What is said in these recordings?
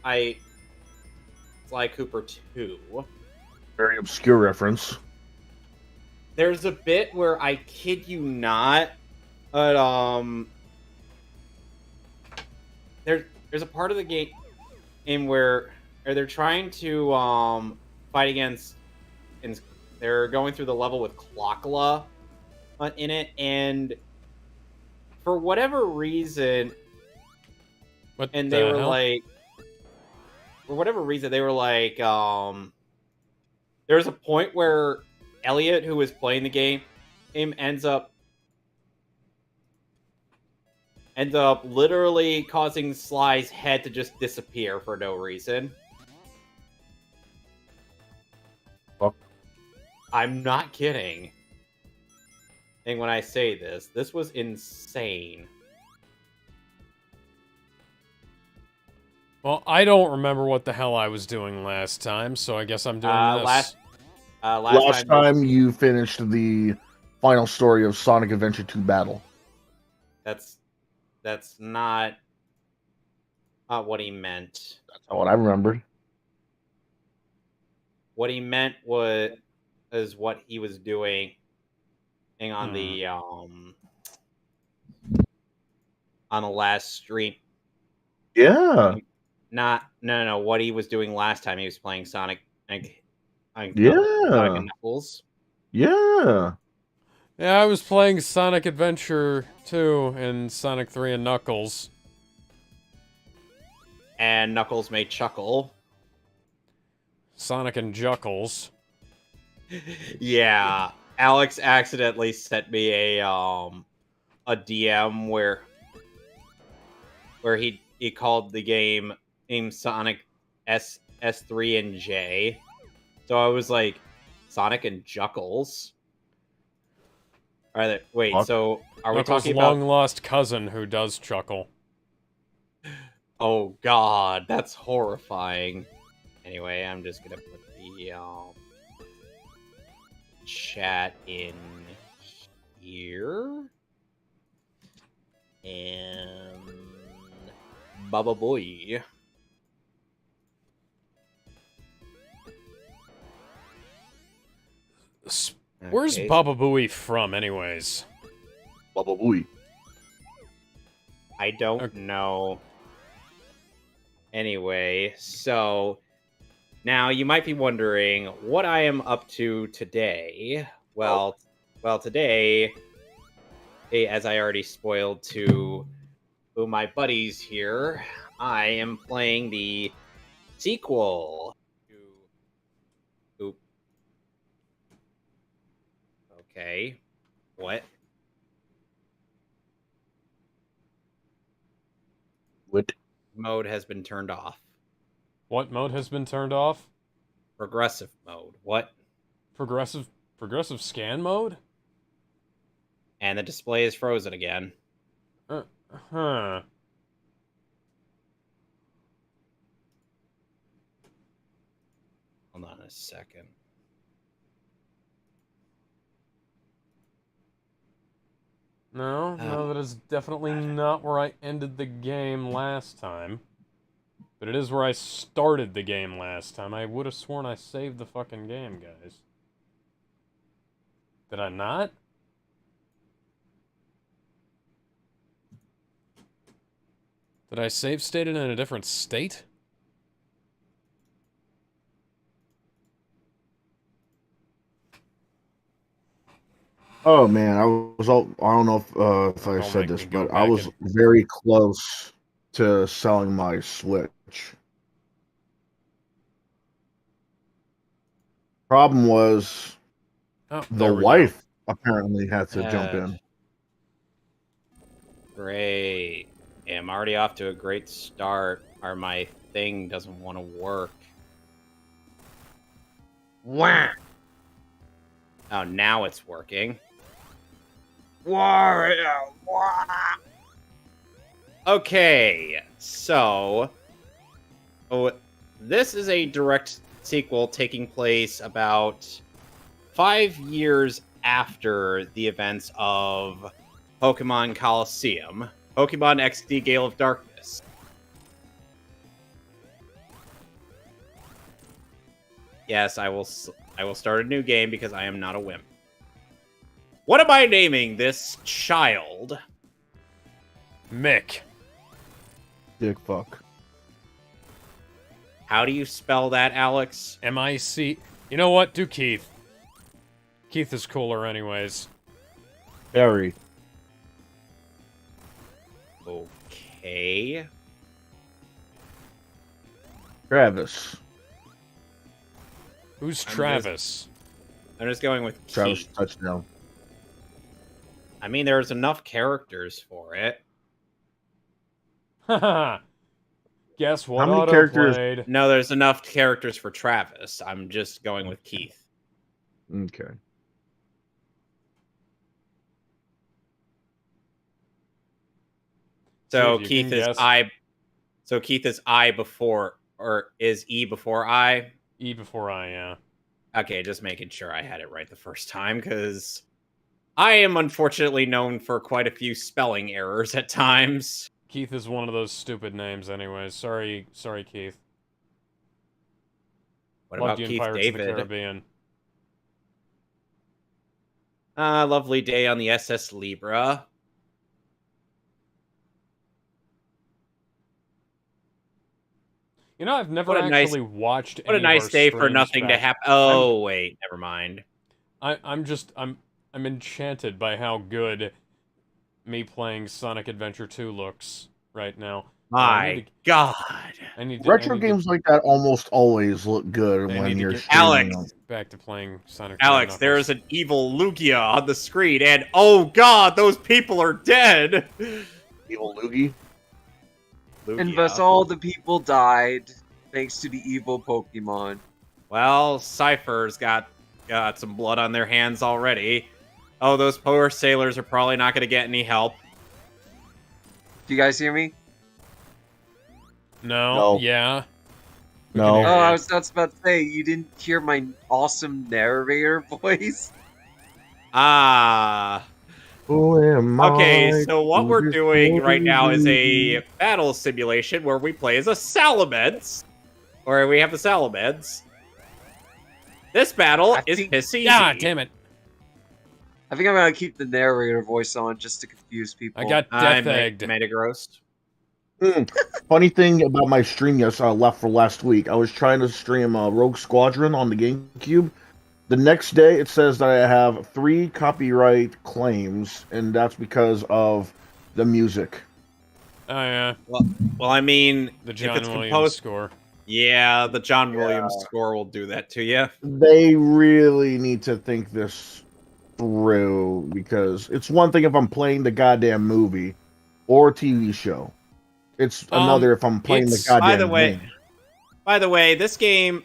I Sly Cooper 2. Very obscure reference. There's a bit where I kid you not, but there's a part of the game where they're trying to fight against, and they're going through the level with Clockla in it, and for whatever reason, What and the they were hell? like, for whatever reason, they were like, there's a point where Elliot, who was playing the game ends up literally causing Sly's head to just disappear for no reason. Fuck. I'm not kidding. And when I say this was insane. Well, I don't remember what the hell I was doing last time, so I guess I'm doing this. Last time you finished the final story of Sonic Adventure 2 Battle. That's not what he meant. That's not what I remembered. What he meant was what he was doing on the last stream. Yeah. No. What he was doing last time, he was playing Sonic and Knuckles. Yeah. Yeah, I was playing Sonic Adventure 2 and Sonic 3 and Knuckles. And Knuckles may chuckle. Sonic and Juckles. Yeah, Alex accidentally sent me a DM where he called the game Sonic S3 and J. So I was like, Sonic and Juckles. Wait, Fuck. so are Knuckles' we talking about long lost cousin who does chuckle? Oh god, that's horrifying. Anyway, I'm just gonna put the chat in here. And Baba Boy. Where's Baba Booey from, anyways? Baba Booey. I don't know. Anyway, so now you might be wondering what I am up to today. Well, today, as I already spoiled to my buddies here, I am playing the sequel to... Okay. What? What? Mode has been turned off. What mode has been turned off? Progressive mode. What? Progressive scan mode? And the display is frozen again. Huh. Hold on a second. No, that is definitely not where I ended the game last time. But it is where I started the game last time. I would have sworn I saved the fucking game, guys. Did I not? Did I save state it in a different state? Oh man, I don't know if I said this, but I was very close to selling my Switch. Problem was, the wife apparently had to jump in. Great. Yeah, I'm already off to a great start. Or my thing doesn't want to work. Wah! Oh, now it's working. Okay, so this is a direct sequel taking place about 5 years after the events of Pokemon Coliseum, Pokemon XD Gale of Darkness. Yes, I will. I will start a new game because I am not a wimp. What am I naming this child? Mick. Dick fuck. How do you spell that, Alex? M-I-C. You know what? Do Keith. Keith is cooler anyways. Barry. Okay. Travis. Who's Travis? I'm just going with Travis Keith. touchdown. I mean, there's enough characters for it. Haha. Guess what? How many Auto characters- played. No, there's enough characters for Travis. I'm just going with Keith. Okay. So Dude, you Keith can is guess. I. So Keith is I before, or is E before I? E before I, yeah. Okay, just making sure I had it right the first time, because I am unfortunately known for quite a few spelling errors at times. Keith is one of those stupid names anyways. Sorry, Keith. What Loved about you in Keith Pirates of the David? Caribbean. Lovely day on the SS Libra. You know, I've never What a nice- actually watched What a any of nice our day for streams nothing to back. happen. Oh, wait, never mind. I'm enchanted by how good me playing Sonic Adventure 2 looks right now. My God. I need to Retro games like that almost always look good I when need to you're get- streaming Alex. them. back to playing Sonic. Alex, Knuckles. there's an evil Lugia on the screen, and oh God, those people are dead. Evil Loogie. Lugia. And thus all the people died thanks to the evil Pokemon. Well, Cypher's got some blood on their hands already. Oh, those poor sailors are probably not going to get any help. Do you guys hear me? No. No. Yeah. No. hear Oh, you. I was about to say, you didn't hear my awesome narrator voice? Ah. Who am Okay, I so what to we're doing right now is a dispose battle simulation where we play as a Salamence. Or we have the Salamence. This battle I is think- piss easy. Yeah, damn it. I think I'm gonna keep the narrator voice on just to confuse people. I got I'm death egged. Metagross. Funny thing about my stream, yes, I left for last week. I was trying to stream Rogue Squadron on the GameCube. The next day, it says that I have 3 copyright claims, and that's because of the music. Oh yeah, Well, I mean, the if John it's Williams composed, score. yeah, the John Williams score will do that to you. They really need to think this through, because it's one thing if I'm playing the goddamn movie or TV show. It's another if I'm playing the it's- goddamn By the way, game. this game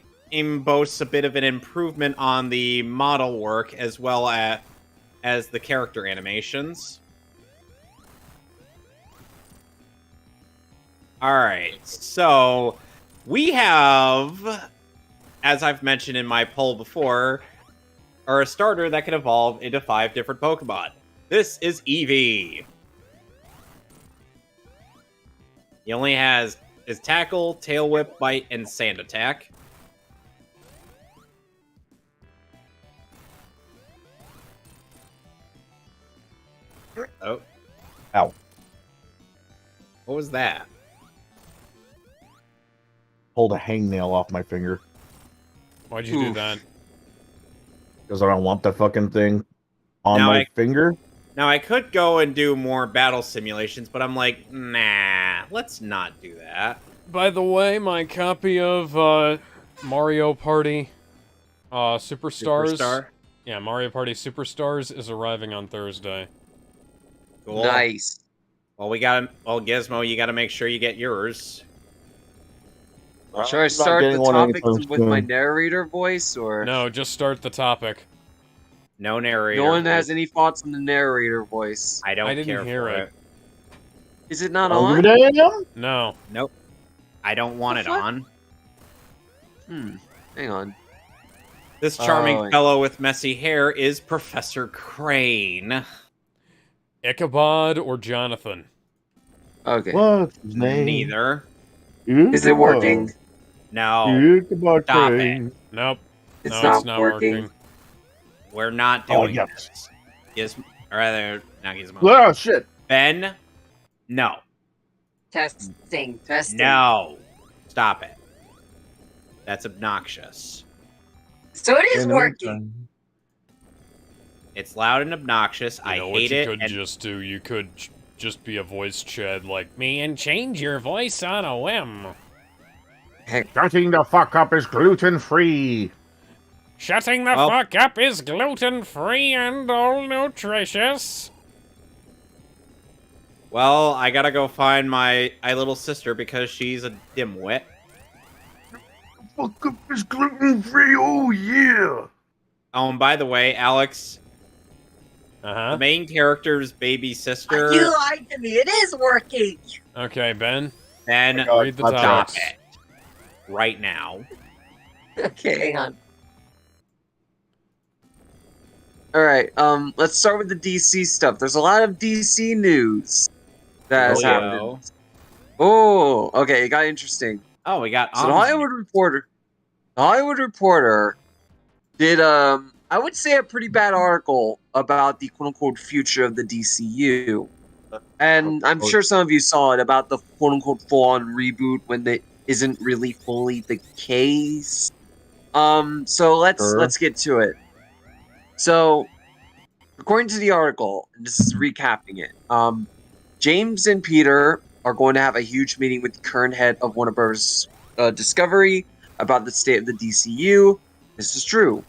boasts a bit of an improvement on the model work as well as the character animations. All right, so we have, as I've mentioned in my poll before, a starter that can evolve into 5 different Pokemon. This is Eevee. He only has his Tackle, Tail Whip, Bite, and Sand Attack. Oh. Ow. What was that? Pulled a hangnail off my finger Why'd you do Oof. that? because I don't want that fucking thing on Now my finger. Now, I could go and do more battle simulations, but I'm like, nah, let's not do that. By the way, my copy of Mario Party Superstars. Superstar? Yeah, Mario Party Superstars is arriving on Thursday. Cool. Nice. Well, Gizmo, you gotta make sure you get yours. Should I I'm not start getting the one topic anytime with my soon. narrator voice, or No, just start the topic. No narrator. no one has any thoughts on the narrator voice? I don't I didn't care hear for it. it. Is it not Oh, on? damn! No. Nope. I don't want it What? on. Hang on. This charming Oh. fellow with messy hair is Professor Crane. Ichabod or Jonathan? Okay. What's his name? Neither. Is it working? No. Ichabod Stop Crane. Nope. It's No, not it's not working. working. We're not Oh, doing yes. this. Or rather, not Gizmo. Oh, shit. Ben, no. Testing. No. Stop it. That's obnoxious. So it is And working. It's loud and obnoxious. You I know what hate you it. could And just do? You could just be a voice chat like me and change your voice on a whim. Shutting the fuck up is gluten-free. Shutting the Well- fuck up is gluten-free and all nutritious. well, I gotta go find my little sister because she's a dimwit. Fuck up is gluten-free. Oh, yeah. Oh, and by the way, Alex, Uh-huh. the main character's baby sister, You lied to me. It is working. Okay, Ben. Ben, Oh, Read the God, stop text. it. Right now. Okay, hang on. All right. Let's start with the DC stuff. There's a lot of DC news that has Leo. happened. Oh, okay. It got interesting. Oh, we got So the Hollywood Reporter did I would say a pretty bad article about the quote unquote future of the DCU. And I'm sure some of you saw it about the quote unquote full on reboot when that isn't really fully the case. So let's get to it. So according to the article, and this is recapping it, James and Peter are going to have a huge meeting with the current head of Warner Bros. Discovery about the state of the DCU. This is true.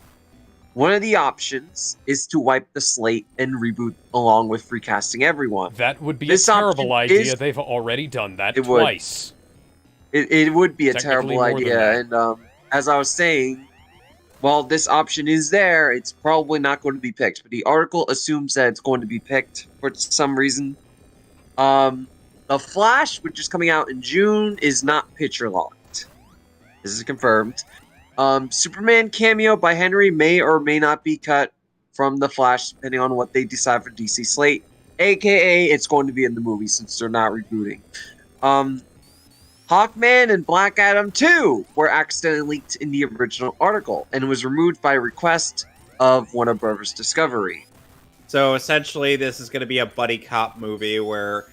One of the options is to wipe the slate and reboot along with recasting everyone. That would be This a terrible option idea. is- They've already done that It would. twice. It would be a Technically terrible more than idea, that. and as I was saying, while this option is there, it's probably not going to be picked. But the article assumes that it's going to be picked for some reason. The Flash, which is coming out in June, is not picture locked. This is confirmed. Superman cameo by Henry may or may not be cut from the Flash, depending on what they decide for DC slate. AKA, it's going to be in the movie since they're not rebooting. Hawkman and Black Adam 2 were accidentally leaked in the original article and was removed by request of Warner Bros. Discovery. So essentially, this is going to be a buddy cop movie where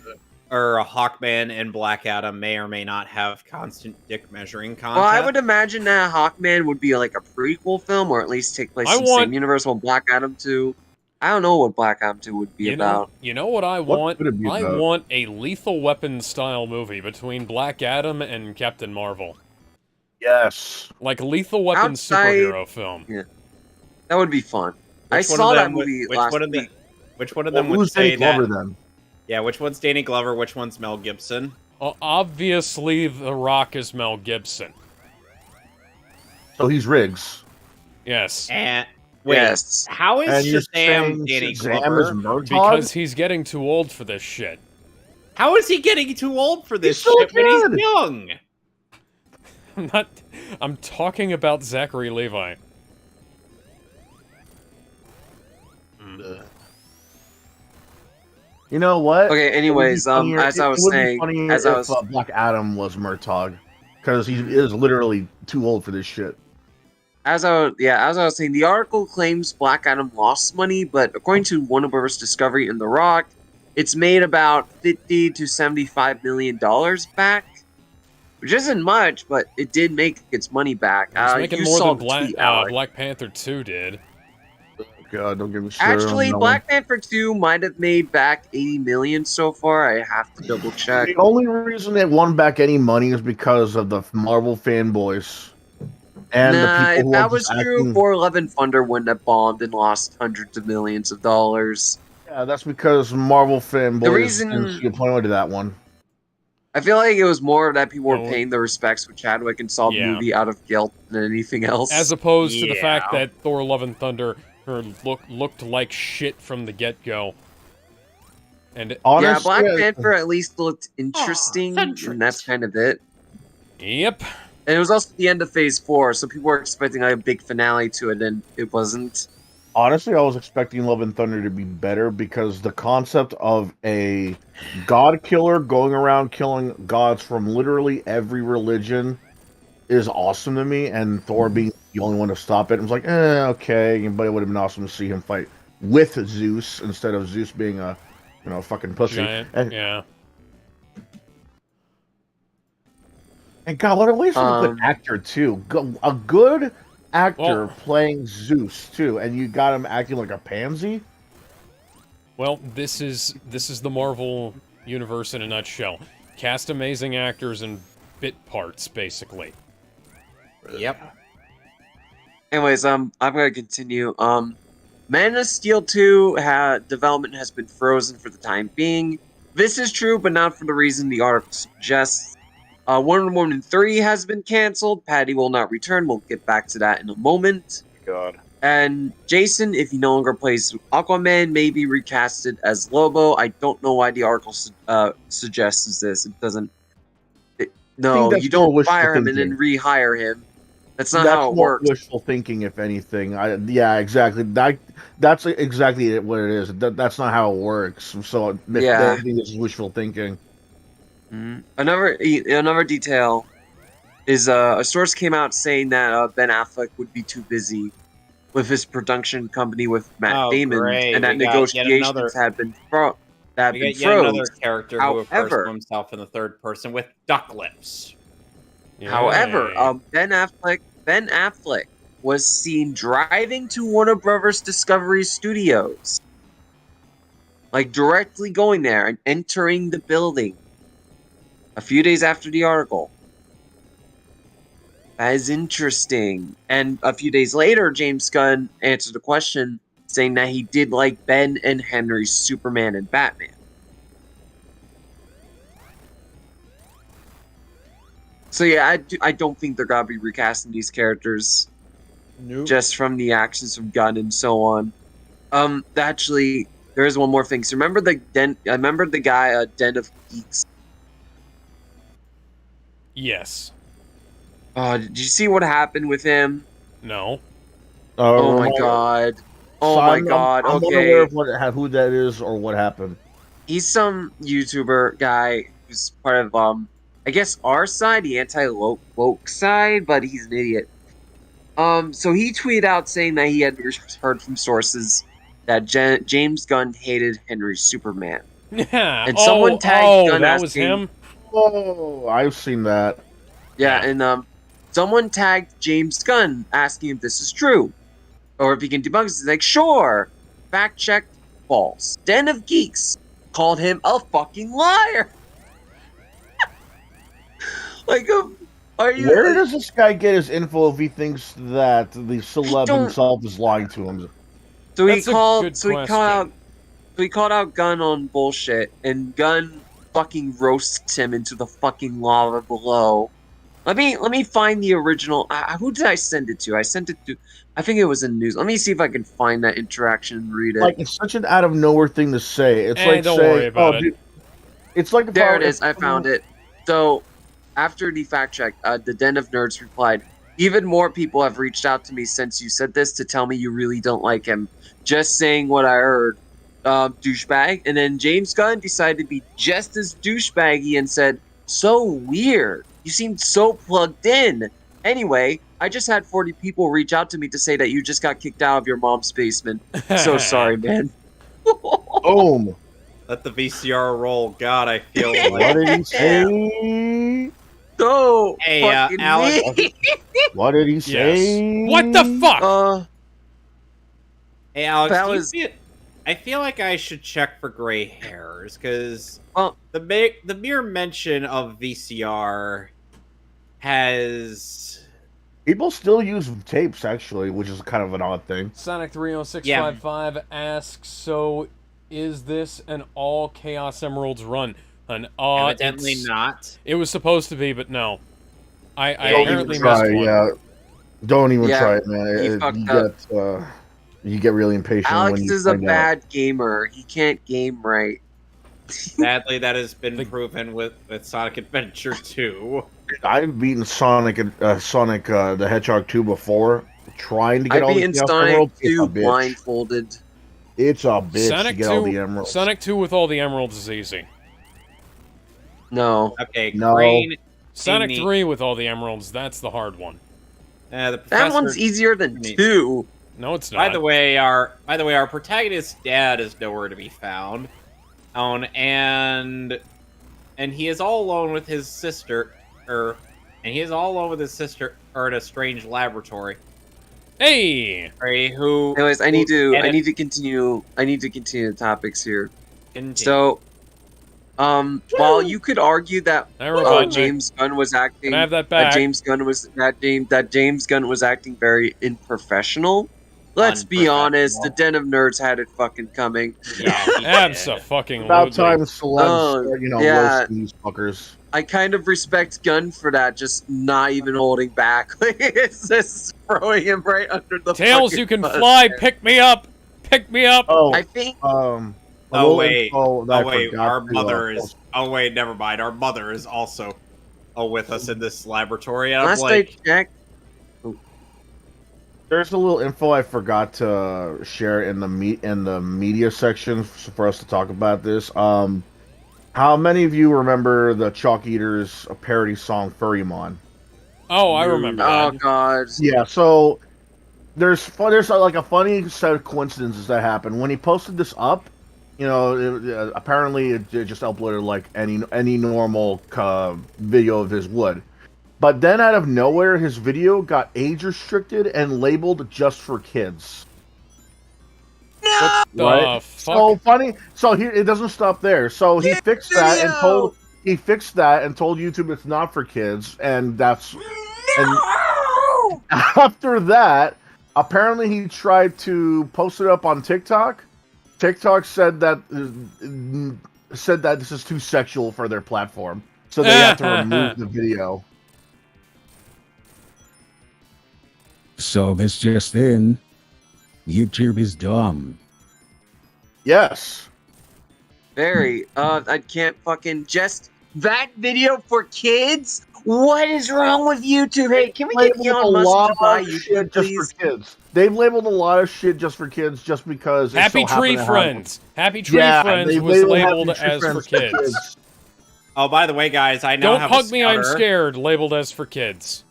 Hawkman and Black Adam may or may not have constant dick measuring content. Well, I would imagine that Hawkman would be like a prequel film, or at least take place in the same universe. While Black Adam 2, I don't know what Black Adam 2 would be about. You know what I What want? would it be I about? want a Lethal Weapon style movie between Black Adam and Captain Marvel. Yes. Like a Lethal Weapon Outside- superhero film. That would be fun. I Which one saw of that them would- movie which last one of week. Which one of Well, them would who's say Danny Glover that? then? Yeah, which one's Danny Glover? Which one's Mel Gibson? Obviously, The Rock is Mel Gibson. So he's Riggs. Yes. And wait, Yes. how And is you're Shazam saying Danny Shazam Glover? is Murtaugh? Because he's getting too old for this shit. How is he getting too old for this He's so shit when he's good. young? I'm talking about Zachary Levi. You know what? Okay, anyways, It would be funnier- as I was it would be saying, funnier as I if, was Black Adam was Murtaugh, because he is literally too old for this shit. as I was saying, the article claims Black Adam lost money, but according to Warner Bros. Discovery and The Rock, it's made about $50 to $75 million back, which isn't much, but it did make its money back. He's making You more saw than the tweet, Alex. Black Panther 2 did. God, don't get me started. Actually, on that Black Panther 2 might have made back 80 million so far. I have to double one. check. The only reason they won back any money is because of the Marvel fanboys and Nah, the if people who that are was just true, acting. 411 Thunder wouldn't have bombed and lost hundreds of millions of dollars. Yeah, that's because Marvel fanboys reason- didn't see a point to that one. I feel like it was more that people were No. paying their respects with Chadwick and saw the Yeah. movie out of guilt than anything else. As opposed to the Yeah. fact that Thor Love and Thunder looked like shit from the get-go. And Honestly, yeah, Black Panther at least looked interesting, Centric. and that's kind of it. yep. And it was also the end of Phase 4, so people were expecting like, a big finale to it, and it wasn't. Honestly, I was expecting Love and Thunder to be better because the concept of a god killer going around killing gods from literally every religion is awesome to me, and Thor being the only one to stop it, I was like, okay, but it would have been awesome to see him fight with Zeus instead of Zeus being a, fucking pussy. Giant, And, yeah. and God, what a waste of a good actor too. A good actor playing Zeus too, and you got him acting like a pansy. Well, this is the Marvel universe in a nutshell. Cast amazing actors and bit parts, basically. Yep. Anyways, I'm gonna continue. Man of Steel 2 development has been frozen for the time being. This is true, but not for the reason the article suggests. Wonder Woman 3 has been canceled. Patty will not return. We'll get back to that in a moment. God. And Jason, if he no longer plays Aquaman, may be recasted as Lobo. I don't know why the article suggests this. It doesn't. No, you don't fire him and then rehire him. That's not how it works. Wishful thinking, if anything. Yeah, exactly. That's exactly what it is. That's not how it works. So yeah, I think this is wishful thinking. Another detail is a source came out saying that Ben Affleck would be too busy with his production company with Matt Damon, and that negotiations had been frozen. Another character who refers to himself in the third person with duck lips. However, Ben Affleck was seen driving to Warner Brothers Discovery Studios, like directly going there and entering the building a few days after the article. That is interesting. And a few days later, James Gunn answered the question saying that he did like Ben and Henry's Superman and Batman. So yeah, I don't think they're gonna be recasting these characters. Nope. Just from the actions of Gunn and so on. Actually, there is one more thing. So remember the guy, Den of Geeks? Yes. Did you see what happened with him? No. Oh my god. Oh so my god. I'm okay. unaware of who that is or what happened. He's some YouTuber guy who's part of I guess our side, the anti-woke side, but he's an idiot. So he tweeted out saying that he had heard from sources that James Gunn hated Henry's Superman. Yeah. And someone tagged Gunn that asking, was him? Oh, I've seen that. Yeah, and someone tagged James Gunn asking if this is true. Or if he can debunk it. He's like, sure. Fact check, false. Den of Geeks called him a fucking liar. Like, are you? Where does this guy get his info if he thinks that the celeb himself is lying to him? So he called out Gunn on bullshit, and Gunn fucking roasts him into the fucking lava below. Let me find the original. Who did I send it to? I sent it to. I think it was in news. Let me see if I can find that interaction and read it. Like, it's such an out of nowhere thing to say. It's like don't saying, worry about it. Dude, it's like there it is. I found it. So after the fact check, the Den of Nerds replied, "Even more people have reached out to me since you said this to tell me you really don't like him. Just saying what I heard, douchebag." And then James Gunn decided to be just as douchebaggy and said, "So weird. You seemed so plugged in. Anyway, I just had 40 people reach out to me to say that you just got kicked out of your mom's basement. So sorry, man." Boom. Let the VCR roll. God, I feel like... What did he say? So hey, fucking Alex. me. What did he say? Yes. What the fuck? Hey, Alex, that was... I feel like I should check for gray hairs, because the mere mention of VCR has... People still use tapes, actually, which is kind of an odd thing. Sonic30655 asks, so is this an all Chaos Emeralds run? Evidently not. It was supposed to be, but no. I Don't apparently even try, missed one. yeah. Don't even try it, man. You get really impatient. Alex when you is a find bad gamer. He can't game right. Sadly, that has been proven with Sonic Adventure 2. I've beaten Sonic the Hedgehog 2 before, trying to get all the Chaos Emeralds. Sonic 2 blindfolded. It's a bitch to get all the emeralds. Sonic 2 with all the emeralds is easy. No. Okay, No. Sonic Neat. 3 with all the emeralds, that's the hard one. The That professor, one's easier than Neat. 2. No, it's not. By the way, our protagonist's dad is nowhere to be found. And he is all alone with his sister, or in a strange laboratory. Hey! Right, who? Anyways, I need who to continue the topics here. continue. So, while you could argue that Hey, Robotnik. James Gunn was acting, Can I have that back? that James Gunn was acting very unprofessional. Let's be honest, the Den of Nerds had it fucking coming. Yeah, he did. Abso-fucking-lutely. About time celebs, Oh, yeah. roast these fuckers. I kind of respect Gunn for that, just not even holding back. It's just throwing him right under the Tails, fucking you can bus, fly! man. Pick me up! Pick me up! Oh, I think a Oh little wait, info that I forgot our to, mother is. Oh wait, never mind. Our mother is also with us in this laboratory. And I'm last like, I checked, There's a little info I forgot to share in the media section for us to talk about this. How many of you remember the Chalk Eaters parody song Furrymon? Oh, I remember oh that. god, Yeah, so there's like a funny set of coincidences that happened when he posted this up. Apparently it just uploaded like any normal video of his would. But then out of nowhere, his video got age restricted and labeled just for kids. What the Right? fuck? So funny. So here it doesn't stop there. So he fixed that and told YouTube it's not for kids, and that's and after that, apparently he tried to post it up on TikTok. TikTok said that this is too sexual for their platform, so they have to remove the video. So this just in, YouTube is dumb. Yes. very. I can't fucking just that video for kids. What is wrong with YouTube? Hey, can we get Elon Musk to buy YouTube, please? For kids. They've labeled a lot of shit just for kids, just because. Happy Tree Friends. Happy Tree Friends they was labeled labeled Happy Tree as for Friends kids. oh, by the way, guys, I now Don't have hug a me, I'm scouter. scared. Labeled as for kids.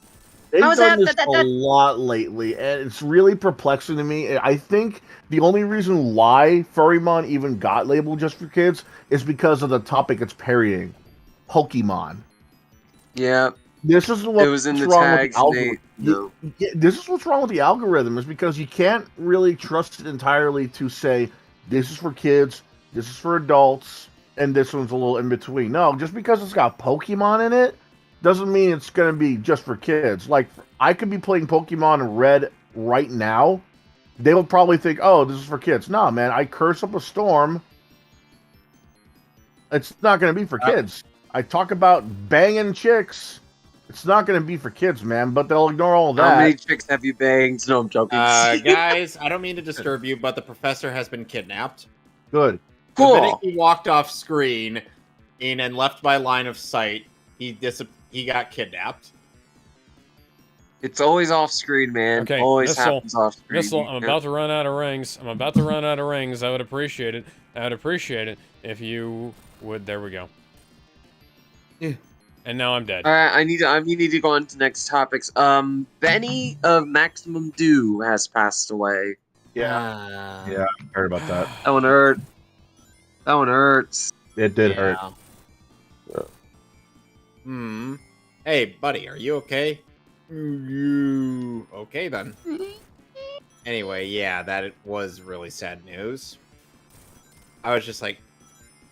They've How's done that- this a lot lately, and it's really perplexing to me. I think the only reason why Furrymon even got labeled just for kids is because of the topic it's parodying, Pokemon. Yeah, This is what it was in the wrong with tags. the algorithm. No. This is what's wrong with the algorithm, is because you can't really trust it entirely to say this is for kids, this is for adults, and this one's a little in between. No, just because it's got Pokemon in it doesn't mean it's going to be just for kids. Like, I could be playing Pokemon Red right now. They will probably think, oh, this is for kids. No, man, I curse up a storm. It's not going to be for kids. I talk about banging chicks. It's not going to be for kids, man, but they'll ignore all that. How many chicks have you banged? No, I'm joking. Guys, I don't mean to disturb you, but the professor has been kidnapped. Good. The minute Cool. he walked off screen and left by line of sight, he got kidnapped. It's always off screen, man. Okay, always Missile. happens off screen. Missile, I'm about to run out of rings. I would appreciate it. If you would. There we go. Yeah. And now I'm dead. All right, I need to go on to next topics. Benny of Maximum Do has passed away. Yeah, I heard about that. That one hurt. That one hurts. It did hurt. Hmm. Hey, buddy, are you okay? You okay then? Anyway, yeah, that was really sad news. I was just like,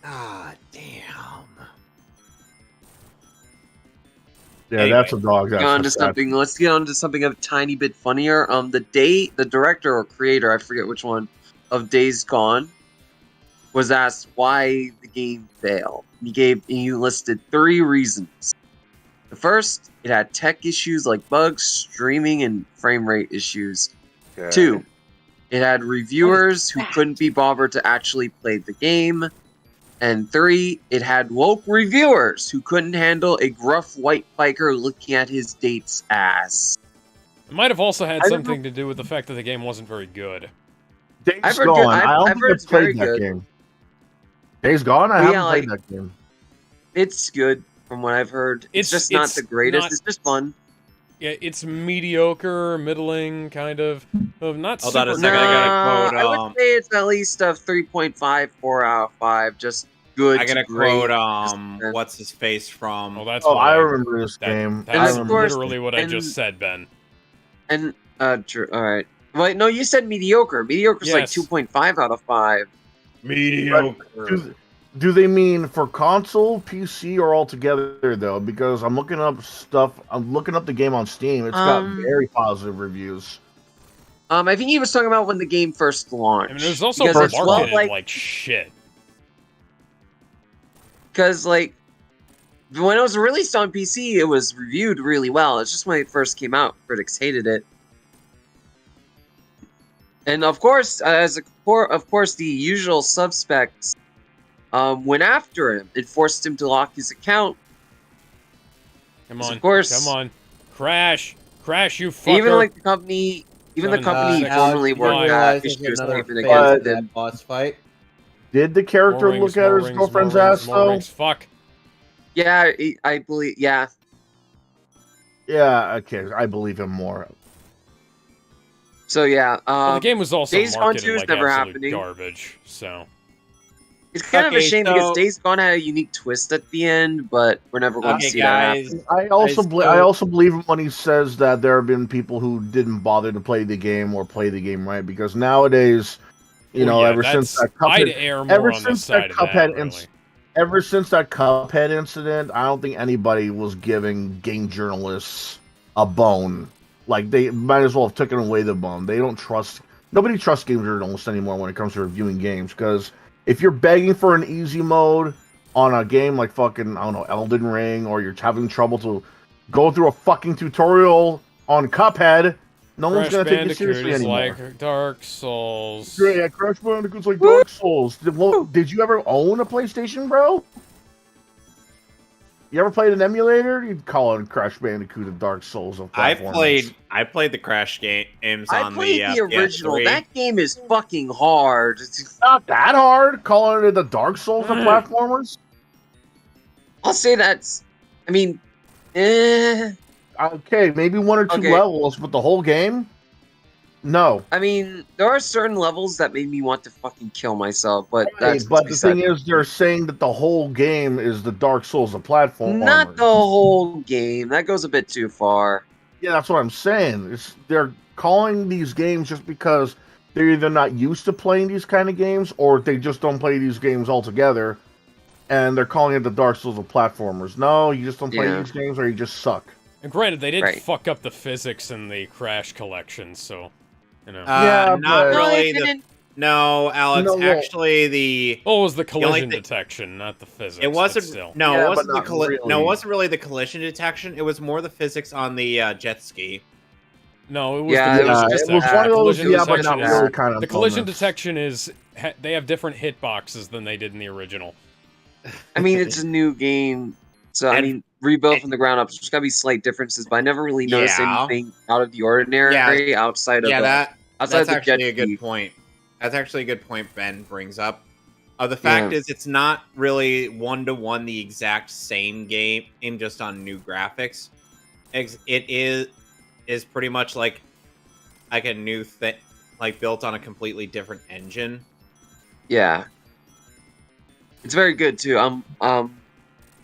damn. Yeah, Anyway, that's a dog. That's Let's get on to something a tiny bit funnier. The director or creator, I forget which one, of Days Gone, was asked why the game failed. He listed 3 reasons. The first, it had tech issues like bugs, streaming, and frame rate issues. 2, it had reviewers who couldn't be bothered to actually play the game. And 3, it had woke reviewers who couldn't handle a gruff white biker looking at his date's ass. It might have also had I don't something to do with the fact that the game wasn't very good. Days I've heard Gone. good- I don't I've think heard I've it's very played that good. game. Days Gone? I Yeah, haven't played that game. It's good. from what I've heard. It's just it's not the greatest. not- It's just fun. Yeah, it's mediocre, middling, kind of not Hold super. on a second, I gotta Nah, quote, I would say it's at least a 3.5, 4 out of 5. Just good I to gotta great. quote what's his face from Oh, that's Oh, what I remember this that- game. That's I of remember course- this literally game. what I and- just said, Ben. And true. All right. Wait, no, you said mediocre. Mediocre's like Yes. 2.5 out of 5. mediocre. Do they mean for console, PC, or all together though? Because I'm looking up stuff. I'm looking up the game on Steam. It's got very positive reviews. I think he was talking about when the game first launched. I mean, it was also because it's marketed well, like shit. because like when it was released on PC, it was reviewed really well. It's just when it first came out, critics hated it. And of course, of course, the usual suspects went after him and forced him to lock his account. Come Yes, on, of course. come on, crash, you fucker. Even like the company, even the 7, company he 6, formerly Alex, worked at issued a statement against him. boss fight. Did the character More rings, look at more his rings, girlfriend's more rings, ass more though? rings. Fuck. Yeah, I believe. Yeah, Yeah, okay, I believe him more. so yeah. Well, the game was also Days Gone marketed 2 is like never absolute happening. garbage. So It's kind of a Okay, shame so- because Days Gone had a unique twist at the end, but we're never going to Okay, see that guys. happen. I also so- I also believe him when he says that there have been people who didn't bother to play the game or play the game right, because nowadays, you know, yeah, ever since that's- that I'd Cuphead, err more ever on the since side that of that. Cuphead Really. ever since that Cuphead incident, I don't think anybody was giving game journalists a bone. Like, they might as well have taken away the bone. They don't trust. Nobody trusts game journalists anymore when it comes to reviewing games, because if you're begging for an easy mode on a game like fucking, I don't know, Elden Ring, or you're having trouble to go through a fucking tutorial on Cuphead, no one's Crash gonna take you Bandicoot seriously is anymore. like Dark Souls. Yeah, Crash Bandicoot's like Dark Souls. Did you ever own a PlayStation, bro? You ever played an emulator? You'd call it Crash Bandicoot and Dark Souls of I platformers. played the Crash games I on played the original. PS3. That game is fucking hard. Not that hard. Calling it the Dark Souls of platformers. I'll say that's. I mean, Okay, maybe one or two Okay. levels, but the whole game? No. I mean, there are certain levels that made me want to fucking kill myself, but Hey, that's but the beside thing is, they're saying that the whole game is the Dark Souls of platformers. not the whole game. That goes a bit too far. Yeah, that's what I'm saying. They're calling these games just because they're either not used to playing these kind of games, or they just don't play these games altogether, and they're calling it the Dark Souls of platformers. No, you just don't play Yeah. these games, or you just suck. And granted, they did Right. fuck up the physics in the Crash collection, so you know. Yeah, not but- No, really. they didn't. No, Alex. No, well- Actually, the Oh, it was the only collision thing- detection, not the physics. it but wasn't. Still. No, Yeah, it but wasn't the not no, it really. wasn't really the collision detection. It was more the physics on the jet ski. No, it was Yeah, the it was collision just it was detection. one of those, Collision yeah, but detection not is- really kind of The collision moments. detection is they have different hitboxes than they did in the original. I mean, it's a new game, so I And- mean, rebuilt from the ground up. There's gotta be slight differences, but I never really noticed Yeah. anything out of the ordinary outside of Yeah, outside that's of the jet actually a good ski. point. That's actually a good point Ben brings up. The fact is, it's not really 1-to-1 the exact same game, just on new graphics. It is pretty much like a new thing, like built on a completely different engine. Yeah, it's very good too.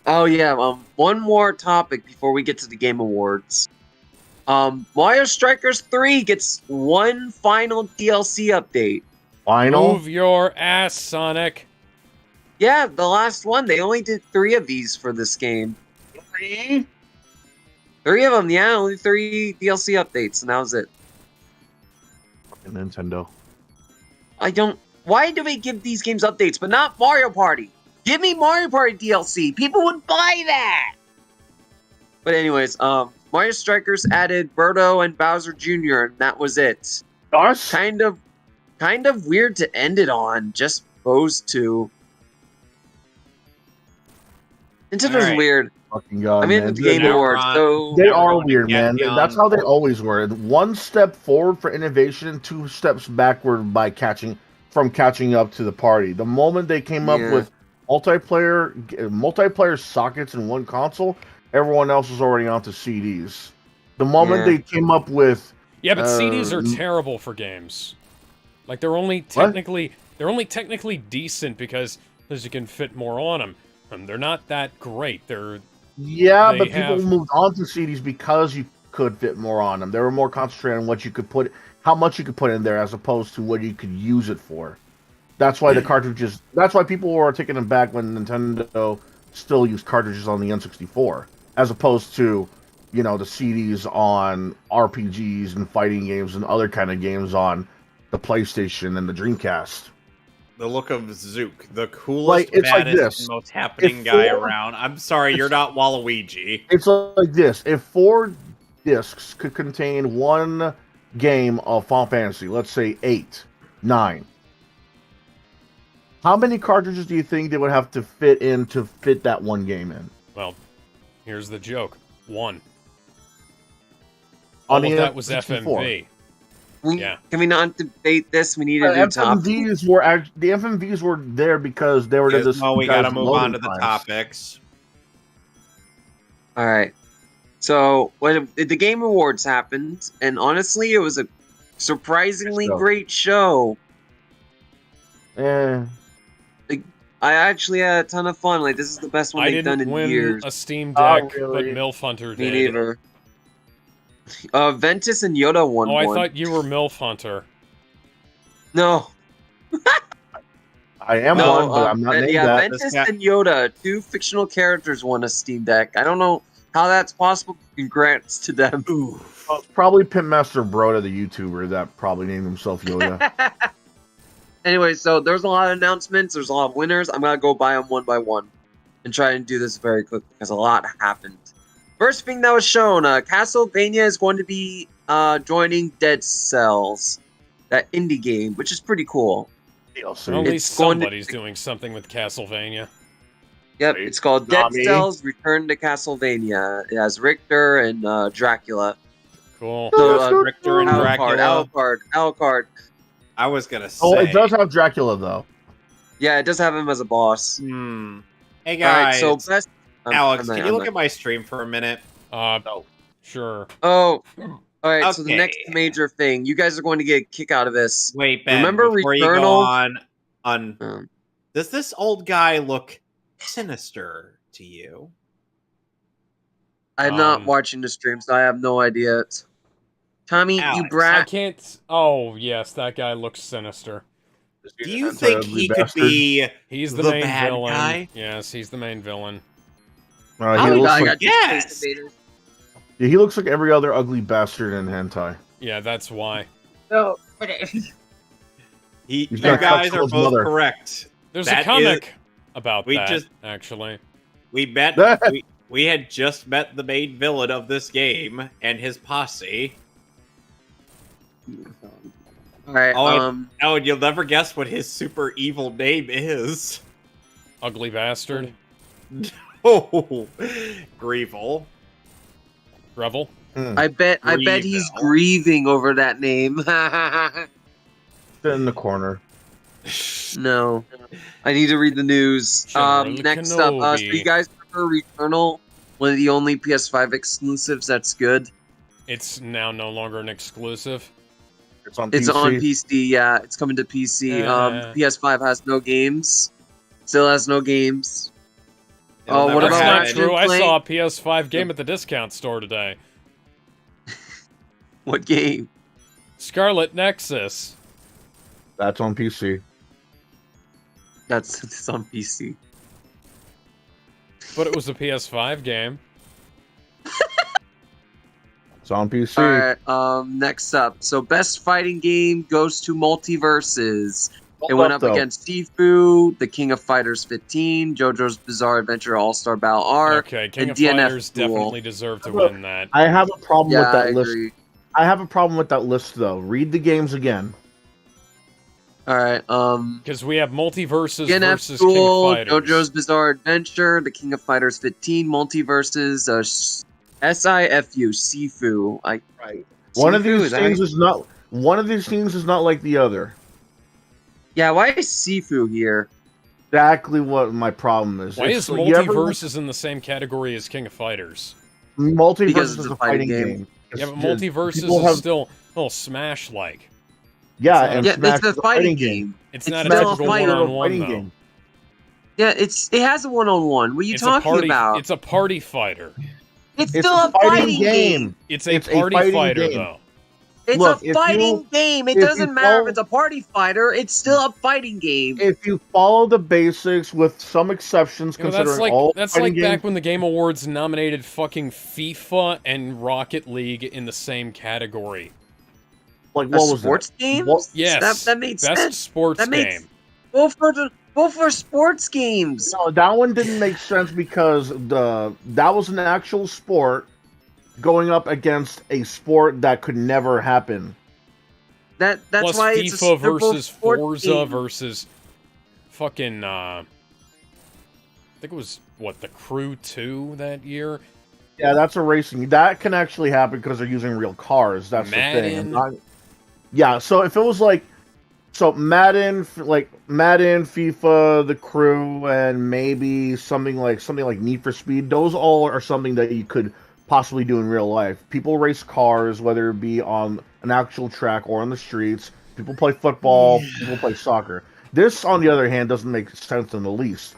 Oh yeah. One more topic before we get to the Game Awards. Mario Strikers 3 gets one final DLC update. Final? Move your ass, Sonic. Yeah, the last one. They only did 3 of these for this game. 3 of them, yeah, only 3 DLC updates, and that was it. Nintendo. I don't. Why do they give these games updates, but not Mario Party? Give me Mario Party DLC. People would buy that. But anyways, Mario Strikers added Birdo and Bowser Jr., and that was it. Us? Kind of weird to end it on. Just those two. Nintendo's Alright. weird. Fucking God, I'm man. into the Game Now Awards, we're on- so They Now we're are going to weird, get man. beyond- That's how they always were. One step forward for innovation, 2 steps backward by catching up to the party. The moment they came up Yeah. with multiplayer sockets in one console. Everyone else is already onto CDs. The moment they came up with Yeah, but CDs are terrible for games. Like they're only technically decent because you can fit more on them. And they're not that great. But people moved on to CDs because you could fit more on them. They were more concentrated on what you could put, how much you could put in there, as opposed to what you could use it for. That's why the cartridges. That's why people were taking them back when Nintendo still used cartridges on the N64, as opposed to, the CDs on RPGs and fighting games and other kind of games on the PlayStation and the Dreamcast. The look of Zook, the coolest, it's like baddest, this. and most happening guy around. I'm sorry, you're not Waluigi. It's like this. If 4 discs could contain one game of Final Fantasy, let's say 8, 9, how many cartridges do you think they would have to fit that one game in? Well, here's the joke. 1. On All the of that was N64. FMV. Can we not debate this? We need to do topics. The FMVs were there because they were we gotta move on to the topics. All right. So when the Game Awards happened, and honestly, it was a surprisingly great show. I actually had a ton of fun. Like, this is the best one they've done in years. I didn't win a Steam Deck, but MILF Hunter did. Me neither. Ventus and Yoda won. Oh, I thought you were MILF Hunter. No. I am one, but I'm not named that. Ventus and Yoda, 2 fictional characters, won a Steam Deck. I don't know how that's possible. Congrats to them. It's probably Pitmaster Broda, the YouTuber, that probably named himself Yoda. Anyway, so there's a lot of announcements. There's a lot of winners. I'm going to go by them one by one and try and do this very quick because a lot happened. First thing that was shown, Castlevania is going to be joining Dead Cells, that indie game, which is pretty cool. At least somebody's doing something with Castlevania. Yep, it's called Dead Cells Return to Castlevania. It has Richter and Dracula. Cool. So, Richter and Dracula. Alucard. I was gonna say. Oh, it does have Dracula though. Yeah, it does have him as a boss. Hey guys. All right, so best. Alex, can you look at my stream for a minute? No. Sure. Oh. All right. Okay. So the next major thing, you guys are going to get a kick out of this. Wait, Ben. Remember before Returnal? You go on. Does this old guy look sinister to you? I'm not watching the stream, so I have no idea. Tommy, Alex, you brat. I can't. Oh, yes, that guy looks sinister. Do you think he could be? He's the main bad villain. Guy? Yes, he's the main villain. He looks like, yes. Yeah, he looks like every other ugly bastard in hentai. Yeah, that's why. No, you guys are both correct. There's a comic about that. Actually, we met. we had just met the main villain of this game and his posse. All right. Oh, and you'll never guess what his super evil name is. Ugly bastard. Oh, Grievel. Revel. I bet he's grieving over that name. Sit in the corner. No, I need to read the news. Next up, so you guys remember Returnal? One of the only PS5 exclusives that's good. It's now no longer an exclusive. It's on PC. It's on PC. Yeah, it's coming to PC. PS5 has no games. Still has no games. Oh, what about not true? I saw a PS5 game at the discount store today. What game? Scarlet Nexus. That's on PC. It's on PC. But it was a PS5 game. It's on PC. Alright, next up. So, best fighting game goes to Multiverses. It went up against Sifu, The King of Fighters 15, JoJo's Bizarre Adventure All-Star Battle R, Okay, King and of DNF Fighters definitely deserve to win that. I have a problem with that list. Agree. I have a problem with that list, though. Read the games again. Alright, because we have Multiverses DNF versus Duel, King of Fighters. JoJo's Bizarre Adventure, The King of Fighters 15, Multiverses, SIFU, Sifu. Right. One of these things is not like the other. Yeah, why is Sifu here? exactly what my problem is. Why is Multiverse in the same category as King of Fighters? Multiverse Because is it's a fighting game. Yeah, but It's just- Multiverse people is still Smash-like. Yeah, It's and Yeah, Smash it's a is fighting game. It's It's not a still a typical fighting- one-on-one, though. Yeah, it has a one-on-one. What are you talking about? It's a party fighter. It's It's still a a fighting game. It's a It's a party fighting fighter, game. though. It's Look, a fighting game. It if you doesn't matter if follow- it's a party fighter. It's still a fighting game. If you follow the basics with some exceptions, Yeah, but considering all that's fighting like games, back when the Game Awards nominated fucking FIFA and Rocket League in the same category. like what was sports that? games? What- Yes, that made best sense. sports That makes- game. Go for sports games. No, that one didn't make sense because that was an actual sport going up against a sport that could never happen. That's Plus why FIFA it's a, they're both versus sports Forza games. versus fucking I think it was the Crew 2 that year. Yeah, that's a racing. That can actually happen because they're using real cars. That's Madden. the thing. Yeah, so if it was Madden, FIFA, The Crew, and maybe something like Need for Speed, those all are something that you could possibly do in real life. People race cars, whether it be on an actual track or on the streets. People play football. People play soccer. This, on the other hand, doesn't make sense in the least.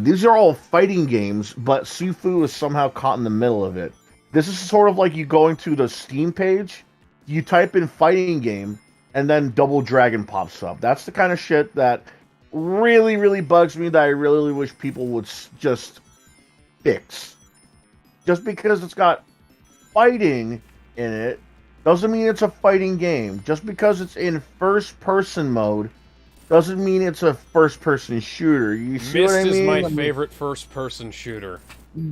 These are all fighting games, but Sifu is somehow caught in the middle of it. This is sort of like you going to the Steam page, you type in fighting game, and then Double Dragon pops up. That's the kind of shit that really, really bugs me, that I really wish people would just fix. Just because it's got fighting in it doesn't mean it's a fighting game. Just because it's in first-person mode doesn't mean it's a first-person shooter. You see Myst what I mean? is my I mean, favorite first-person shooter.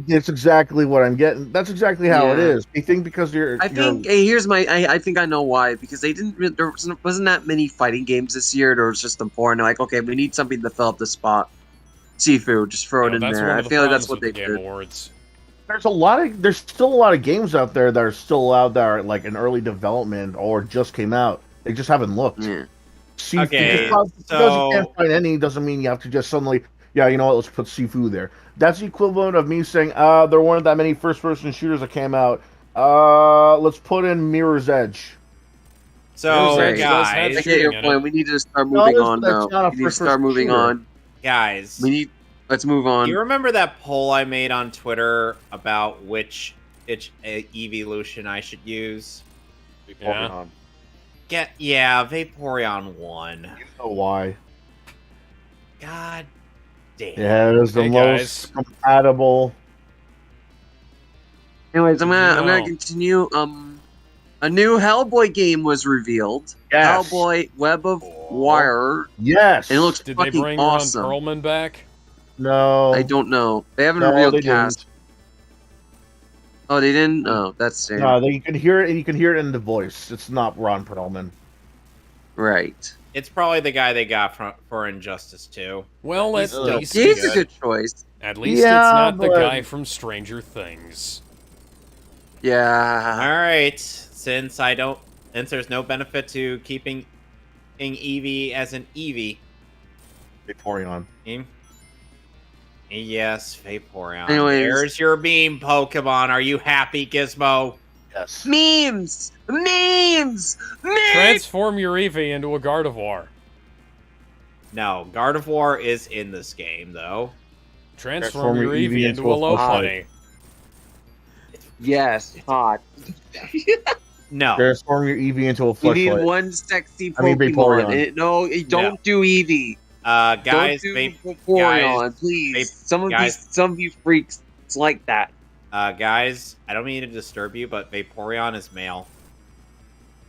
it's exactly what I'm getting. That's exactly how it Yeah. is. You think because I think here's my. I think I know why, because they didn't. There wasn't that many fighting games this year. There was just the four, and they're like, okay, we need something to fill up the spot. Seafood, just throw it in That's there. one I of the feel like that's problems what they with the Game did. Awards. there's still a lot of games out there that are still out there, like in early development or just came out. They just haven't looked. Yeah. Seafood, Okay, because you so- can't find any doesn't mean you have to just suddenly, yeah, you know what, let's put Sifu there. That's the equivalent of me saying, there weren't that many first-person shooters that came out. Let's put in Mirror's Edge. So, Mirror's Edge does have I guys, get shooting your in point. it. We need to start moving on that's now. not a We need to first-person start moving shooter. on. guys, Let's move on. do you remember that poll I made on Twitter about which evolution I should use? Yeah. Vaporeon won. You know why? God damn. Yeah, it was the Hey, most compatible. Anyways, I'm No. gonna continue. A new Hellboy game was revealed. Yes. Hellboy Web of Wire. Yes. And it looks Did they fucking bring awesome. Ron Perlman back? No. I don't know. They haven't No, revealed they cast. didn't. Oh, they didn't. Oh, that's sad. No, you can hear it. You can hear it in the voice. It's not Ron Perlman. Right. It's probably the guy they got for Injustice 2. Well, He's at still least He's it's, a good choice. at least Yeah, it's not the but- guy from Stranger Things. Yeah. Alright, since there's no benefit to keeping Eevee as an Eevee. Vaporeon. Yes, Vaporeon. Anyways. There's your beam Pokemon. Are you happy, Gizmo? Yes. Memes. Transform your Eevee into a Gardevoir. No, Gardevoir is in this game, though. Transform your Eevee into a Lopunny. Yes, hot. No. Transform your Eevee into a You need fleshlight. one sexy I mean, Pokemon. Vaporeon. No, don't do Eevee. Guys, don't do Vape- Vaporeon, guys, please. Vape- Some of you freaks like that. guys, I don't mean to disturb you, but Vaporeon is male.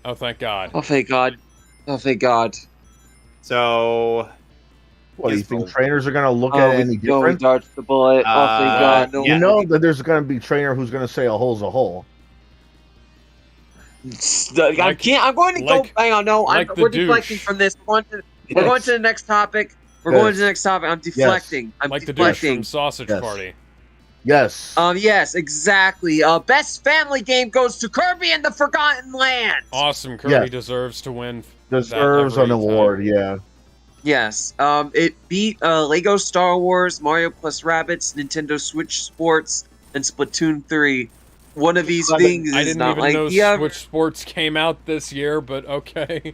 Oh, thank God. Oh, thank God. Oh, thank God. So, What do you think Gizmo. trainers are gonna look Oh, at it any he different? dodged the bullet. Oh, thank God. No, yeah. You know that there's gonna be a trainer who's gonna say a hole's a hole. I can't. I'm going to go. like- Hang on. No, like the we're deflecting douche. from this. We're going to the next topic. We're going to the next topic. I'm deflecting. I'm Like the douche deflecting. from Sausage Yes. Party. Yes. Yes, exactly. Best family game goes to Kirby and the Forgotten Land. Awesome. Kirby Yeah. deserves to win. Deserves an every time. award. Yeah. Yes. It beat Lego Star Wars, Mario plus Rabbids, Nintendo Switch Sports, and Splatoon 3. One of these things I is didn't not even like know the other. Switch Sports came out this year, but okay.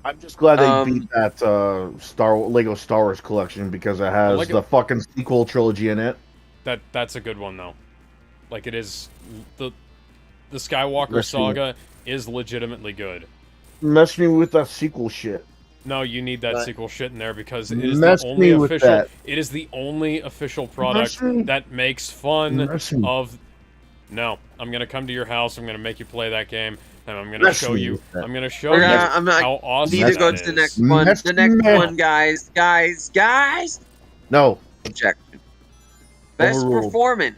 I'm just glad they Um, beat that Lego Star Wars collection because it has Lego- the fucking sequel trilogy in it. That's a good one though. Like it is the Skywalker Mess me- saga is legitimately good. Mess me with that sequel shit. No, you need that But- sequel shit in there because it is the Mess only me with official. that. It is the only official product me. that makes fun Mess me. of. No, I'm gonna come to your house. I'm gonna make you play that game, and I'm gonna Mess show me you. with that. I'm gonna show Okay, you I'm not- how awesome need to go that to the is. next one. Mess The next me. one, guys. No. Objection. Best Overruled. performance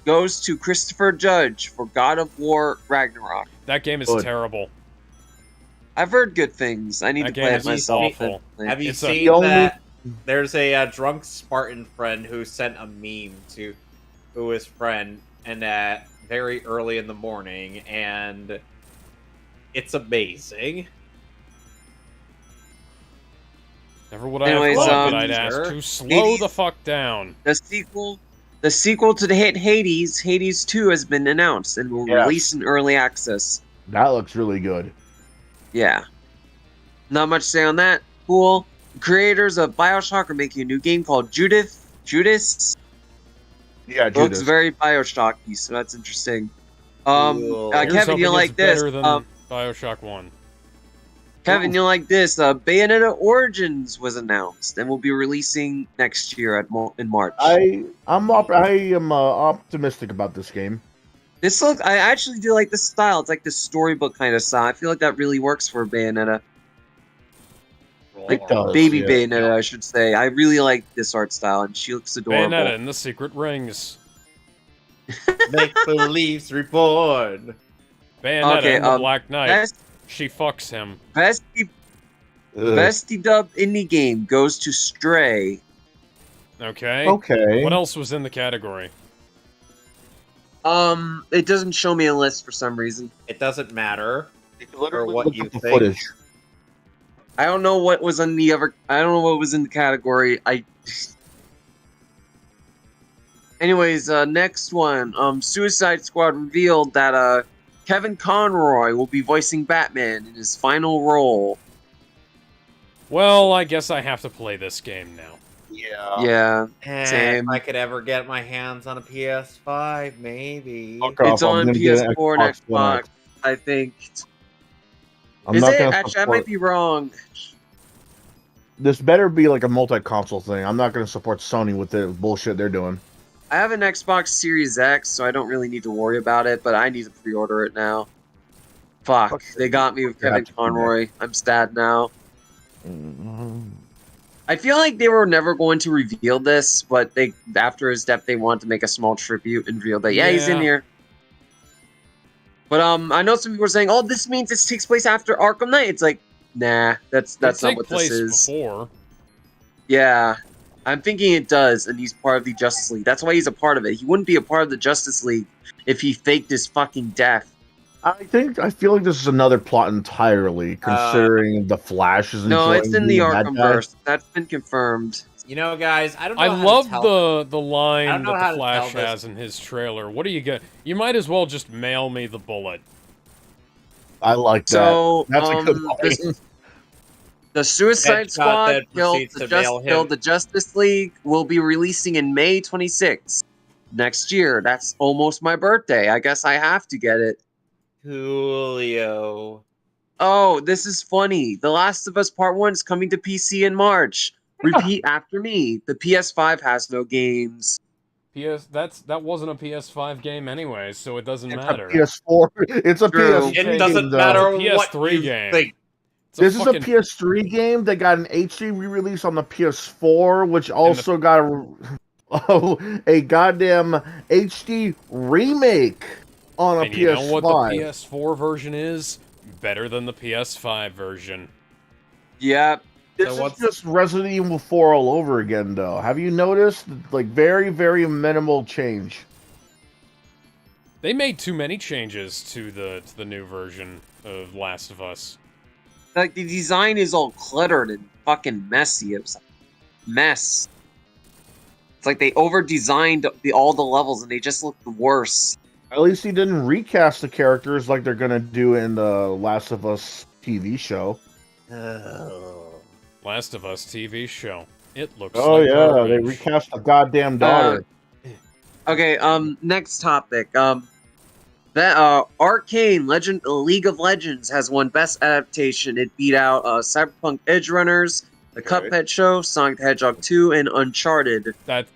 goes to Christopher Judge for God of War Ragnarok. That game is Good. terrible. I've heard good things. I need That to game play is it myself. awful. Have you It's a- seen The only- that? There's a drunk Spartan friend who sent a meme to his friend, and very early in the morning, and it's amazing. Never would I Anyways, have thought that um, I'd ask sure. to slow the fuck down. The sequel to the hit Hades 2 has been announced and will Yes. release in early access. That looks really good. Yeah. Not much to say on that. Cool. Creators of BioShock are making a new game called Judas. Yeah, Looks Judas. very BioShocky, so that's interesting. Cool. Here's Kevin, hoping you it's like this? better than BioShock 1. Kevin, you like this? Bayonetta Origins was announced and will be releasing next year in March. I am optimistic about this game. I actually do like the style. It's like the storybook kind of style. I feel like that really works for Bayonetta. Like does, baby yeah. Bayonetta, I should say. I really like this art style, and she looks adorable. Bayonetta and the Secret Rings. Make believes reborn. Bayonetta Okay, and the Black Knight. Best She fucks him. best Ugh. best dub indie game goes to Stray. Okay. Okay. What else was in the category? It doesn't show me a list for some reason. It doesn't matter. Literally what look you at the think. footage. I don't know what was on the other. I don't know what was in the category. Anyways, next one. Suicide Squad revealed that Kevin Conroy will be voicing Batman in his final role. Well, I guess I have to play this game now. Yeah. Yeah, If Same. I could ever get my hands on a PS5, maybe. Fuck it's off, I'm on gonna get an PS4 and Xbox One Xbox. X. I think. I'm Is not it? gonna Actually, I support- might be wrong. This better be like a multi-console thing. I'm not gonna support Sony with the bullshit they're doing. I have an Xbox Series X, so I don't really need to worry about it, but I need to pre-order it now. Fuck, Fuck, they got me with you have Kevin to do that. Conroy. I'm sad now. Mm-hmm. I feel like they were never going to reveal this, but after his death, they wanted to make a small tribute and reveal that he's in Yeah. here. But I know some people are saying, "Oh, this means this takes place after Arkham Knight." It's like, nah, that's It not take what place this is. before. Yeah, I'm thinking it does, and he's part of the Justice League. That's why he's a part of it. He wouldn't be a part of the Justice League if he faked his fucking death. I feel like this is another plot entirely, considering the Flash is No, it's in the enjoying being a bad guy. Arkhamverse. That's been confirmed. You know, guys, I don't know I how to love tell- the I line don't know that how the to Flash tell this. has in his trailer. What do you get? You might as well just mail me the bullet. I like that. So, That's a good the Suicide Deadshot Squad then killed proceeds to mail him. killed the Justice League will be releasing in May 26th next year. That's almost my birthday. I guess I have to get it. Coolio. Oh, this is funny. The Last of Us Part 1 is coming to PC in March. Repeat after me. The PS5 has no games. That wasn't a PS5 game anyway, so it doesn't It's matter. a PS4. It's a True. PS3 It game, doesn't though. matter It's a what PS3 you game. think. It's This fucking- is a PS3 game that got an HD re-release on the PS4, which also got a goddamn HD remake on a And PS5. you know what the PS4 version is? Better than the PS5 version. Yep. This So is just Resident Evil 4 all over again, though. Have you noticed? Like, very, very minimal change. They made too many changes to the new version of Last of Us. Like the design is all cluttered and fucking messy. It was like a mess. It's like they over-designed all the levels and they just look worse. At least he didn't recast the characters like they're gonna do in the Last of Us TV show. Last of Us TV show. It looks Oh like yeah, garbage. they recast the goddamn daughter. Okay, next topic. That Arcane League of Legends has won Best Adaptation. It beat out Cyberpunk Edge Runners, The Cuphead Show, Sonic the Hedgehog 2, and Uncharted. That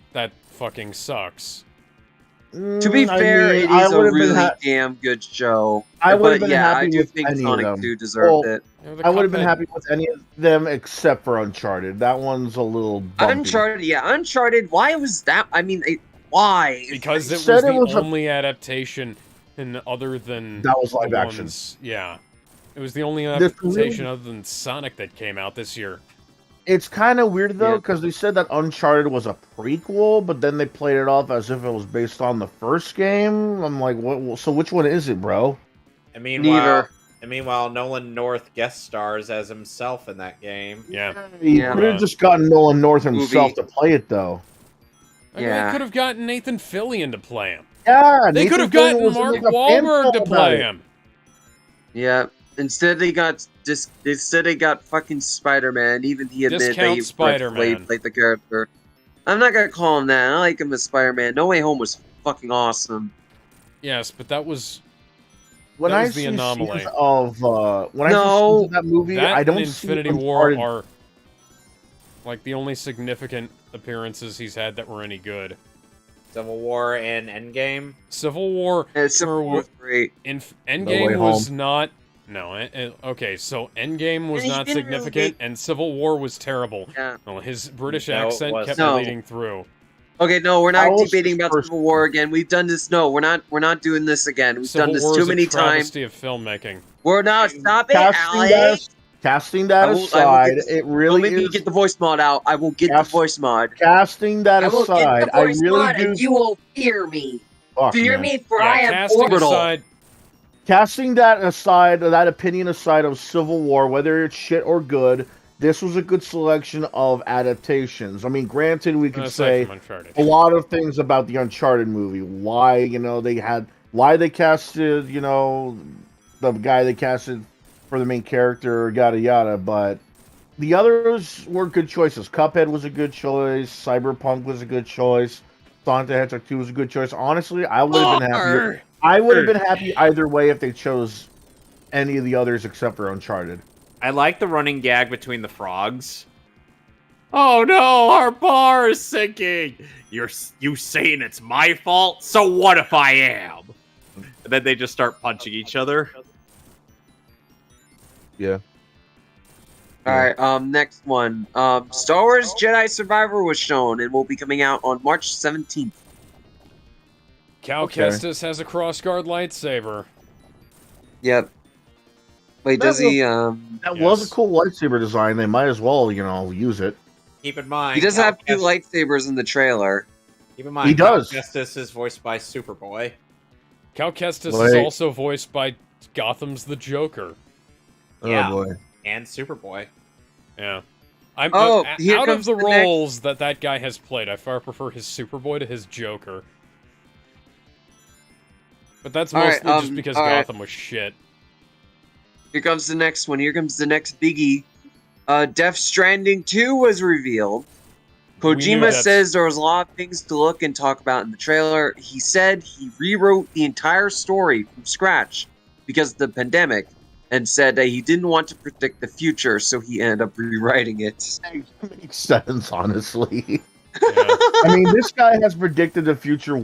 fucking sucks. To be fair, it is a really damn good show. I would have been yeah, happy I do with think any Sonic of them. 2 deserved it. I would have been happy with any of them except for Uncharted. That one's a little bumpy. Uncharted. Why was that? I mean, why? Because it was the only adaptation, and other than that was live action. Yeah, it was the only adaptation other than Sonic that came out this year. It's kind of weird though, because they said that Uncharted was a prequel, but then they played it off as if it was based on the first game. I'm like, what? So which one is it, bro? And meanwhile, Nolan North guest stars as himself in that game. Yeah. He could have just gotten Nolan North himself to play it, though. They could have gotten Nathan Fillion to play him. Yeah, they could have gotten Mark Wahlberg to play him. Yeah. Instead they got fucking Spider-Man. Even he admitted that he played the character. I'm not gonna call him that. I like him as Spider-Man. No Way Home was fucking awesome. Yes, but that was when I see scenes of that movie, I don't see Infinity War are like the only significant appearances he's had that were any good. Civil War and Endgame. Civil War was great. Endgame was not. No, okay, so Endgame was not significant, and Civil War was terrible. Yeah. Well, his British accent kept bleeding through. Okay, no, we're not debating about Civil War again. We've done this. No, we're not doing this again. We've done this too many times. Civil War is a travesty of filmmaking. We're not. Stop it, Alex. Casting that aside, it really is. Let me get the voice mod out. I will get the voice mod. Casting that aside, I really do. And you will fear me. Fear me, for yeah, I am orbital. Casting that aside, that opinion aside of Civil War, whether it's shit or good, this was a good selection of adaptations. I mean, granted, we could say a lot of things about the Uncharted movie. Why they casted, the guy they casted for the main character, yada yada. But the others were good choices. Cuphead was a good choice. Cyberpunk was a good choice. Sonic the Hedgehog 2 was a good choice. Honestly, I would have been happy. I would have been happy either way if they chose any of the others except for Uncharted. I like the running gag between the frogs. Oh no, our bar is sinking. You saying it's my fault? So what if I am? And then they just start punching each other. Yeah. Alright, next one. Star Wars Jedi Survivor was shown and will be coming out on March 17th. Cal Kestis has a crossguard lightsaber. Yep. Wait, does he, That was a cool lightsaber design. They might as well, use it. Keep in mind... He does have two lightsabers in the trailer. Keep in mind, he does. Cal Kestis is voiced by Superboy. Cal Kestis is also voiced by Gotham's the Joker. Yeah. Oh, boy. And Superboy. Yeah. Out of the roles that guy has played, I far prefer his Superboy to his Joker. But that's mostly just because Gotham was shit. Here comes the next one. Here comes the next biggie. Death Stranding 2 was revealed. Kojima says there was a lot of things to look and talk about in the trailer. He said he rewrote the entire story from scratch because of the pandemic and said that he didn't want to predict the future, so he ended up rewriting it. Makes sense, honestly. Yeah. I mean, this guy has predicted the future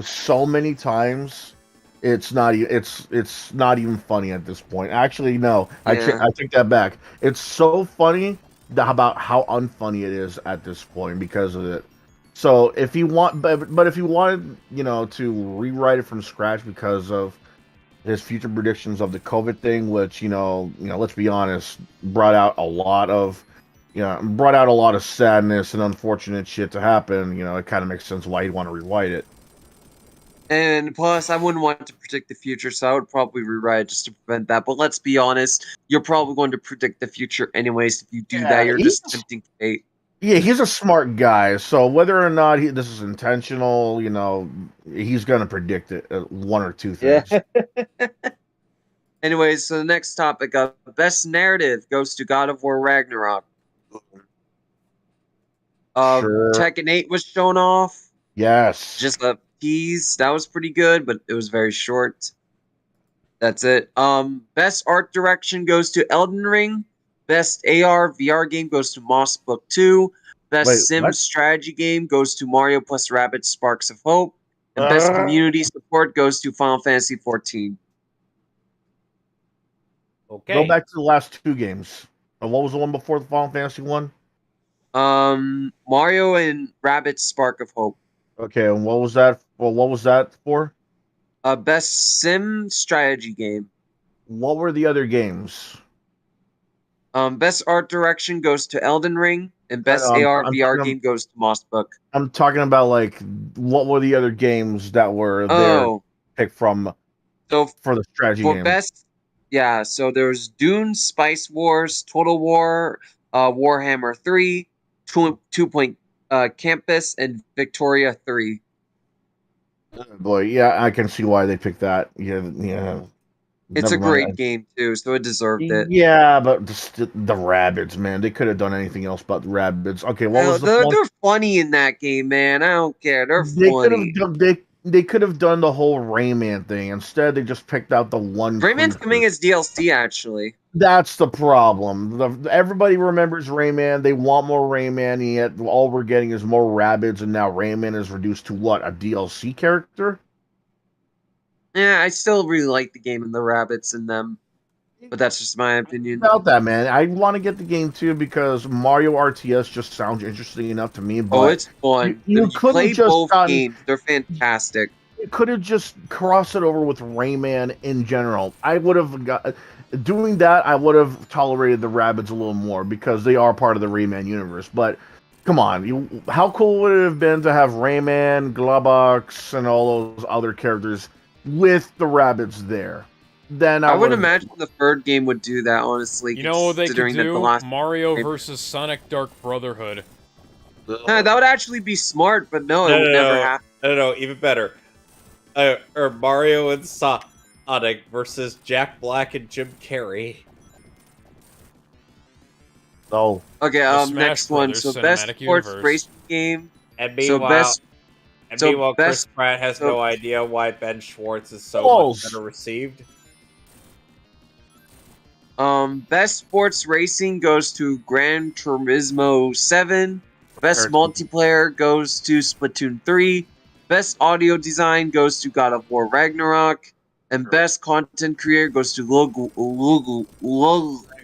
so many times. It's not even funny at this point. Actually, no. Yeah. I take that back. It's so funny about how unfunny it is at this point because of it. So if you want, but if you wanted, to rewrite it from scratch because of his future predictions of the COVID thing, which let's be honest, brought out a lot of sadness and unfortunate shit to happen. It kind of makes sense why he'd want to rewrite it. And plus, I wouldn't want to predict the future, so I would probably rewrite it just to prevent that. But let's be honest, you're probably going to predict the future anyways. If you do that, you're just tempting fate. Yeah, he's a smart guy, so whether or not this is intentional, he's gonna predict it, one or two things. Yeah. Anyways, so the next topic of best narrative goes to God of War Ragnarok. Sure. Tekken 8 was shown off. Yes. Just a tease. That was pretty good, but it was very short. That's it. Best art direction goes to Elden Ring. Best AR VR game goes to Moss Book 2. Best Sim strategy game goes to Mario plus Rabbids Sparks of Hope. And best community support goes to Final Fantasy 14. Okay. Go back to the last two games. What was the one before the Final Fantasy one? Mario and Rabbids Spark of Hope. Okay, and what was that? Well, what was that for? Best sim strategy game. What were the other games? Best art direction goes to Elden Ring, and best AR VR game goes to Moss Book. I'm talking about what were the other games that were there picked from? So for the strategy game. Best, yeah. So there's Dune, Spice Wars, Total War, Warhammer 3, Two Point Campus, and Victoria 3. Boy, yeah, I can see why they picked that. Yeah. It's a great game too, so it deserved it. Yeah, but the Rabbids, man, they could have done anything else but the Rabbids. Okay, what was they're funny in that game, man. I don't care. They're funny. They could have done the whole Rayman thing. Instead, they just picked out the one. Rayman's coming as DLC, actually. That's the problem. Everybody remembers Rayman. They want more Rayman, yet all we're getting is more Rabbids, and now Rayman is reduced to what? A DLC character? Yeah, I still really like the game and the rabbits in them, but that's just my opinion. About that, man, I want to get the game too because Mario RTS just sounds interesting enough to me. But it's fun. You could play both games; they're fantastic. You could have just crossed it over with Rayman in general. I would have doing that. I would have tolerated the Rabbids a little more because they are part of the Rayman universe. But come on, how cool would it have been to have Rayman, Globox, and all those other characters with the Rabbids there? Then I would imagine the third game would do that, honestly. You know what they could do? Mario versus Sonic Dark Brotherhood. That would actually be smart, but no, it would never happen. No, even better. Or Mario and Sonic versus Jack Black and Jim Carrey. Oh. Okay, next one. So best sports racing game. And meanwhile, Chris Pratt has no idea why Ben Schwartz is so much better received. Best sports racing goes to Gran Turismo 7. Best multiplayer goes to Splatoon 3. Best audio design goes to God of War Ragnarok. And best content creator goes to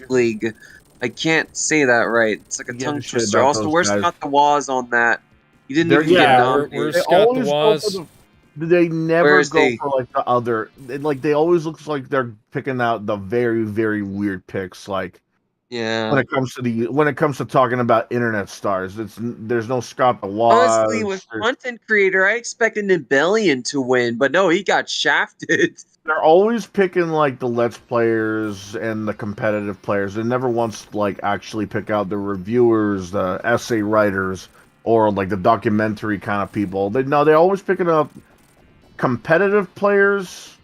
League. I can't say that right. It's like a tongue twister. Also, where's Scott the Waz on that? You didn't even get nominated. Where's Scott the Waz? They never go for like the other. They always looks like they're picking out the very, very weird picks. Like, yeah. When it comes to talking about internet stars, there's no Scott the Waz. Honestly, with content creator, I expected Nibelian to win, but no, he got shafted. They're always picking like the Let's Players and the competitive players. They never once like actually pick out the reviewers, the essay writers, or like the documentary kind of people. They're always picking up competitive players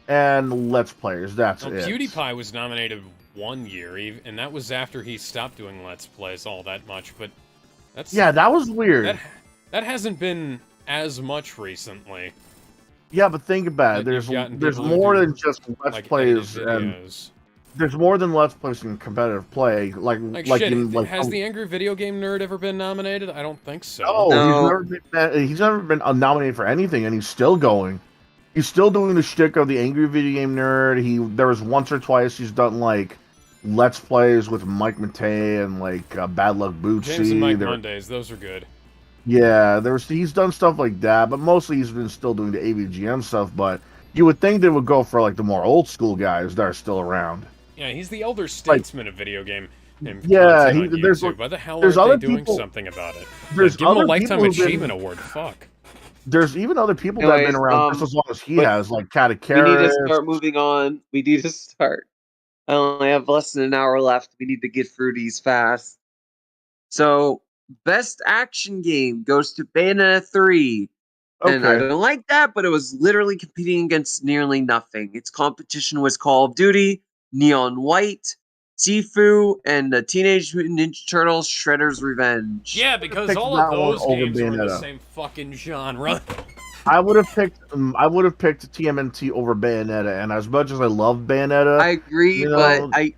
and Let's Players. That's it. PewDiePie was nominated one year, and that was after he stopped doing Let's Plays all that much. But that was weird. That hasn't been as much recently. Yeah, but think about it. There's more than just Let's Plays, and there's more than Let's Plays in competitive play. Has the Angry Video Game Nerd ever been nominated? I don't think so. No. He's never been nominated for anything, and he's still going. He's still doing the shtick of the Angry Video Game Nerd. There was once or twice he's done like Let's Plays with Mike Matei and like Bad Luck Bootsy. James and Mike Mondays, those are good. Yeah, he's done stuff like that, but mostly he's been still doing the AVGN stuff. But you would think they would go for like the more old school guys that are still around. Yeah, he's the elder statesman of video game. Yeah, why the hell aren't they doing something about it? Give him a Lifetime Achievement Award. Fuck. There's even other people that have been around just as long as he but has, like we need to Catacaris. start moving on. We need to start. I only have less than an hour left. We need to get through these fast. So, best action game goes to Bayonetta 3. And I Okay. don't like that, but it was literally competing against nearly nothing. Its competition was Call of Duty, Neon White, Sifu, and the Teenage Mutant Ninja Turtles Shredder's Revenge. Yeah, because picked all of that one those over games are in the Bayonetta. same fucking genre. I would have picked TMNT over Bayonetta, and as much as I love Bayonetta, I agree, you but know,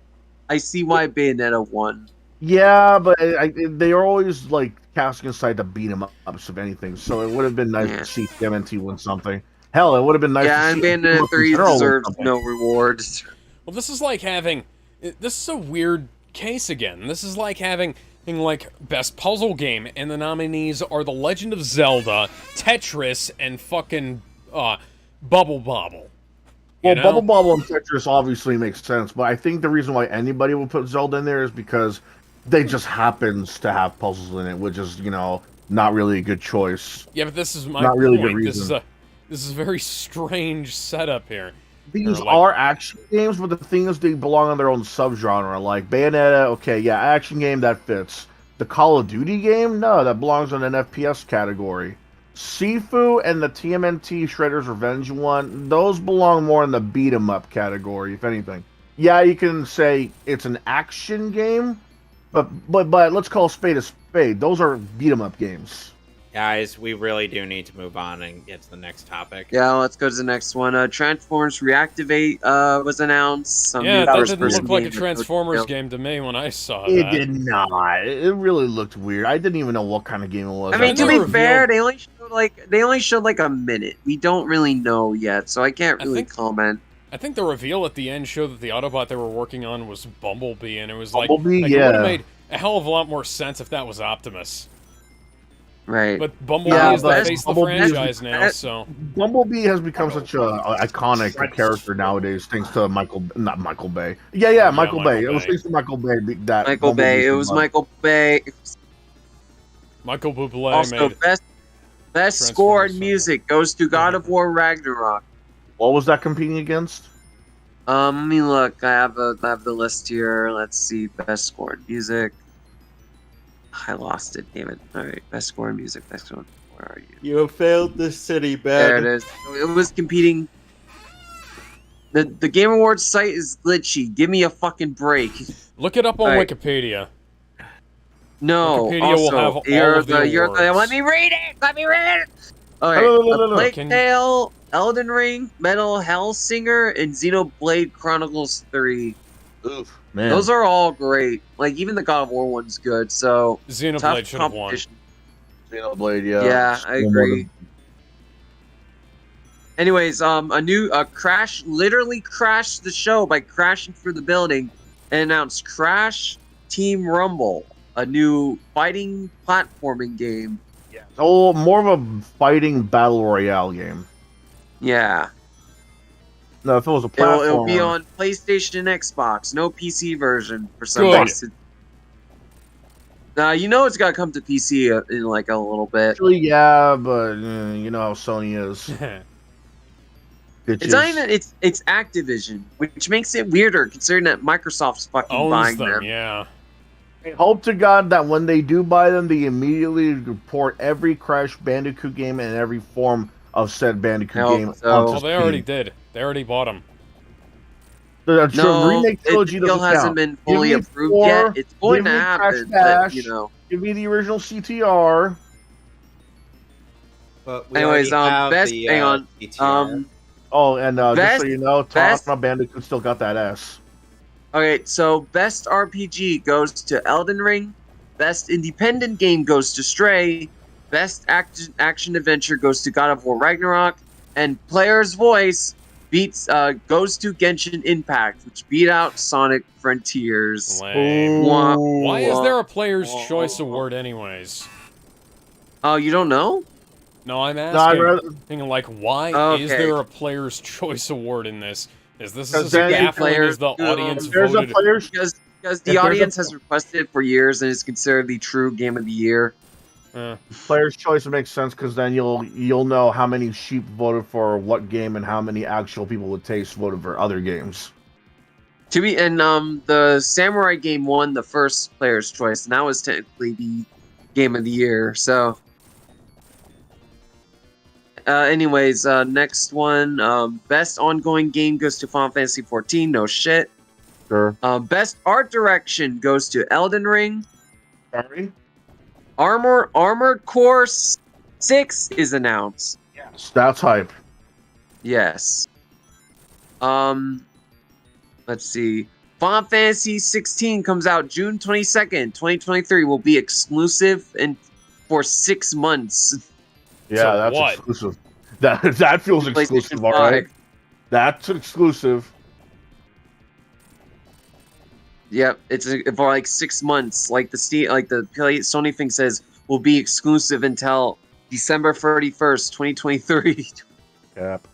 I see why Bayonetta won. yeah, but they are always like casting aside the beat 'em ups of anything. So it would have been nice to see TMNT win something. Hell, it would have been nice Yeah, to and see Bayonetta 3 in general win deserves something. no rewards. Well, this is like having... This is a weird case again. This is like having, like, Best Puzzle Game, and the nominees are The Legend of Zelda, Tetris, and fucking, Bubble Bobble. Well, Bubble Bobble and Tetris obviously makes sense, but I think the reason why anybody would put Zelda in there is because they just happens to have puzzles in it, which is, not really a good choice. Yeah, but this is my Not really point. good reason. This is a very strange setup here. These are action games, but the thing is, they belong on their own subgenre. Like Bayonetta, okay, yeah, action game that fits. The Call of Duty game, no, that belongs in an FPS category. Sifu and the TMNT Shredder's Revenge one, those belong more in the beat 'em up category, if anything. Yeah, you can say it's an action game, but let's call a spade a spade. Those are beat 'em up games. Guys, we really do need to move on and get to the next topic. Yeah, let's go to the next one. Transformers Reactivate was announced. Yeah, that didn't look like a Transformers game to me when I saw it that. It did not. It really looked weird. I didn't even know what kind of game it was. I mean, to be fair, they only showed like a minute. We don't really know yet, so I can't really comment. I think the reveal at the end showed that the Autobot they were working on was Bumblebee, and it was like, Bumblebee, it would have made a hell of a lot more sense if that was Optimus. Right. But Bumblebee is the face of the franchise now, so... Bumblebee has become such an iconic character nowadays, thanks to Michael Bay. Michael Bay. It was thanks to Michael Bay. Michael Bay. It was Michael Bay. Michael Bublé also, made best score in music goes to God of War Ragnarok. What was that competing against? Let me look. I have the list here. Let's see. Best score in music. I lost it, damn it. Alright, best score in music, next one. Where are you? You have failed the city, Ben. There it is. It was competing. The Game Awards site is glitchy. Give me a fucking break. Look it up on Wikipedia. No, Wikipedia also, will have all of the awards. let me read it! Let me read it! Alright, Plague Tale, Elden Ring, Metal Hellsinger, and Xenoblade Chronicles 3. Oof, man. Those are all great. Like, even the God of War one's good, so... Xenoblade should have won. Xenoblade, yeah. Yeah, I agree. Anyways, a new Crash literally crashed the show by crashing through the building and announced Crash Team Rumble, a new fighting platforming game. Yeah. Oh, more of a fighting battle royale game. Yeah. No, if it was a platform, it'll be on PlayStation and Xbox, no PC version for some reason. You know it's got to come to PC in like a little bit. Actually, yeah, but you know how Sony is. It's not even it's Activision, which makes it weirder considering that Microsoft's fucking buying them. Yeah. I hope to God that when they do buy them, they immediately report every Crash Bandicoot game and every form of said Bandicoot game. Well, they already did. They already bought them. The remake it trilogy still hasn't been fully approved yet. It's going to happen, but, you know. Give me the original CTR. But we anyways, best hang on. CTR. Oh, and just so you know, Tom Bandicoot still got that S. Okay, so best RPG goes to Elden Ring. Best independent game goes to Stray. Best action adventure goes to God of War Ragnarok. And player's voice goes to Genshin Impact, which beat out Sonic Frontiers. Why is there a player's choice award anyways? Oh, you don't know? No, I'm asking. Like, why is there a player's choice award in this? Is this as baffling as the audience voted? Because the audience has requested it for years and it's considered the true game of the year. Player's choice makes sense because then you'll know how many sheep voted for what game and how many actual people with taste voted for other games. The Samurai game won the first player's choice, and that was technically the game of the year. So, anyways, next one, best ongoing game goes to Final Fantasy 14. No shit. Sure. Best art direction goes to Elden Ring. Sorry. Armored Core 6 is announced. Yes, that's hype. Yes. Let's see. Final Fantasy 16 comes out June 22nd, 2023. Will be exclusive and for 6 months. Yeah, So that's what? exclusive. That feels exclusive, PlayStation all right. 5. That's exclusive. Yep, it's for like 6 months. Like the Sony thing says, will be exclusive until December 31st, 2023. Cap.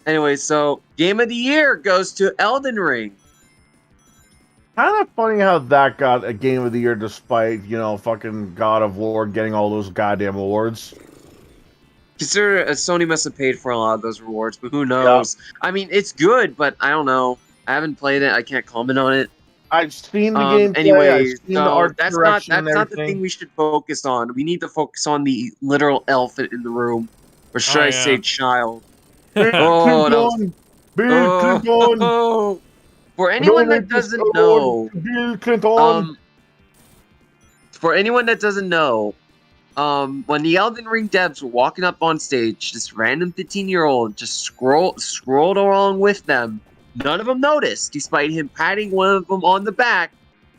Anyway, so Game of the Year goes to Elden Ring. Kind of funny how that got a Game of the Year despite, fucking God of War getting all those goddamn awards. Consider Sony must have paid for a lot of those rewards, but who knows? Yeah. I mean, it's good, but I don't know. I haven't played it. I can't comment on it. I've seen the gameplay. Anyway, I've seen the art that's not the thing we should focus on. We need to focus on the literal elephant in the room, or should I say child? Clinton! Bill Clinton! For anyone that doesn't know, Bill Clinton! For anyone that doesn't know, when the Elden Ring devs were walking up on stage, this random 15-year-old just scrolled along with them. None of them noticed, despite him patting one of them on the back,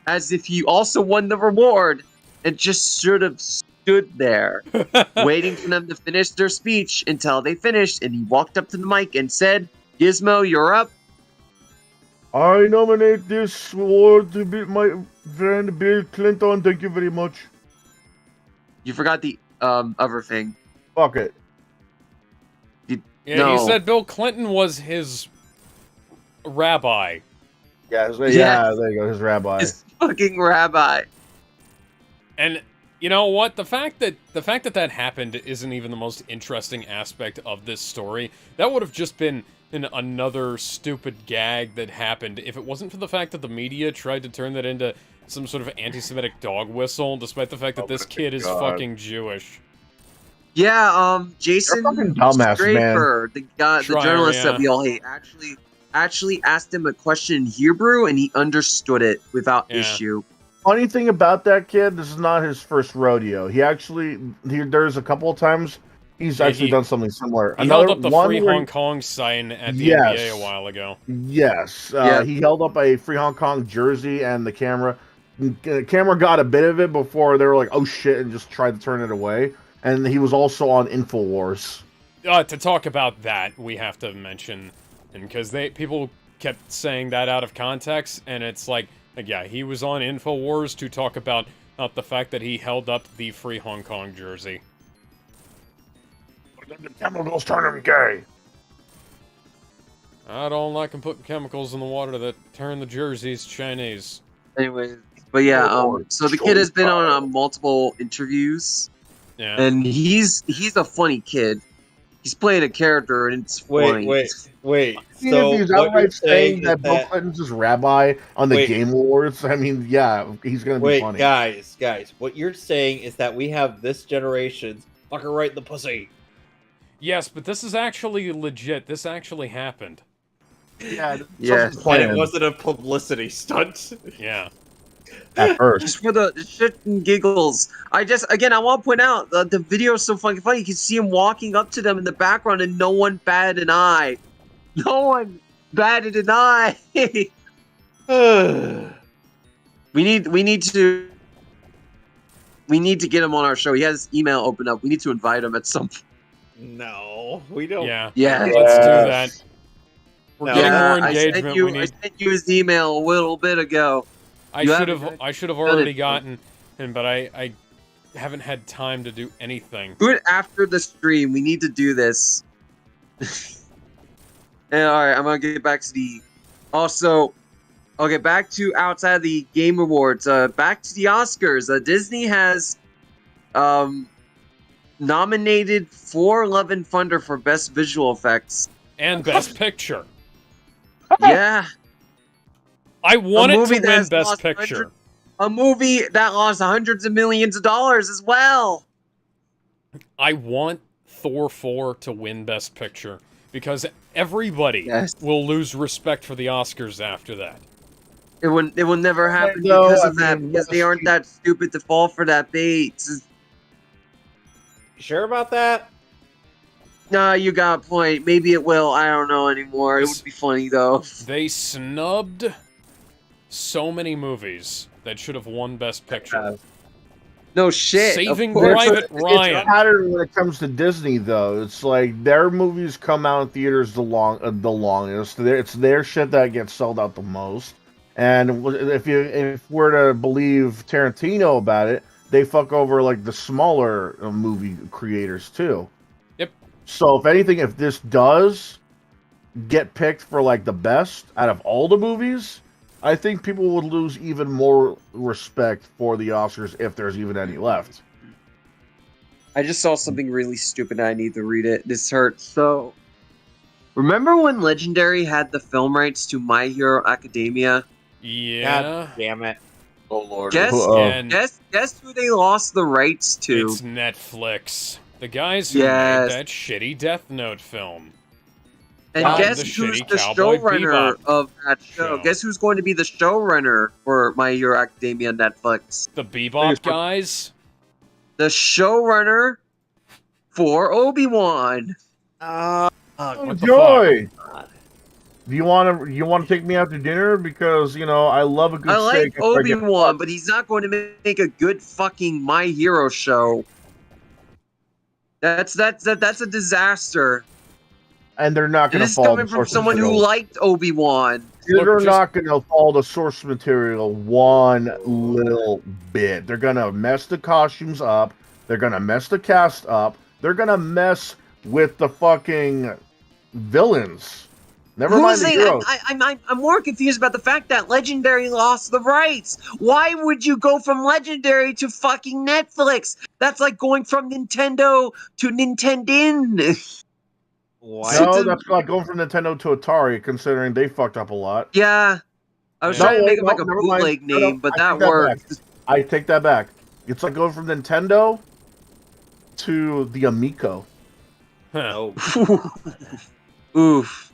as if he also won the reward, and just sort of stood there, waiting for them to finish their speech until they finished, and he walked up to the mic and said, "Gizmo, you're up." I nominate this award to be my friend Bill Clinton. Thank you very much. You forgot the other thing. Fuck it. You said Bill Clinton was his rabbi. Yeah, there you go, his rabbi. His fucking rabbi. And you know what? The fact that happened isn't even the most interesting aspect of this story. That would have just been another stupid gag that happened if it wasn't for the fact that the media tried to turn that into some sort of anti-Semitic dog whistle, despite the fact that this kid is fucking Jewish. Yeah, Jason Strafer, the journalist that we all hate, actually asked him a question in Hebrew, and he understood it without issue. Funny thing about that kid, this is not his first rodeo. There's a couple of times he's actually done something similar. He held up the Free Hong Kong sign at the NBA a while ago. Yes, he held up a Free Hong Kong jersey, and the camera got a bit of it before they were like, "Oh shit," and just tried to turn it away. And he was also on InfoWars. To talk about that, we have to mention, and because people kept saying that out of context, and it's like, yeah, he was on InfoWars to talk about the fact that he held up the Free Hong Kong jersey. The chemicals turn him gay. I don't like him putting chemicals in the water that turn the jerseys Chinese. Anyways, but yeah, so the kid has been on multiple interviews. Yeah. And he's a funny kid. He's playing a character, and it's funny. Wait. So he's outright saying that Bill Clinton's his rabbi on the Game Awards. I mean, yeah, he's gonna be funny. Guys, what you're saying is that we have this generation's fucker right in the pussy. Yes, but this is actually legit. This actually happened. Yeah. And it wasn't a publicity stunt. Yeah. At first. Just for the shit and giggles. I want to point out the video is so fucking funny. You can see him walking up to them in the background, and no one batted an eye. No one batted an eye. We need to get him on our show. He has his email open up. We need to invite him at some point. No, we don't. Yeah. Yeah. Let's do that. We're getting more engagement. I sent you his email a little bit ago. I should have already gotten him, but I haven't had time to do anything. Do it after the stream. We need to do this. And all right, I'm gonna get back to the. Also, Okay, back to outside of the Game Awards. Back to the Oscars. Disney has nominated for Love and Thunder for Best Visual Effects. And Best Picture. Yeah. I want it to that win has Best lost Picture. A movie that lost hundreds of millions of dollars as well. I want Thor 4 to win Best Picture because everybody will lose respect for the Oscars after that. It will never happen No, because I of that, mean, because they aren't that stupid to fall for that bait. You sure about that? Nah, you got a point. Maybe it will. I don't know anymore. It would be funny, though. They snubbed so many movies that should have won Best Picture. No shit. Saving Private Ryan. It's a pattern when it comes to Disney, though. It's like their movies come out in theaters the longest. It's their shit that gets sold out the most. And if we're to believe Tarantino about it, they fuck over like the smaller movie creators too. Yep. So if anything, if this does get picked for like the best out of all the movies, I think people would lose even more respect for the Oscars if there's even any left. I just saw something really stupid and I need to read it. This hurts. So, remember when Legendary had the film rights to My Hero Academia? Yeah. God damn it. Oh lord. Guess who they lost the rights to? It's Netflix. The guys who made that shitty Death Note film. And guess who's the showrunner of that show? Guess who's going to be the showrunner for My Hero Academia on Netflix? The Bebop guys? The showrunner for Obi-Wan. Joy! Do you want to take me out to dinner? Because, I love a good steak. I like Obi-Wan, but he's not going to make a good fucking My Hero show. That's a disaster. And they're not going to follow. This is coming from someone who liked Obi-Wan. They're not going to follow the source material one little bit. They're going to mess the costumes up. They're going to mess the cast up. They're going to mess with the fucking villains. Never mind the heroes. I'm more confused about the fact that Legendary lost the rights. Why would you go from Legendary to fucking Netflix? That's like going from Nintendo to Nintendin. What? No, that's like going from Nintendo to Atari, considering they fucked up a lot. Yeah. I was trying to make it like a bootleg name, but that worked. I take that back. It's like going from Nintendo to the Amico. Oof.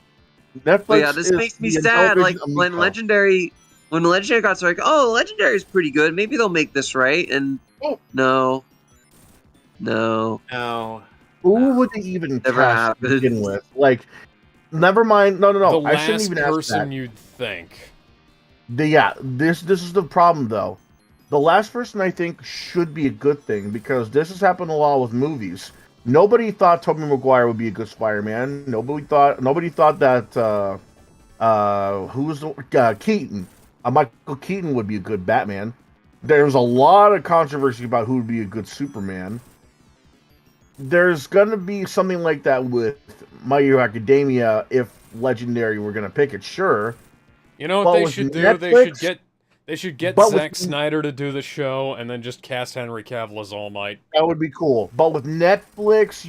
Netflix. But yeah, this makes me sad. Like when Legendary got so like, oh, Legendary's pretty good. Maybe they'll make this right. And no. Who would they even cast to begin with? Like, never mind. No. The I shouldn't even ask that. person you'd think. This is the problem though. The last person I think should be a good thing because this has happened a lot with movies. Nobody thought Tobey Maguire would be a good Spider-Man. Nobody thought that who was the Keaton? Michael Keaton would be a good Batman. There's a lot of controversy about who would be a good Superman. There's gonna be something like that with My Hero Academia if Legendary were gonna pick it, sure. You know what they should do? Netflix, they should get Zack Snyder to do the show and then just cast Henry Cavill as All Might. That would be cool. But with Netflix,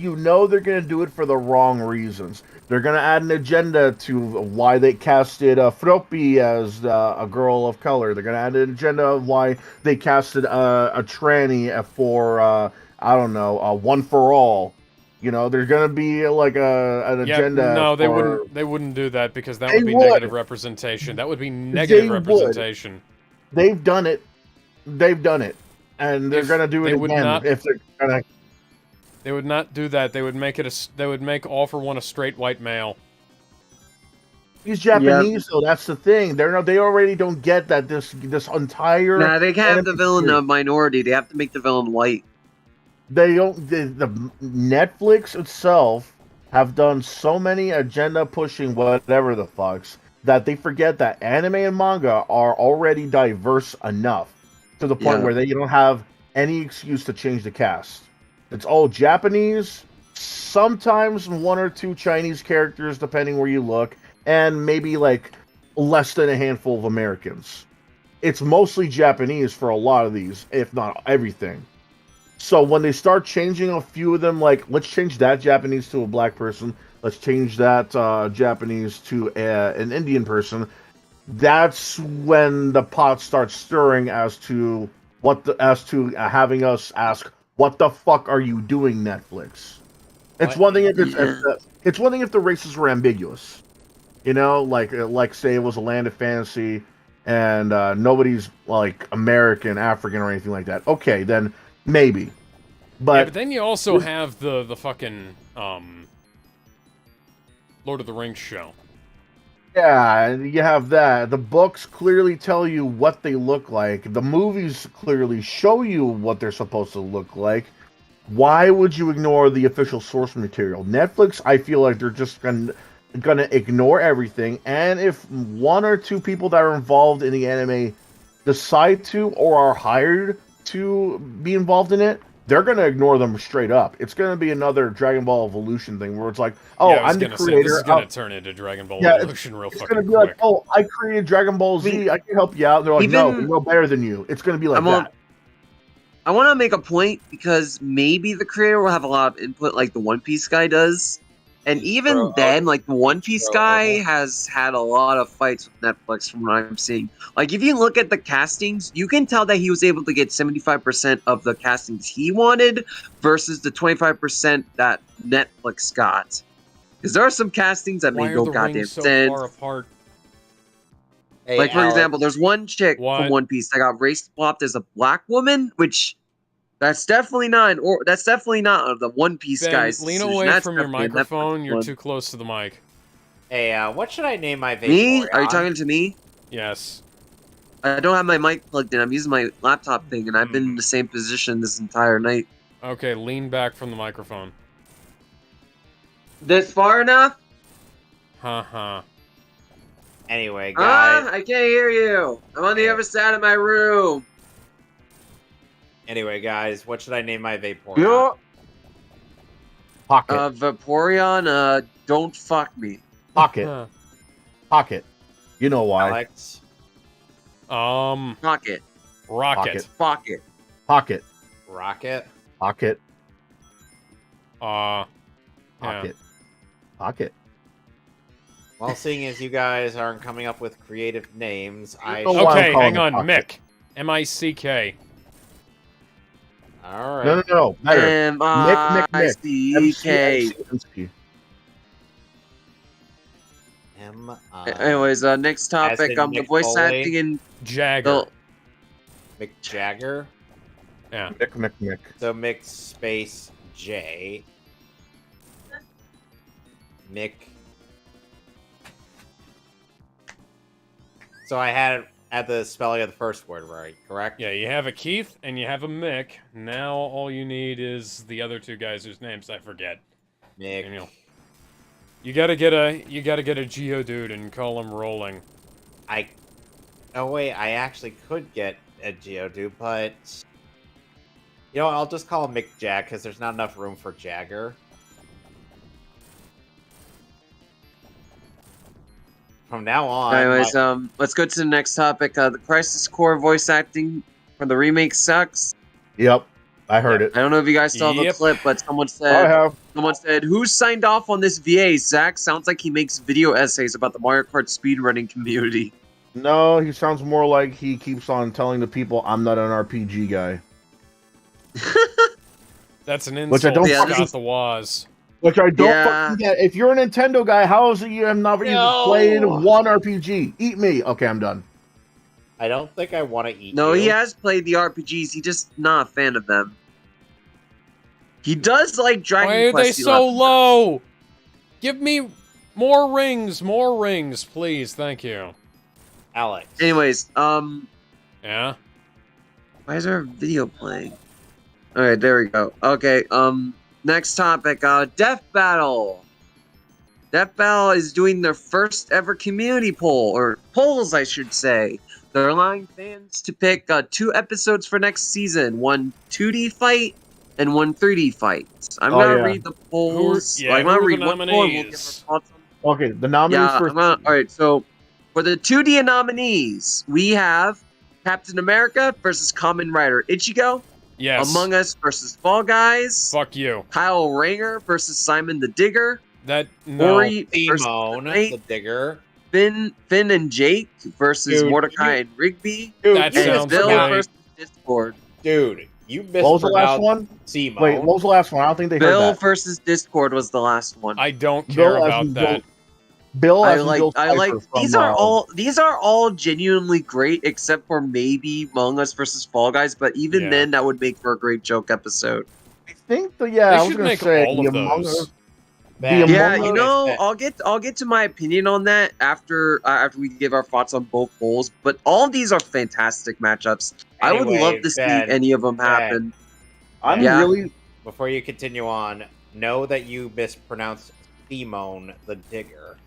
they're gonna do it for the wrong reasons. They're gonna add an agenda to why they casted Froppy as a girl of color. They're gonna add an agenda of why they casted a tranny for I don't know, One for All. There's gonna be like an agenda. No, they wouldn't do that because that would be negative representation. That would be negative representation. They've done it, and they're gonna do it again. If they're gonna, they would not do that. They would make All for One a straight white male. He's Japanese, though. That's the thing. They already don't get that this entire. Nah, they can't have the villain a minority. They have to make the villain white. They don't. The Netflix itself have done so many agenda pushing whatever the fucks that they forget that anime and manga are already diverse enough to the point where they don't have any excuse to change the cast. It's all Japanese, sometimes one or two Chinese characters, depending where you look, and maybe like less than a handful of Americans. It's mostly Japanese for a lot of these, if not everything. So when they start changing a few of them, like let's change that Japanese to a black person, let's change that Japanese to an Indian person, that's when the pot starts stirring as to having us ask, what the fuck are you doing, Netflix? It's one thing if it's one thing if the races were ambiguous, you know, like say it was a land of fantasy and nobody's like American, African, or anything like that. Okay, then maybe. But then you also have the fucking Lord of the Rings show. Yeah, you have that. The books clearly tell you what they look like. The movies clearly show you what they're supposed to look like. Why would you ignore the official source material? Netflix, I feel like they're just gonna ignore everything. And if one or two people that are involved in the anime decide to or are hired to be involved in it, they're gonna ignore them straight up. It's gonna be another Dragon Ball Evolution thing where it's like, oh, yeah, I'm the creator. This is gonna turn into Dragon Ball Evolution real fucking quick. It's gonna be like, oh, I created Dragon Ball Z. I can help you out. And they're like, no, we're no better than you. It's gonna be like that. I want to make a point because maybe the creator will have a lot of input, like the One Piece guy does, and even then, like the One Piece guy has had a lot of fights with Netflix from what I'm seeing. Like if you look at the castings, you can tell that he was able to get 75% of the castings he wanted versus the 25% that Netflix got. Because there are some castings that made no goddamn sense. Far apart? Hey, like, for example, there's one chick from One Piece that got race swapped as a black woman, which that's definitely not the One Piece guys. Lean away from your microphone. You're too close to the mic. Hey, what should I name my Vaporeon? Me? Are you talking to me? Yes. I don't have my mic plugged in. I'm using my laptop thing, and I've been in the same position this entire night. Okay, lean back from the microphone. This far enough? Haha. Anyway, guys. I can't hear you. I'm on the other side of my room. Anyway, guys, what should I name my Vaporeon? Yeah. Pocket. Vaporeon, don't fuck me. Pocket. Pocket. You know why. Alex. Pocket. Rocket. Pocket. Pocket. Rocket. Pocket. Yeah. Pocket. Pocket. Well, seeing as you guys aren't coming up with creative names, Okay, hang on, Mick. M-I-C-K. Alright. No. Better. M-I-C-K. Anyways, next topic. The voice acting in Jagger. Mick Jagger? Yeah. Mick. So Mick space J. Mick. So I had the spelling of the first word right, correct? Yeah, you have a Keith and you have a Mick. Now all you need is the other two guys whose names I forget. Mick. And you gotta get a Geodude and call him Rolling. Oh wait, I actually could get a Geodude, but you know, I'll just call him Mick Jag because there's not enough room for Jagger. From now on. Anyways, let's go to the next topic. The Crisis Core voice acting for the remake sucks. Yep, I heard it. I don't know if you guys saw the clip, but someone said, I have. Someone said, "Who signed off on this VA?" Zach sounds like he makes video essays about the Mario Kart speedrunning community. No, he sounds more like he keeps on telling the people, "I'm not an RPG guy." That's an insult. Which I don't Scott the Waz. Which I don't fucking get. If you're a Nintendo guy, how is it you have never even played one RPG? Eat me. Okay, I'm done. I don't think I want to eat No, you. he has played the RPGs. He's just not a fan of them. He does like Dragon Quest. Why are they so low? Give me more rings, please. Thank you. Alex. Anyways, Yeah? why is our video playing? Alright, there we go. Okay, next topic, Death Battle. Death Battle is doing their first ever community poll, or polls, I should say. They're allowing fans to pick 2 episodes for next season, one 2D fight and one 3D fight. I'm gonna read the polls. I'm gonna read one poll and we'll give our thoughts on. Okay, the nominees for. Alright, so For the 2D nominees, we have Captain America versus Kamen Rider Ichigo. Yes. Among Us versus Fall Guys. Fuck you. Kyle Rayner versus Simon the Digger. No. Ori versus Simone, the Digger. Finn and Jake versus Mordecai and Rigby. That and sounds Bill great. versus Discord. Dude, you mispronounced What was the last one? Simone. Wait, what was the last one? I don't think they heard Bill that. versus Discord was the last one. I don't care Bill as about in that. Bill I as in like Bill I like Cipher from, these are all genuinely great except for maybe Among Us versus Fall Guys, but even Yeah. then that would make for a great joke episode. I think They I was should gonna make say all the of Among those. Us. Bad. Yeah, Among you Us- know, I'll get to my opinion on that after we give our thoughts on both polls, but all of these are fantastic matchups. I would Anyway, love to see Ben, any of them happen. I'm Yeah. really Before you continue on, know that you mispronounced Simone the Digger.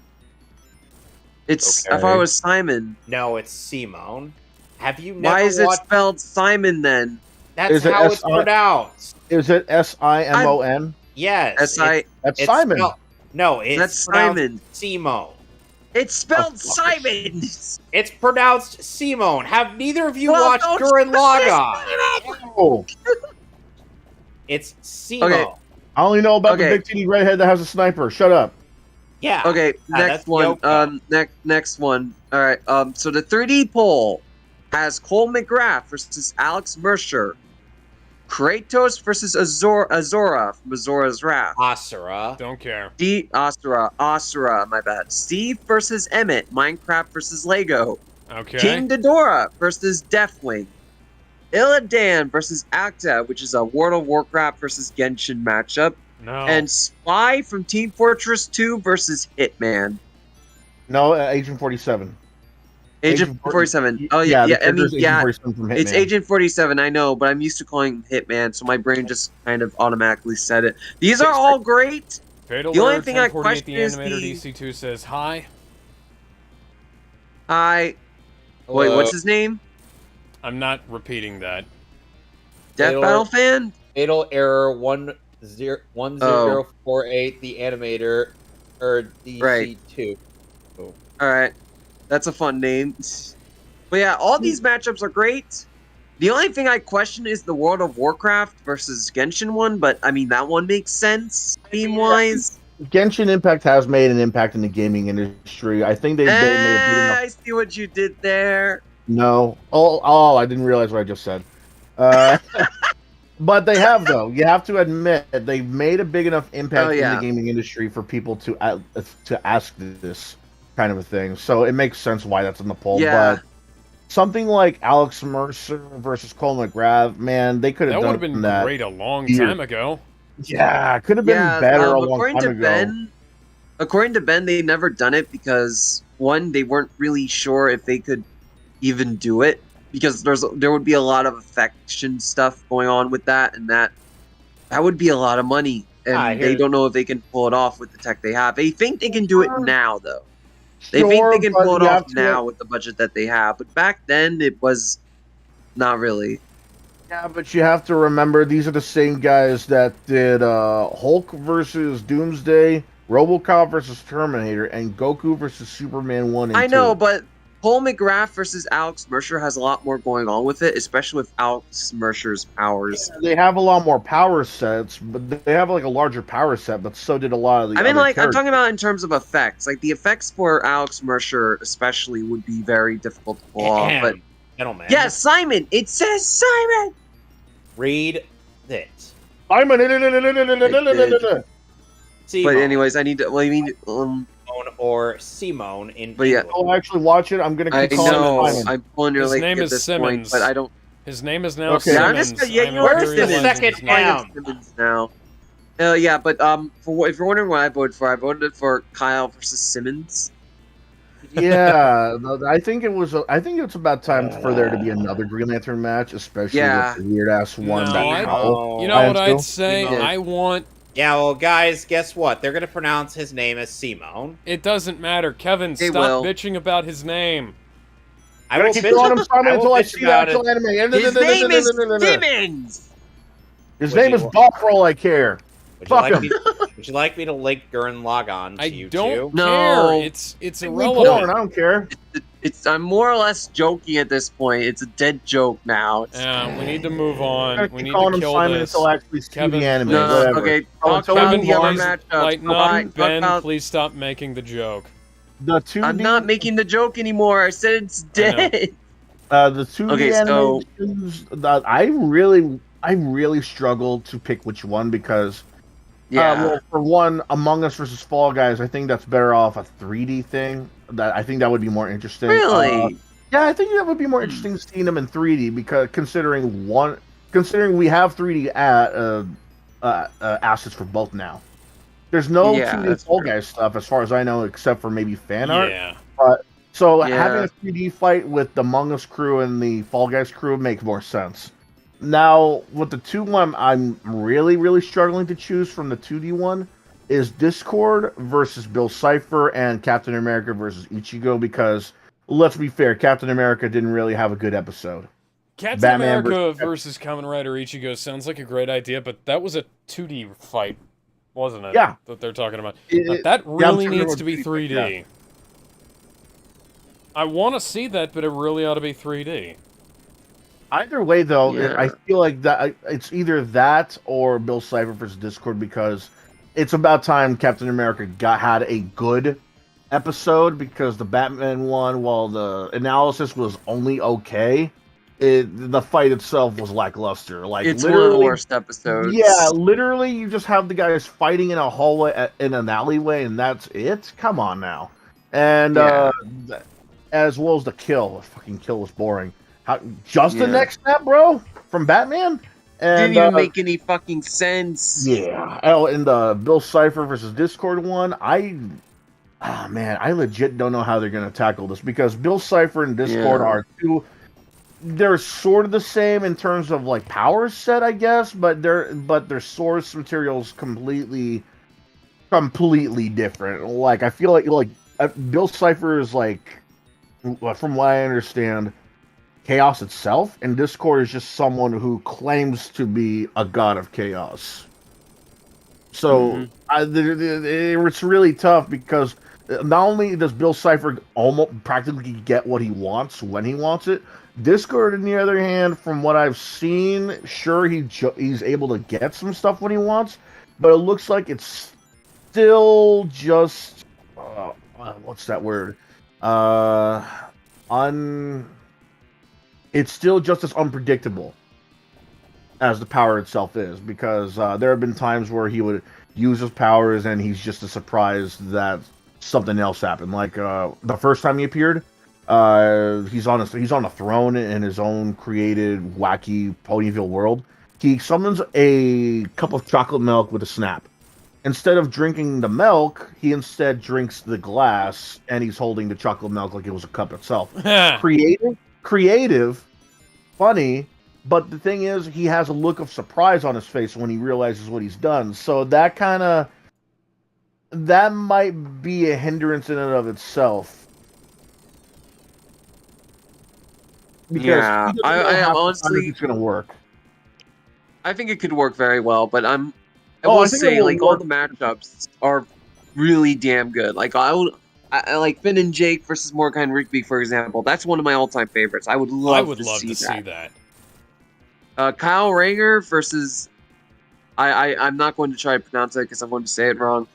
It's Okay. if I was Simon. No, it's Simone. Have you never Why is it watched? spelled Simon then? That's Is it how it's S-I- pronounced. is it SIMON? Yes. S-I- That's it's Simon. no, it's That's pronounced Simon. Simone. It's spelled Oh, fuck. Simon. It's pronounced Simone. Have neither of you Well, watched don't Gurren say Lagann? Oh, It's Simone. Okay. I only know about the Okay. big titty redhead that has a sniper. Shut up. Yeah. Okay, next that's one. Yoko. Next one. All right. So the 3D poll has Cole McGrath versus Alex Mercer, Kratos versus Azora from Azora's Wrath, Asura. Don't care. Asura, my bad. Steve versus Emmett, Minecraft versus Lego, Okay. King Ghidorah versus Deathwing, Illidan versus Acta, which is a World of Warcraft versus Genshin matchup, No. and Spy from Team Fortress 2 versus Hitman. No, Agent 47. Agent 47. Oh yeah, the yeah. I mean, character's Agent yeah. 47 from It's Hitman. Agent 47. I know, but I'm used to calling him Hitman, so my brain just kind of automatically said it. These are all great. Fatal the only Alert thing I 1048 the question is animator the- DC2 says hi. Wait, Hello. what's his name? I'm not repeating that. Death Fatal- Battle fan? Fatal Error 1048. The animator or DC2. All right, that's a fun name. But yeah, all these matchups are great. The only thing I question is the World of Warcraft versus Genshin one, but I mean that one makes sense theme wise. Genshin Impact has made an impact in the gaming industry. I think they've made a big enough. I see what you did there. No. I didn't realize what I just said. But they have, though. You have to admit they've made a big enough impact in the gaming industry for people to ask this kind of a thing. So it makes sense why that's in the poll. Yeah. But something like Alex Mercer versus Cole McGrath, man, they could have That would done have been that. great a long year. time ago. Yeah, it could have been better a long time ago. According to Ben, they never done it because one, they weren't really sure if they could even do it because there would be a lot of affection stuff going on with that, and that would be a lot of money, and they don't know if they can pull it off with the tech they have. They think they can do it now, though. They think they can pull it off now with the budget that they have, but back then it was not really. Yeah, but you have to remember these are the same guys that did Hulk versus Doomsday, RoboCop versus Terminator, and Goku versus Superman 1 and 2. I know, but Cole McGrath versus Alex Mercer has a lot more going on with it, especially with Alex Mercer's powers. Yeah, they have a lot more power sets, but they have like a larger power set, but so did a lot of the I mean, other like, I'm characters. talking about in terms of effects. Like, the effects for Alex Mercer especially would be very difficult to pull off. But Gentlemen. yeah, Simon! It says Simon! Read it. Simon! Simone. But anyways, I need to... Well, I mean... or Simone in But yeah. English. I'll actually watch it. I'm going to I keep calling know, him Simon. I'm pulling your His leg name at is this Simmons. point, but I don't... His name is now Okay. Yeah, I'm Simmons. just... Yeah, you I'm know what? Where's the realizing second his name. M? Simmons now. Yeah, but if you're wondering what I voted for Kyle versus Simmons. Yeah, I think it's about time for there to be another Green Lantern match, especially Yeah. with the weird ass one No, that I- Kyle. You know what Still? I'd say? Simone. I want... Yeah, well, guys, guess what? They're gonna pronounce his name as Simone. It doesn't matter. Kevin, They stop will. bitching about his name. I will keep bitch, calling him Simon I will until I bitch see the about actual it. anime. His name is Simmons! His Would name you is want- Bob for all I care. Would you Fuck like him. me? Would you like me to link Gurren Lagann to I you don't too? No. care. It's Porn, irrelevant. I don't care. I'm more or less joking at this point. It's a dead joke now. We need to move I'm on. gonna We keep need calling to him kill Simon this. until I actually see Kevin, the anime. please. Whatever. Okay, Oh, talk until about we Kevin, the other move on, please matchups. lighten Bye. up. Ben, about... please stop making the joke. the 2D. I'm not making the joke anymore. I said it's dead. The 2D Okay, so- animations. I really struggled to pick which one because. Yeah. Well, for one, Among Us versus Fall Guys, I think that's better off a 3D thing. I think that would be more interesting. Really? Yeah, I think that would be more interesting seeing them in 3D because considering we have 3D assets for both now. There's no Yeah, 2D that's Fall true. Guys stuff as far as I know, except for maybe fan art. Yeah. So Yeah. having a 3D fight with the Among Us crew and the Fall Guys crew makes more sense. Now, with the 2-1, I'm really struggling to choose from the 2D one is Discord versus Bill Cipher and Captain America versus Ichigo because, let's be fair, Captain America didn't really have a good episode. Captain Batman America versus Kamen Rider Ichigo sounds like a great idea, but that was a 2D fight, wasn't it? Yeah. That they're talking about. It- That yeah, really I'm talking needs about to be 3D, 3D. yeah. I want to see that, but it really ought to be 3D. Either way, though, Yeah. I feel like that it's either that or Bill Cipher versus Discord because it's about time Captain America had a good episode because the Batman one, while the analysis was only okay, the fight itself was lackluster. Like It's one of the literally, worst episodes. yeah, literally, you just have the guys fighting in a hallway in an alleyway, and that's it. Come on now, and Yeah. as well as the kill. The fucking kill was boring. Just the Yeah. next snap, bro, from Batman, and Didn't even make any fucking sense. yeah. Oh, in the Bill Cipher versus Discord one, man, I legit don't know how they're gonna tackle this because Bill Cipher and Discord Yeah. are two. They're sort of the same in terms of like power set, I guess, but their source material is completely different. Like I feel like Bill Cipher is like, from what I understand, chaos itself, and Discord is just someone who claims to be a god of chaos. So it's really tough because not only does Bill Cipher almost practically get what he wants when he wants it, Discord, on the other hand, from what I've seen, sure he's able to get some stuff when he wants, but it looks like it's still just what's that word? It's still just as unpredictable as the power itself is, because there have been times where he would use his powers and he's just as surprised that something else happened. Like the first time he appeared, he's on a throne in his own created wacky Ponyville world. He summons a cup of chocolate milk with a snap. Instead of drinking the milk, he instead drinks the glass, and he's holding the chocolate milk like it was a cup itself. Creative, funny, but the thing is, he has a look of surprise on his face when he realizes what he's done. So that might be a hindrance in and of itself. Because Yeah, he doesn't know I half the time honestly- if it's going to work. I think it could work very well, but I I will think it say, will like, all work. the matchups are really damn good. Like, I like Finn and Jake versus Mordecai and Rigby, for example. That's one of my all-time favorites. I would love to see that. Kyle Rager versus I'm not going to try to pronounce it because I'm going to say it wrong.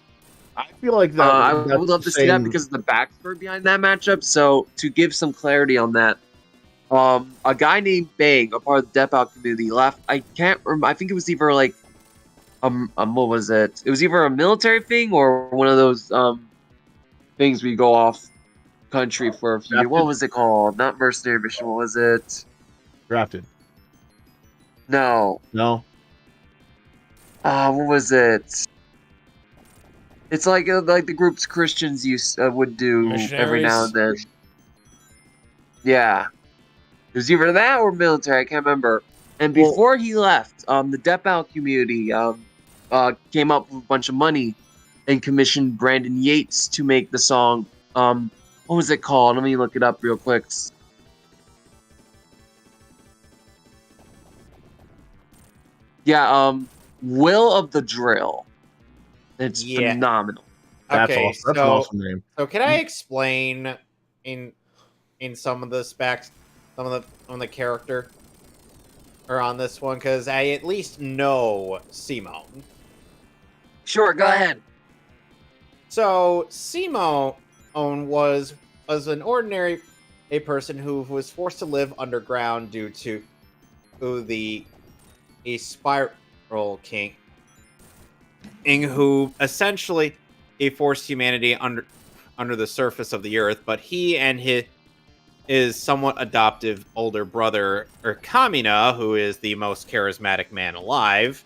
I feel like that. I would love to see that because of the backstory behind that matchup. So to give some clarity on that, a guy named Bang, a part of the Death Out community, left. I can't remember. I think it was either like what was it? It was either a military thing or one of those things we go off country for a few. Drafted. What was it called? Not mercenary mission. What was it? Drafted. No. What was it? It's like the groups Christians would do every now and then. Yeah. It was either that or military, I can't remember. And before he left, the Death Out community came up with a bunch of money and commissioned Brandon Yates to make the song. What was it called? Let me look it up real quick. Yeah, Will of the Drill. It's Yeah. phenomenal. That's Okay, awesome. That's an awesome name. So can I explain in some of the specs, some of the character, or on this one, because I at least know Simone. Sure, go ahead. So Simone was an ordinary person who was forced to live underground due to a spiral king who essentially forced humanity under the surface of the earth, but he and his somewhat adoptive older brother, or Kamina, who is the most charismatic man alive.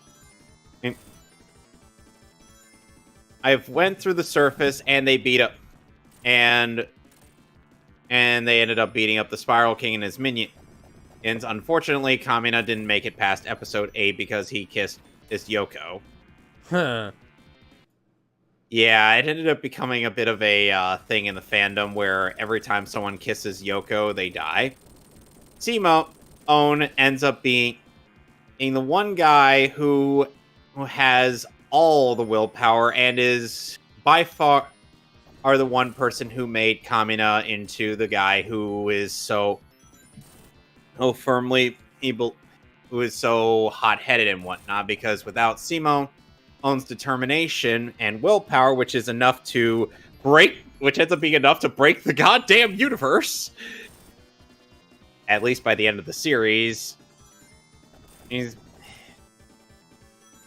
I've went through the surface, and they beat up, and they ended up beating up the Spiral King and his minions. Unfortunately, Kamina didn't make it past episode 8 because he kissed Yoko. Huh. Yeah, it ended up becoming a bit of a thing in the fandom where every time someone kisses Yoko, they die. Simone ends up being the one guy who has all the willpower and is by far the one person who made Kamina into the guy who is so firmly who is so hot-headed and whatnot, because without Simone owns determination and willpower, which ends up being enough to break the goddamn universe. At least by the end of the series,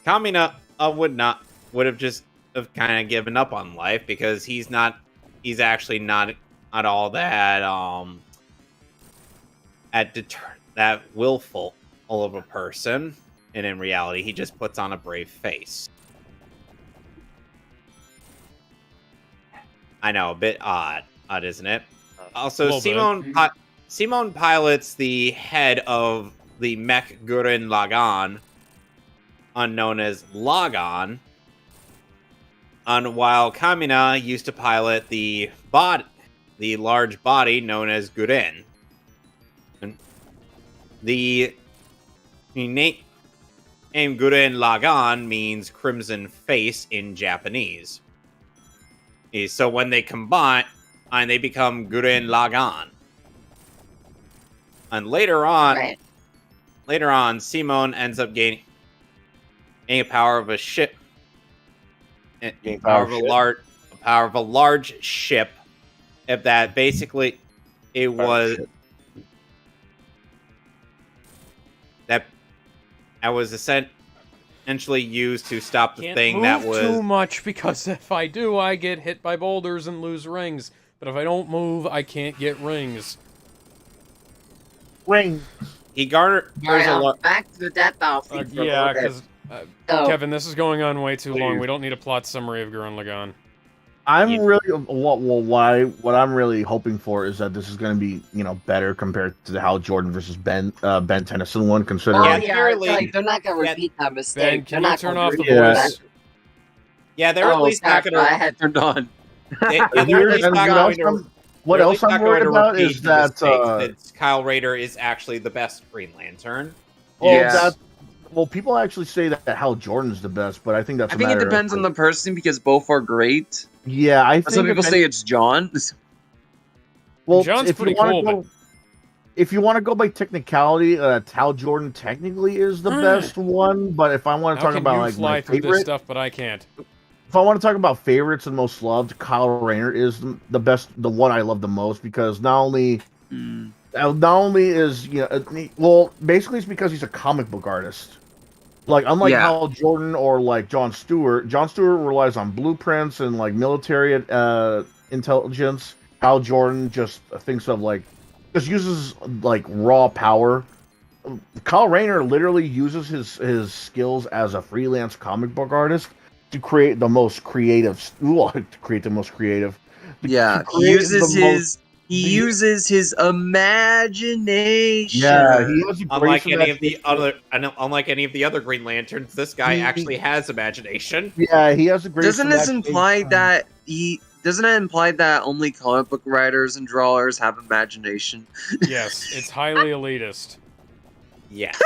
Kamina would have just kind of given up on life, because he's actually not all that that willful of a person, and in reality, he just puts on a brave face. I know, a bit odd, isn't it? Also, Simone pilots the head of the mech Gurren Lagann, unknown as Lagann, while Kamina used to pilot the large body known as Gurren. The name Gurren Lagann means crimson face in Japanese. So when they combine, they become Gurren Lagann. And later on, Simone ends up gaining a power of a ship, power of a large ship. If that basically it was that was essentially used to stop the thing that was too much, because if I do, I get hit by boulders and lose rings. But if I don't move, I can't get rings. Ring. He garnered. Back to the death battlefield. Yeah, because Kevin, this is going on way too long. We don't need a plot summary of Gurren Lagann. I'm really what I'm really hoping for is that this is going to be better compared to the Hal Jordan versus Ben Tennyson one. Considering they're not going to repeat that mistake. Ben, can you turn off the voice? Yeah, they're at least not going to. I had turned on. What else I'm worried about is that Kyle Rayner is actually the best Green Lantern. Well, people actually say that Hal Jordan's the best, but I think that's. I think it depends on the person, because both are great. Yeah, I think some people say it's John. Well, John's pretty cool. If you want to go by technicality, Hal Jordan technically is the best one. But if I want to talk about my favorite this stuff, but I can't. If I want to talk about favorites and most loved, Kyle Rayner is the best, the one I love the most, because not only is basically it's because he's a comic book artist. Like, unlike Hal Jordan or like Jon Stewart relies on blueprints and like military intelligence. Hal Jordan just thinks of just uses like raw power. Kyle Rayner literally uses his skills as a freelance comic book artist to create the most creative. He uses his imagination. Yeah, he has unlike any of the other Green Lanterns, this guy actually has imagination. Yeah, he has a great. Doesn't it imply that only comic book writers and drawers have imagination? Yes, it's highly elitist. Yes.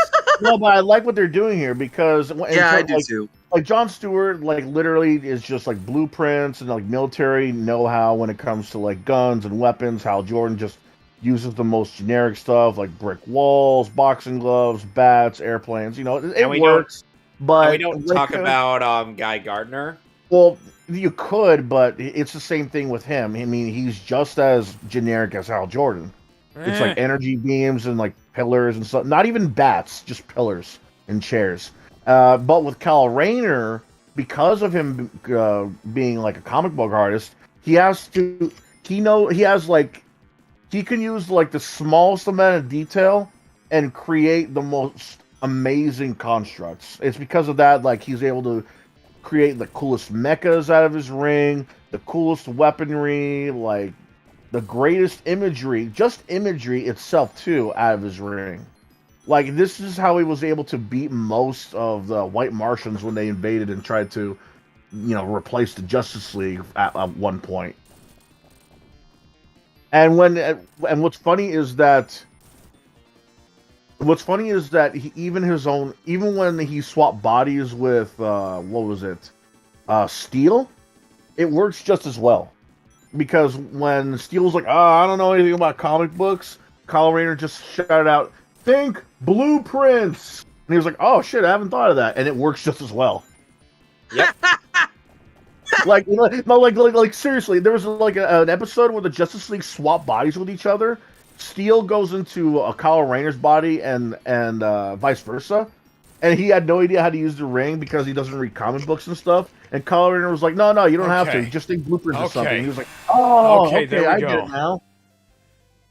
No, but I like what they're doing here, because I do too. like Jon Stewart, like literally is just like blueprints and like military know-how when it comes to like guns and weapons. Hal Jordan just uses the most generic stuff like brick walls, boxing gloves, bats, airplanes. You know, it we works. But we don't with talk him- about Guy Gardner. well, you could, but it's the same thing with him. I mean, he's just as generic as Hal Jordan. It's like energy beams and like pillars and stuff. Not even bats, just pillars and chairs. But with Kyle Rayner, because of him being like a comic book artist, he has to. He has like he can use like the smallest amount of detail and create the most amazing constructs. It's because of that, like he's able to create the coolest mechas out of his ring, the coolest weaponry, like the greatest imagery, just imagery itself too, out of his ring. Like this is how he was able to beat most of the White Martians when they invaded and tried to, replace the Justice League at one point. And what's funny is that even when he swapped bodies with Steel, it works just as well. Because when Steel's like, I don't know anything about comic books, Kyle Rayner just shouted out, "Think blueprints!" And he was like, "Oh shit, I haven't thought of that," and it works just as well. Yep. like seriously, there was like an episode where the Justice League swap bodies with each other. Steel goes into Kyle Rayner's body and vice versa, and he had no idea how to use the ring because he doesn't read comic books and stuff. And Kyle Rayner was like, "No, you don't have to. Just think blueprints or something." And he was like, "Oh, okay, there we I go. get it now."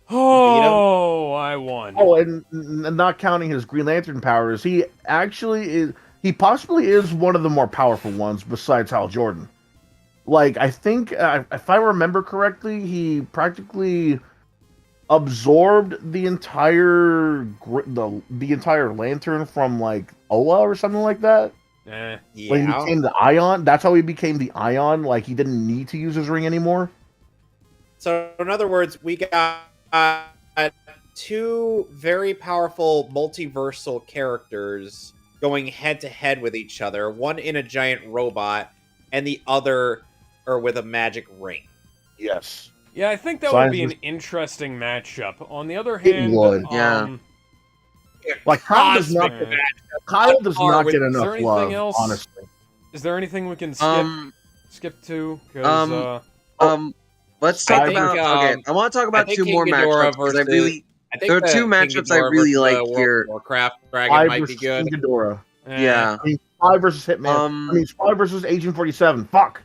Oh, I won. Oh, and not counting his Green Lantern powers, he actually is. He possibly is one of the more powerful ones besides Hal Jordan. Like, I think, if I remember correctly, he practically absorbed the entire lantern from like Oa or something like that. Yeah. When he became the Ion, that's how he became the Ion. Like, he didn't need to use his ring anymore. So, in other words, we got two very powerful multiversal characters going head to head with each other, one in a giant robot and the other with a magic ring. Yes. Yeah, I think that would be an interesting matchup. On the other hand, It would. Like, Kyle does not get enough love, else? honestly. Is there anything we can skip to? Let's talk about. Okay, I want to talk about two more matchups because there are two matchups I really like here. Warcraft Dragon might be good. King Ghidorah. Yeah. I mean, Spy versus Hitman. Spy versus Agent 47. Fuck.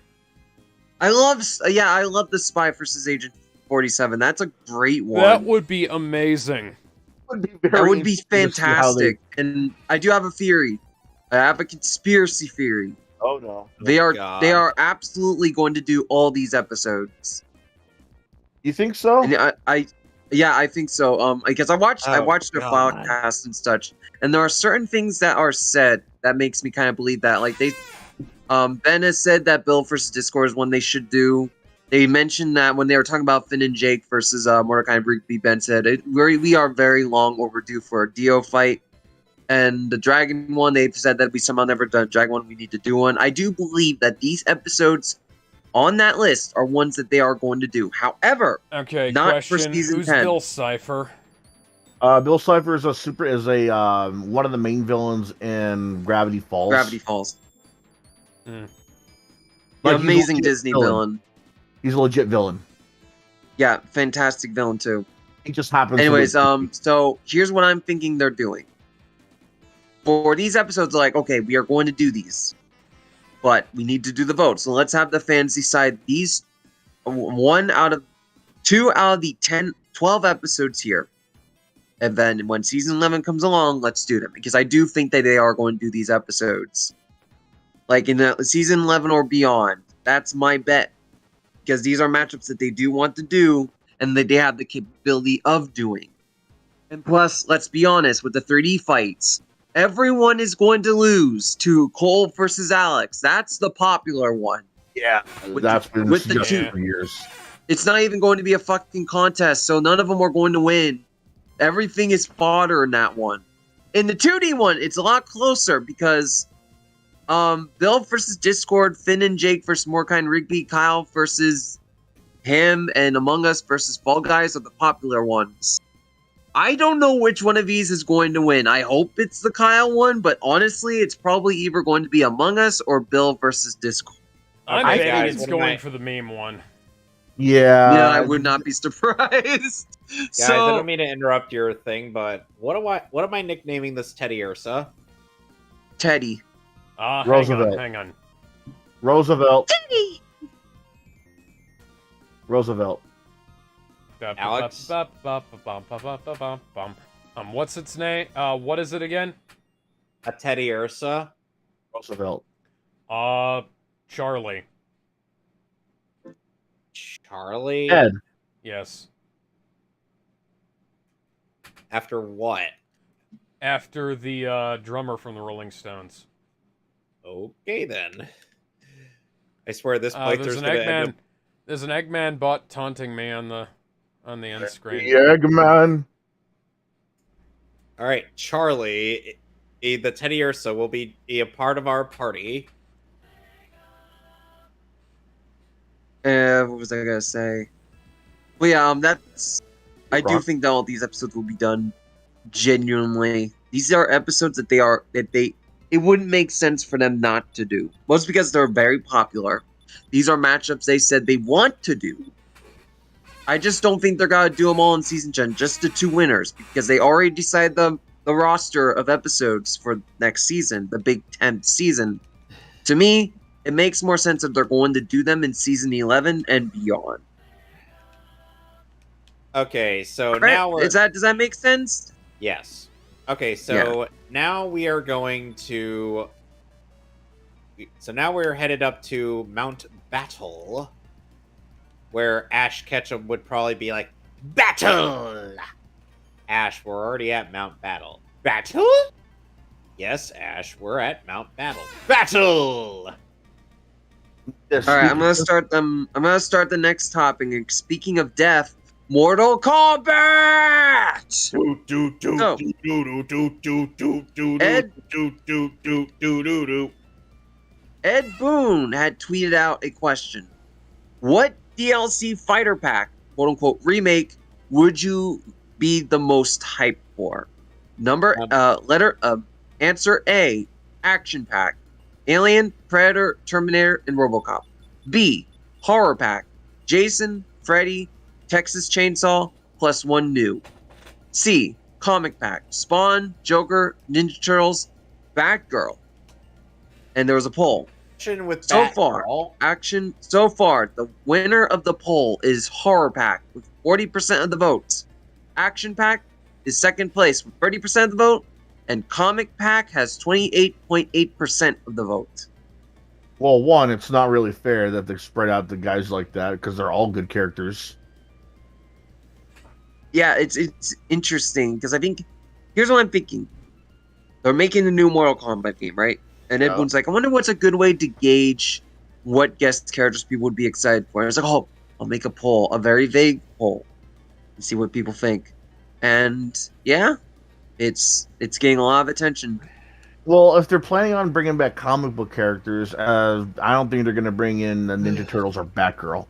I love the Spy versus Agent 47. That's a great one. That would be amazing. That would be fantastic. And I do have a theory. I have a conspiracy theory. Oh no. They are absolutely going to do all these episodes. You think so? And I think so. Because I watched their podcast and such, and there are certain things that are said that makes me kind of believe that. Like Ben has said that Bill versus Discord is one they should do. They mentioned that when they were talking about Finn and Jake versus Mordecai and Rigby. Ben said we are very long overdue for a Dio fight. And the Dragon one, they've said that we somehow never done a Dragon one. We need to do one. I do believe that these episodes on that list are ones that they are going to do. However, not for season 10. Bill Cipher? Bill Cipher is one of the main villains in Gravity Falls. Gravity Falls. Like, amazing Disney villain. He's a legit villain. Yeah, fantastic villain too. He just happens. Anyways, so here's what I'm thinking they're doing. For these episodes, like, okay, we are going to do these, but we need to do the vote. So let's have the fans decide these 2 out of the 12 episodes here. And then when season 11 comes along, let's do them. Because I do think that they are going to do these episodes. Like in the season 11 or beyond. That's my bet. Because these are matchups that they do want to do, and that they have the capability of doing. And plus, let's be honest, with the 3D fights, everyone is going to lose to Cole versus Alex. That's the popular one. Yeah, that's been suggested for years. It's not even going to be a fucking contest, so none of them are going to win. Everything is fodder in that one. In the 2D one, it's a lot closer because Bill versus Discord, Finn and Jake versus Morekind Rigby, Kyle versus him, and Among Us versus Fall Guys are the popular ones. I don't know which one of these is going to win. I hope it's the Kyle one, but honestly, it's probably either going to be Among Us or Bill versus Discord. I'm Okay, betting guys, it's what am going I- for the meme one. Yeah, I would not be surprised. Guys, I don't mean to interrupt your thing, but what am I nicknaming this Teddy Ursa? Teddy. Roosevelt. Hang on. Roosevelt. Teddy! Roosevelt. Alex? What's its name? What is it again? A Teddy Ursa? Roosevelt. Charlie. Charlie? Ed. Yes. After what? After the drummer from the Rolling Stones. Okay, then. I swear this playthrough's gonna end up... There's an Eggman bot taunting me on the end screen. The Eggman. Alright, Charlie, the Teddy Ursa, will be a part of our party. What was I gonna say? Well, yeah, that's. I do think that all these episodes will be done genuinely. These are episodes that it wouldn't make sense for them not to do. Most because they're very popular. These are matchups they said they want to do. I just don't think they're gonna do them all in season 10, just the 2 winners, because they already decided the roster of episodes for next season, the big 10th season. To me, it makes more sense if they're going to do them in season 11 and beyond. Okay, so Right? now we're... Does that make sense? Yes. Okay, so now we are going to... So now we're headed up to Mount Battle, where Ash Ketchum would probably be like, Battle! Ash, we're already at Mount Battle. Battle? Yes, Ash, we're at Mount Battle. Battle! Yes, All right, I'm gonna start them. I'm gonna start the next topic. And speaking of death, Mortal Kombat. Ed Boon had tweeted out a question: what DLC fighter pack, quote unquote, remake would you be the most hyped for? Answer A: Action Pack, Alien, Predator, Terminator, and RoboCop. B: Horror Pack, Jason, Freddy, Texas Chainsaw, plus 1 new. C: Comic Pack, Spawn, Joker, Ninja Turtles, Batgirl. And there was a poll. With So far, the winner of the poll is Horror Pack with 40% of the votes. Action Pack is second place with 30% of the vote, and Comic Pack has 28.8% of the vote. Well, one, it's not really fair that they spread out the guys like that because they're all good characters. Yeah, it's interesting because I think here's what I'm thinking. They're making the new Mortal Kombat game, right? And everyone's like, I wonder what's a good way to gauge what guest characters people would be excited for. And it's like, oh, I'll make a poll, a very vague poll, and see what people think. And yeah, it's getting a lot of attention. Well, if they're planning on bringing back comic book characters, I don't think they're going to bring in the Ninja Turtles or Batgirl.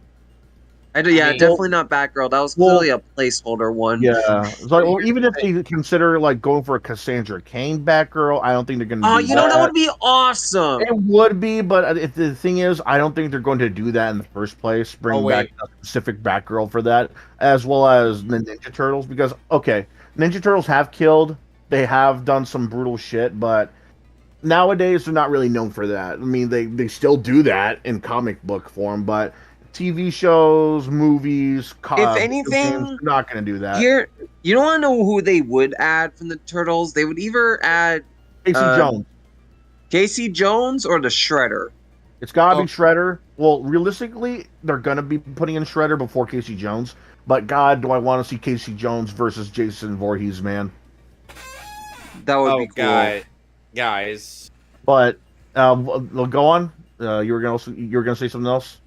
Definitely not Batgirl. That was clearly a placeholder one. Yeah, it's like, well, even if they consider like going for a Cassandra Cain Batgirl, I don't think they're going to. Oh, do that would be awesome. It would be, but if the thing is, I don't think they're going to do that in the first place. Bring back a specific Batgirl for that, as well as the Ninja Turtles, because Ninja Turtles have killed. They have done some brutal shit, but nowadays they're not really known for that. I mean, they still do that in comic book form, but TV shows, movies, if anything, games, they're not going to do that. Here, you don't want to know who they would add from the Turtles. They would either add Casey Jones or the Shredder. It's got to be Shredder. Well, realistically, they're going to be putting in Shredder before Casey Jones. But God, do I want to see Casey Jones versus Jason Voorhees, man. That would be cool. Guys. But go on. You were gonna say something else.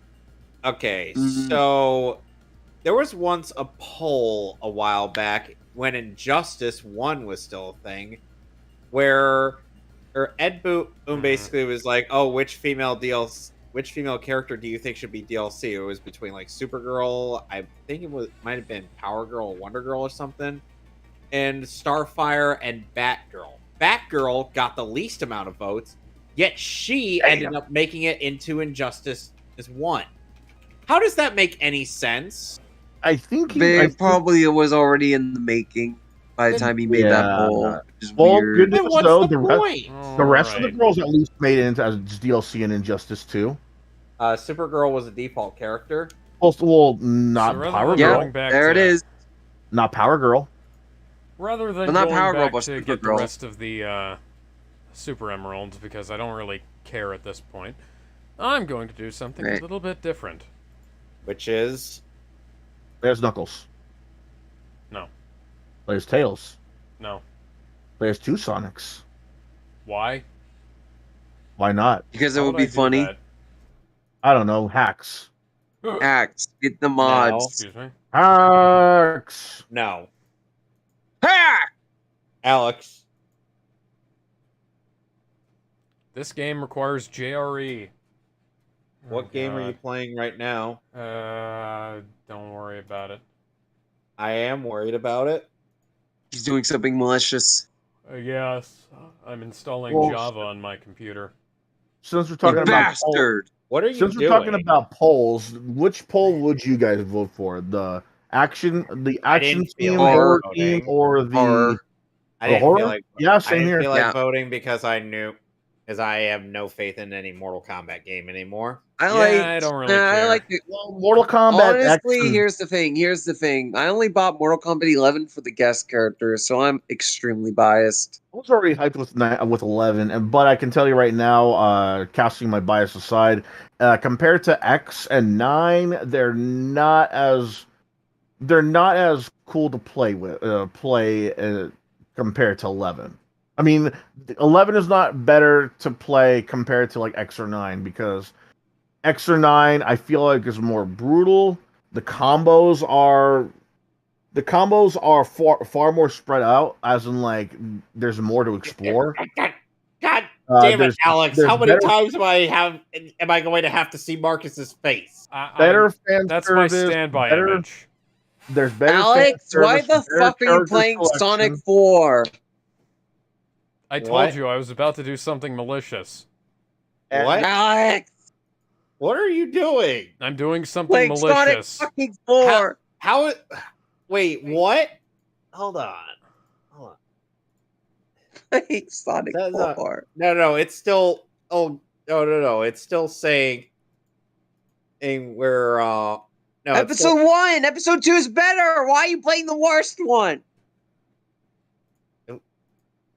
Okay, so there was once a poll a while back when Injustice 1 was still a thing, where or Ed Boon basically was like, "Oh, which female character do you think should be DLC?" It was between like Supergirl, I think might have been Power Girl, or Wonder Girl, or something, and Starfire and Batgirl. Batgirl got the least amount of votes, yet she ended up making it into Injustice as 1. How does that make any sense? I think Probably it was already in the making by the time he made that poll. Which is weird. Good Then news, what's though, the point? the rest of the girls at least made it into as DLC in Injustice 2. Supergirl was a default character. Well, not So rather Power than Girl. going back There it to- is. Not Power Girl. Rather than Well, not going Power Girl, back but to get the Supergirl. rest of the Super Emeralds, because I don't really care at this point, I'm going to do something a little bit different. Which is? There's Knuckles. No. There's Tails. No. There's 2 Sonics. Why? Why not? Because it How would I be do funny. that? I don't know. Hacks. Acts. Get the mods. Excuse me. Hacks. No. Hack! Alex. This game requires JRE. What game are you playing right now? Don't worry about it. I am worried about it. He's doing something malicious. Yes, I'm installing Well, Java on my computer. Since we're You talking about bastard! What are you since we're doing? talking about polls, which poll would you guys vote for? The action didn't feel team, like horror voting. team, or the Horror. I the didn't horror? feel like Yeah, I same didn't here. feel like Yeah. voting because I have no faith in any Mortal Kombat game anymore. I don't really I care. like it. Well, Mortal Kombat Honestly, X and- here's the thing. I only bought Mortal Kombat 11 for the guest characters, so I'm extremely biased. I was already hyped with 11, but I can tell you right now, casting my bias aside, compared to X and 9, they're not as cool to play with. Compared to 11. I mean, 11 is not better to play compared to like X or 9 because X or 9 I feel like is more brutal. The combos are far more spread out, as in like there's more to explore. God damn it, there's- Alex! there's How many better- times am I going to have to see Marcus's face? Better fan That's my service, standby better- image. There's better. Alex, fan why service, the better fuck are you character playing selection. Sonic 4? I told What? you I was about to do something malicious. What? Alex, What are you doing? I'm doing something playing Sonic malicious. fucking 4. How? Wait, what? Hold on. Playing Sonic That's not- 4. No, it's still. Oh, no. It's still saying. We're no. it's Episode still- 1. Episode 2 is better. Why are you playing the worst one?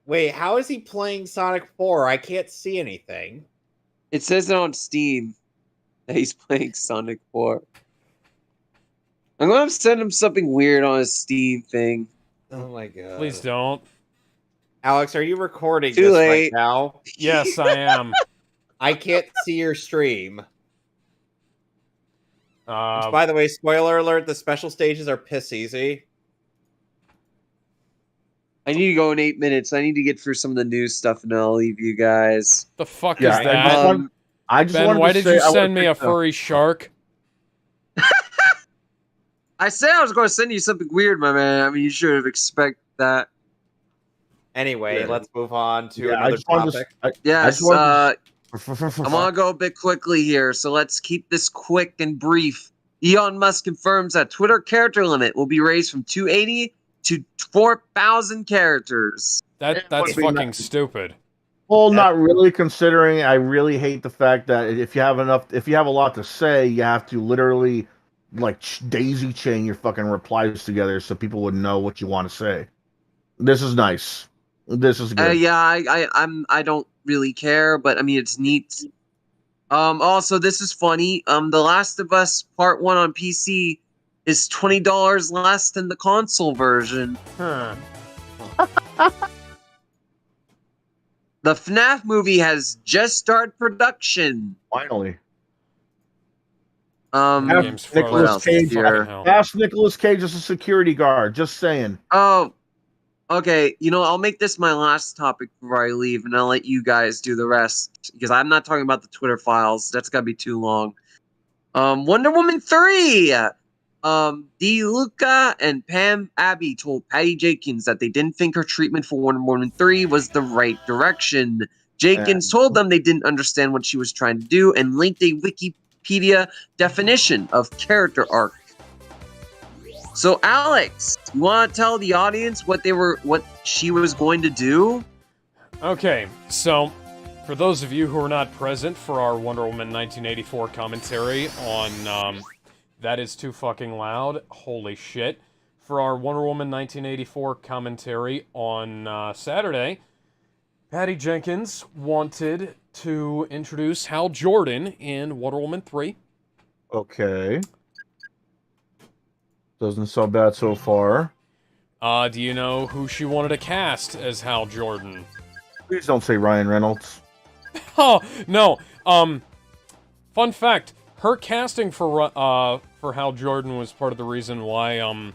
Wait, how is he playing Sonic 4? I can't see anything. It says it on Steam that he's playing Sonic 4. I'm going to send him something weird on his Steam thing. Oh my god. Please don't. Alex, are you recording Too this late. right now? Yes, I am. I can't see your stream. Uh, By the way, spoiler alert, the special stages are piss easy. I need to go in 8 minutes. I need to get through some of the news stuff and then I'll leave you guys. the fuck Yeah, is I that? just want- I just Ben, wanted why to did say you I wanna send me a pick the- furry shark? I said I was going to send you something weird, my man. I mean, you should have expected that. Anyway, Yeah. let's move on to Yeah, I another just wanted topic. to. Yes, just wanted I'm to- going to go a bit quickly here, so let's keep this quick and brief. Elon Musk confirms that Twitter character limit will be raised from 280 to 4,000 characters. That's would be fucking nice. stupid. Well, not really, considering I really hate the fact that if you have a lot to say, you have to literally like daisy chain your fucking replies together so people would know what you want to say. This is nice. This is good. Yeah, I don't really care, but I mean it's neat. Also, this is funny. The Last of Us Part 1 on PC is $20 less than the console version. Huh. The FNAF movie has just started production. Finally, The game's frozen. Nicolas Cage Fucking hell. ask Nicolas Cage as a security guard. Just saying. Oh, Okay, I'll make this my last topic before I leave, and I'll let you guys do the rest because I'm not talking about the Twitter files. That's gotta be too long. Wonder Woman 3. Dee Luca and Pam Abbey told Patty Jenkins that they didn't think her treatment for Wonder Woman 3 was the right direction. Jenkins told them they didn't understand what she was trying to do and linked a Wikipedia definition of character arc. So, Alex, you want to tell the audience what she was going to do? Okay, so for those of you who are not present for our Wonder Woman 1984 commentary on, that is too fucking loud, holy shit. For our Wonder Woman 1984 commentary on Saturday, Patty Jenkins wanted to introduce Hal Jordan in Wonder Woman 3. Okay. Doesn't sound bad so far. Do you know who she wanted to cast as Hal Jordan? Please don't say Ryan Reynolds. Oh, no. Fun fact, her casting for Hal Jordan was part of the reason why,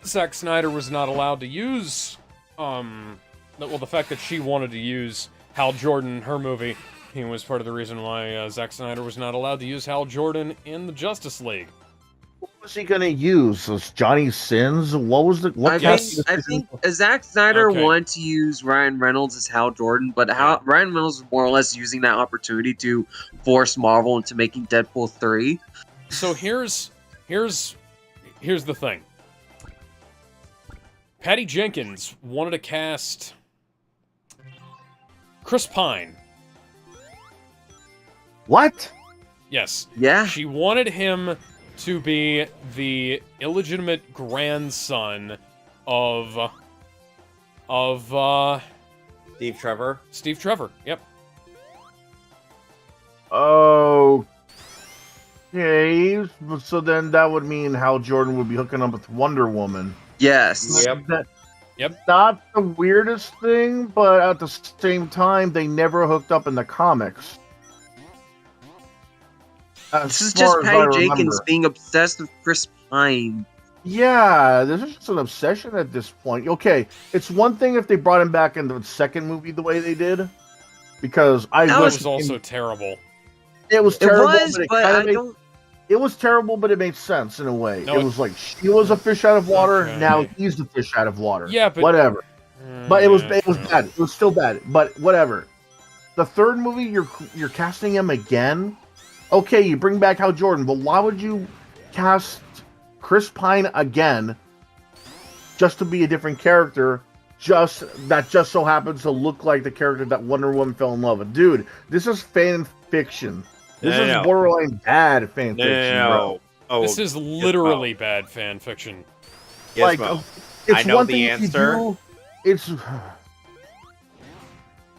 Zack Snyder was not allowed to use, the fact that she wanted to use Hal Jordan in her movie, he was part of the reason why, Zack Snyder was not allowed to use Hal Jordan in the Justice League. What was he gonna use? Was Johnny Sins? What was the? What I think Zack Snyder wanted to use Ryan Reynolds as Hal Jordan, but Ryan Reynolds was more or less using that opportunity to force Marvel into making Deadpool 3. So here's the thing. Patty Jenkins wanted to cast Chris Pine. What? Yes. Yeah. She wanted him to be the illegitimate grandson of Steve Trevor. Steve Trevor. Yep. Okay. So then that would mean Hal Jordan would be hooking up with Wonder Woman. Yes. Yep. Not the weirdest thing, but at the same time, they never hooked up in the comics. This is just Patty Jenkins being obsessed with Chris Pine. Yeah, this is just an obsession at this point. Okay, it's one thing if they brought him back in the second movie the way they did, because that was also terrible. It was terrible, it was terrible, but it made sense in a way. No, it was like she was a fish out of water. Okay. Now he's the fish out of water. Yeah, but whatever. But it was bad. It was still bad. But whatever. The third movie, you're casting him again. Okay, you bring back Hal Jordan, but why would you cast Chris Pine again just to be a different character? Just so happens to look like the character that Wonder Woman fell in love with. Dude, this is fan fiction. This is borderline bad fan fiction, bro. Oh, this is literally bad fan fiction. Like, I know the answer. It's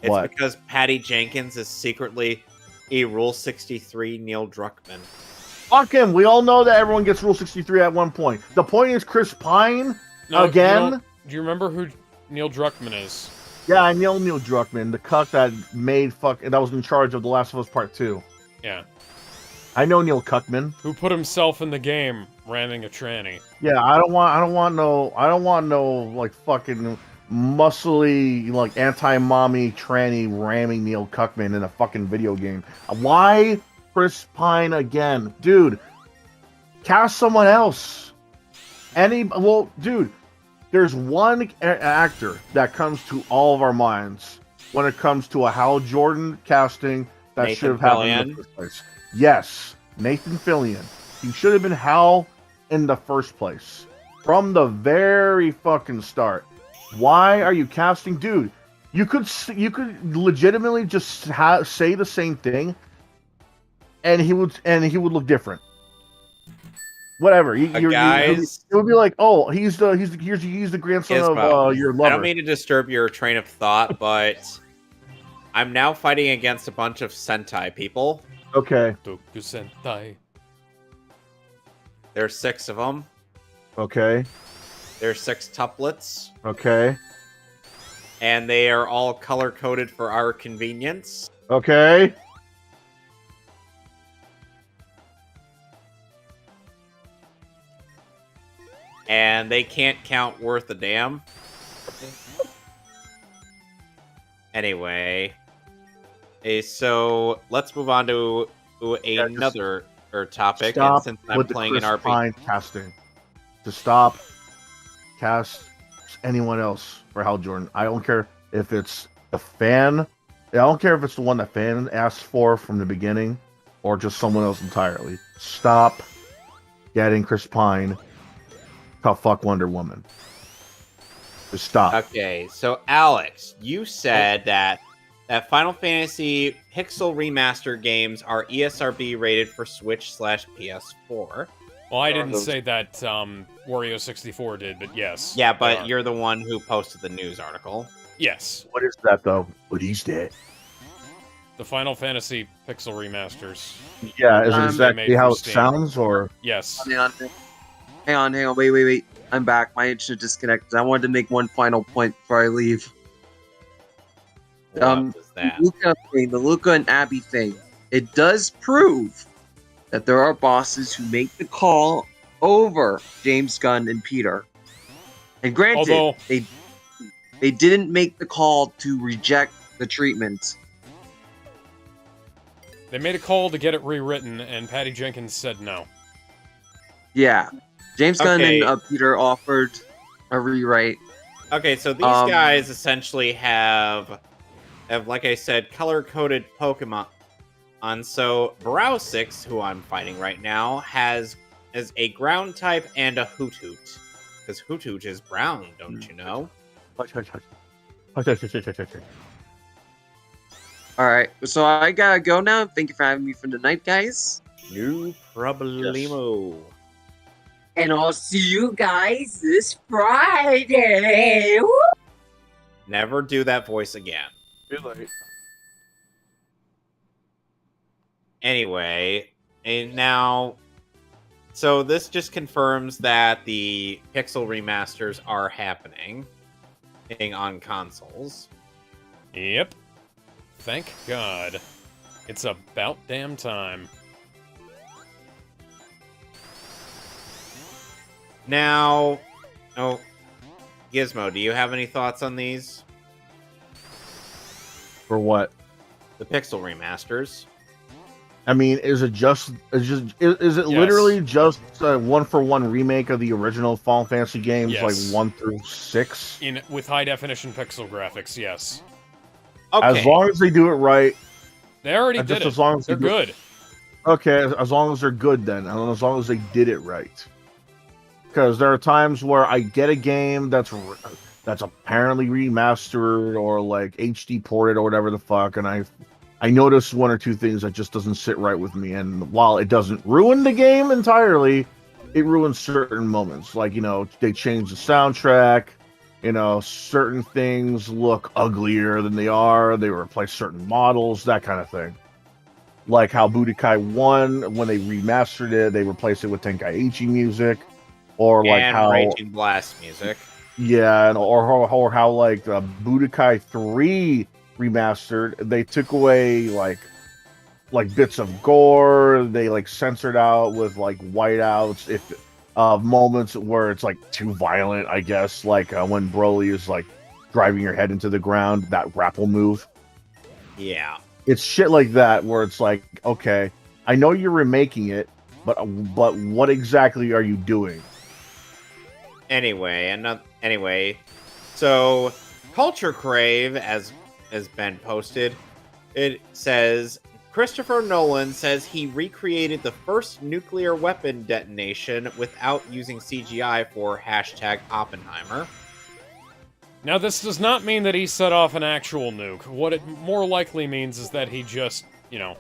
because Patty Jenkins is secretly a Rule 63 Neil Druckmann. Fuck him. We all know that everyone gets Rule 63 at one point. The point is Chris Pine again. Do you remember who Neil Druckmann is? Yeah, I know Neil Druckmann, the cuck that that was in charge of The Last of Us Part 2. Yeah. I know Neil Cuckman. Who put himself in the game ramming a tranny. Yeah, I don't want no like fucking muscly like anti-mommy tranny ramming Neil Cuckman in a fucking video game. Why Chris Pine again? Dude, cast someone else. Dude, there's one actor that comes to all of our minds when it comes to a Hal Jordan casting that should have happened in the first place. Yes, Nathan Fillion. He should have been Hal in the first place. From the very fucking start. Why are you casting? Dude, you could legitimately just say the same thing and he would look different. Whatever. It would be like, oh, he's the grandson of your lover. I don't mean to disturb your train of thought, but I'm now fighting against a bunch of Sentai people. Okay. Toku Sentai. There's 6 of them. Okay. There's 6 tuplets. Okay. And they are all color-coded for our convenience. Okay. And they can't count worth a damn. Anyway, so let's move on to another topic. And Stop since I'm with the playing Chris an RPG, Pine casting. To stop cast anyone else for Hal Jordan. I don't care if it's the fan. I don't care if it's the one that fan asked for from the beginning, or just someone else entirely. Stop getting Chris Pine to fuck Wonder Woman. Just stop. okay. So Alex, you said that Final Fantasy Pixel Remaster games are ESRB rated for Switch/PS4. Well, I didn't say that Wario64 did, but yes. Yeah, they but are. you're the one who posted the news article. Yes. What is that though? What is that? The Final Fantasy Pixel Remasters. Yeah, is it They exactly made how for it Steam. sounds, or Yes. Hang on. Wait. I'm back. My internet disconnected. I wanted to make one final point before I leave. What was that? The Luca and Abby thing. It does prove that there are bosses who make the call over James Gunn and Peter. And granted, Although- they didn't make the call to reject the treatment. They made a call to get it rewritten, and Patty Jenkins said no. Yeah. James Gunn Okay. and Peter offered a rewrite. Okay, so these guys essentially have, like I said, color-coded Pokemon. So Browsix, who I'm fighting right now, has a ground type and a Hoothoot. Because Hoothoot is brown, don't you know? Alright, so I gotta go now. Thank you for having me for the night, guys. No problemo. And I'll see you guys this Friday. Woo! Never do that voice again. Anyway, and now, so this just confirms that the Pixel remasters are happening on consoles. Yep. Thank God. It's about damn time. Now, oh, Gizmo, do you have any thoughts on these? For what? The Pixel remasters? I mean, is it literally just a one-for-one remake of the original Final Fantasy games, Yes. like 1 through 6? With high definition pixel graphics, yes. Okay. As long as they do it right. They already Just did it. as long as They're they do- good. Okay, as long as they're good, then, and as long as they did it right. Because there are times where I get a game that's apparently remastered or like HD ported or whatever the fuck, and I notice one or two things that just doesn't sit right with me. And while it doesn't ruin the game entirely, it ruins certain moments. Like, you know, they change the soundtrack. You know, certain things look uglier than they are. They replace certain models, that kind of thing. Like how Budokai 1, when they remastered it, they replaced it with Tenkaichi music. Or like and how Raging Blast music. yeah, and or how like Budokai 3 remastered, they took away like bits of gore, they like censored out with like whiteouts if moments where it's like too violent, I guess, like when Broly is like driving your head into the ground, that grapple move. Yeah. It's shit like that where it's like, okay, I know you're remaking it, but what exactly are you doing? Anyway, so Culture Crave, as has been posted, it says Christopher Nolan says he recreated the first nuclear weapon detonation without using CGI for #Oppenheimer. Now, this does not mean that he set off an actual nuke. What it more likely means is that he just, you know,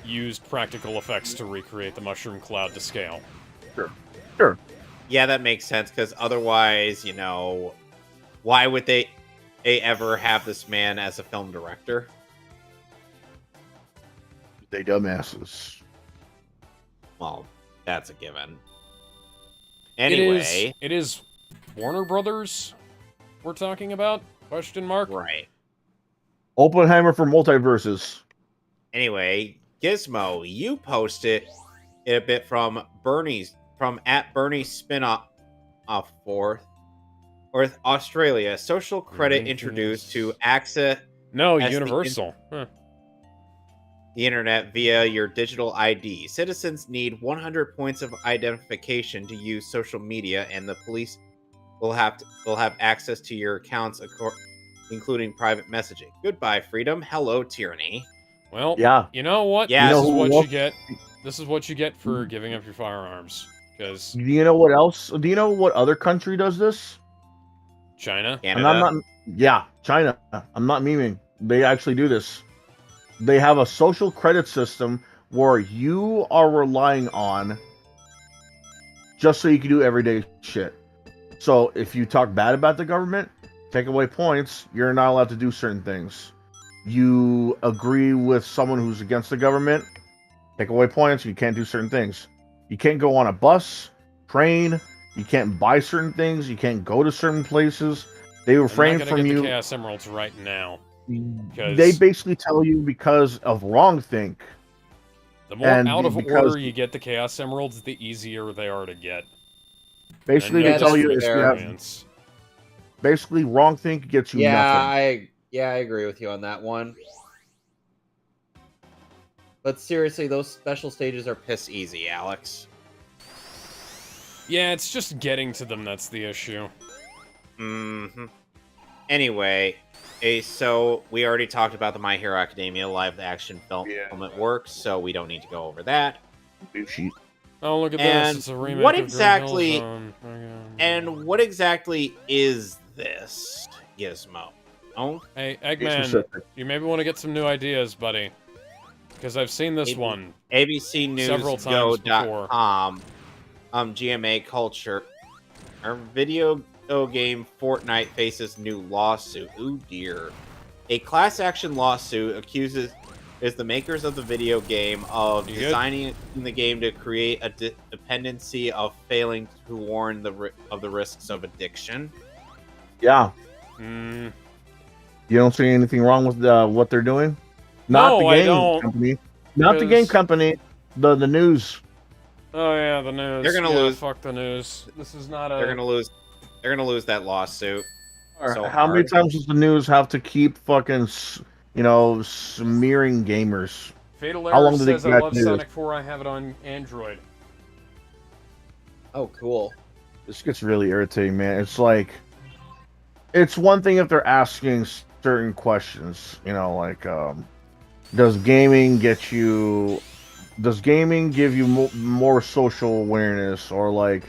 used practical effects to recreate the mushroom cloud to scale. Sure. Yeah, that makes sense, because otherwise, you know, why would they ever have this man as a film director? They dumbasses. Well, that's a given. Anyway, It is Warner Brothers we're talking about? Question mark? right. Oppenheimer for multiverses. Anyway, Gizmo, you posted it a bit from Bernie's spin-off forth. or Australia, social credit Anything introduced to else? access No, as the universal. Huh. the internet via your digital ID. Citizens need 100 points of identification to use social media, and the police will have access to your accounts, including private messaging. Goodbye, freedom. Hello, tyranny. Well, Yeah. you know what? Yeah. This You know is who what else- you get. This is what you get for giving up your firearms. Because Do you know what else? Do you know what other country does this? China. And Canada. I'm not. Yeah, China. I'm not memeing. They actually do this. They have a social credit system where you are relying on just so you can do everyday shit. So if you talk bad about the government, take away points, you're not allowed to do certain things. You agree with someone who's against the government, take away points, you can't do certain things. You can't go on a bus, train, you can't buy certain things, you can't go to certain places. They I'm refrain not gonna from get you. the Chaos Emeralds right now. They 'cause- basically tell you because of wrongthink. The more and out of because- order you get the Chaos Emeralds, the easier they are to get. Basically, And they no tell you that's if you fair. have experience. basically wrongthink gets you nothing. I agree with you on that one. But seriously, those special stages are piss easy, Alex. Yeah, it's just getting to them that's the issue. Mm-hmm. Anyway, so we already talked about the My Hero Academia live-action film at work, so we don't need to go over that. Sheet. Oh, look at And this. It's a remake what of Green exactly- Hill Zone. And what exactly is this, Gizmo? Oh, Hey, Be Eggman, specific. you maybe want to get some new ideas, buddy. Because I've seen this Maybe. one. Several times ABCNewsGo.com, GMA Culture. Our video game Fortnite faces new lawsuit. Ooh dear. A class action lawsuit accuses the makers of the video game of You good? designing the game to create a dependency of failing to warn of the risks of addiction. Yeah, Mm, you don't see anything wrong with what they're doing. No, the I game don't, company. Not the game because- company. The news. oh yeah, the news. They're gonna Yeah, lose. Fuck the news. This is not a... They're gonna lose. They're gonna lose that lawsuit. So How many hard. times does the news have to keep fucking, smearing gamers? Fatal How Error long do they says I get love to do Sonic 4, I have it on Android. Oh, cool. This gets really irritating, man. It's like, it's one thing if they're asking certain questions, does gaming get you? Does gaming give you more social awareness, or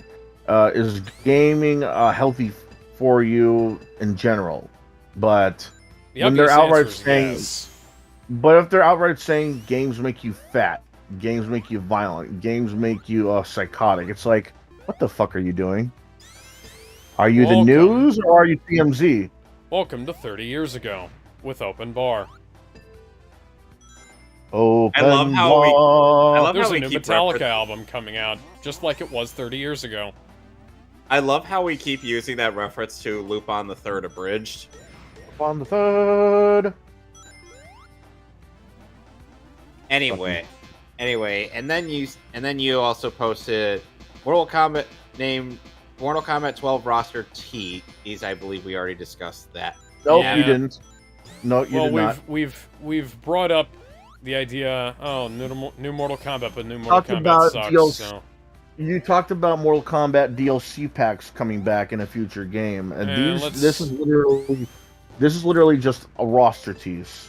is gaming healthy for you in general? But The when they're obvious outright answer is saying, yes. but if they're outright saying games make you fat, games make you violent, games make you psychotic, it's like, what the fuck are you doing? Are you Welcome. the news or are you TMZ? Welcome to 30 years ago with Open Bar. Open love how we- bar. I love There's how a we new keep Metallica refer- album coming out, just like it was 30 years ago. I love how we keep using that reference to Lupin the Third Abridged. on the third. Anyway, and then you also posted Mortal Kombat 12 roster teas. I believe we already discussed that. Nope, Yeah. you didn't. No, you Well, did not. we've brought up the idea. Oh, new Mortal Kombat, but new Mortal Talked Kombat about sucks. DLC. So You talked about Mortal Kombat DLC packs coming back in a future game, and Yeah, this is literally just a roster tease.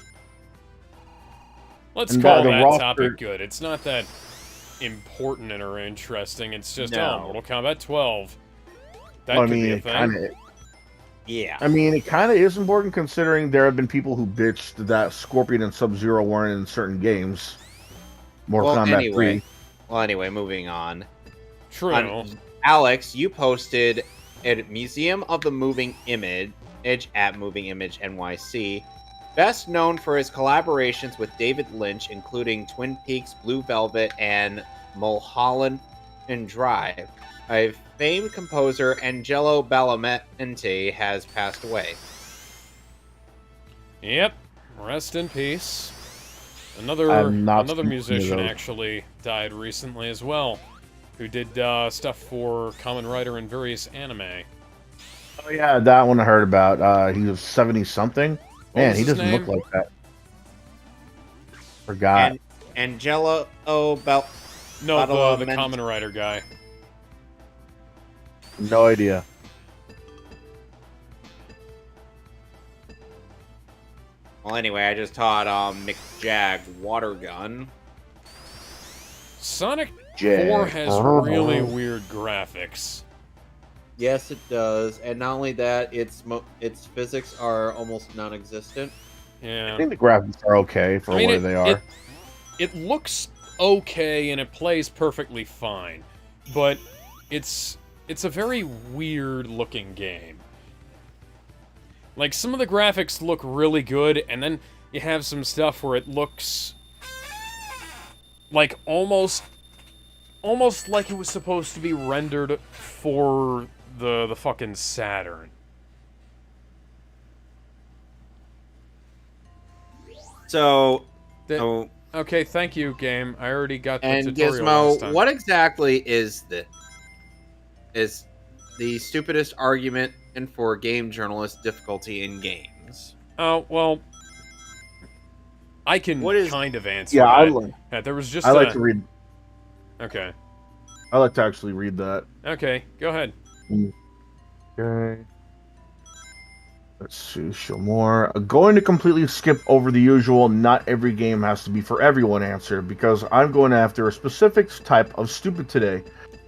let's And call the that roster- topic good. It's not that important or interesting. It's just No. Mortal Kombat 12. That I could mean, be a it thing. Yeah. is important considering there have been people who bitched that Scorpion and Sub-Zero weren't in certain games. Mortal Kombat 3. Anyway, moving on. True. Alex, you posted at Museum of the Moving Image at Moving Image NYC, best known for his collaborations with David Lynch, including Twin Peaks, Blue Velvet, and Mulholland Drive. A famed composer, Angelo Badalamenti, has passed away. Yep. Rest in peace. I'm not Another speaking musician of those. actually died recently as well, who did stuff for Kamen Rider and various anime. Oh yeah, that one I heard about. He was 70 something. What Man, was he his doesn't look name? like that. Forgot. And Angelo Bel No, the Badalamenti. Kamen Rider guy. No idea. Well, anyway, I just taught McJag water gun. Sonic 4 Jag. has really weird graphics. Yes, it does, and not only that, its physics are almost non-existent. I Yeah. think the graphics are okay for I mean, where they are. It looks okay and it plays perfectly fine, but it's a very weird looking game. Like, some of the graphics look really good, and then you have some stuff where it looks like almost like it was supposed to be rendered for the fucking Saturn. So, That- oh, Okay, thank you, game. I already got the and tutorial last Gizmo, time. what exactly is the stupidest argument and for game journalists difficulty in games? Oh, well, I can What is- kind of answer Yeah, I that. like. Yeah, there was just I like to read. Okay. I like to actually read that. Okay, go ahead. Okay. Let's see, show more. Going to completely skip over the usual not every game has to be for everyone answer because I'm going after a specific type of stupid today.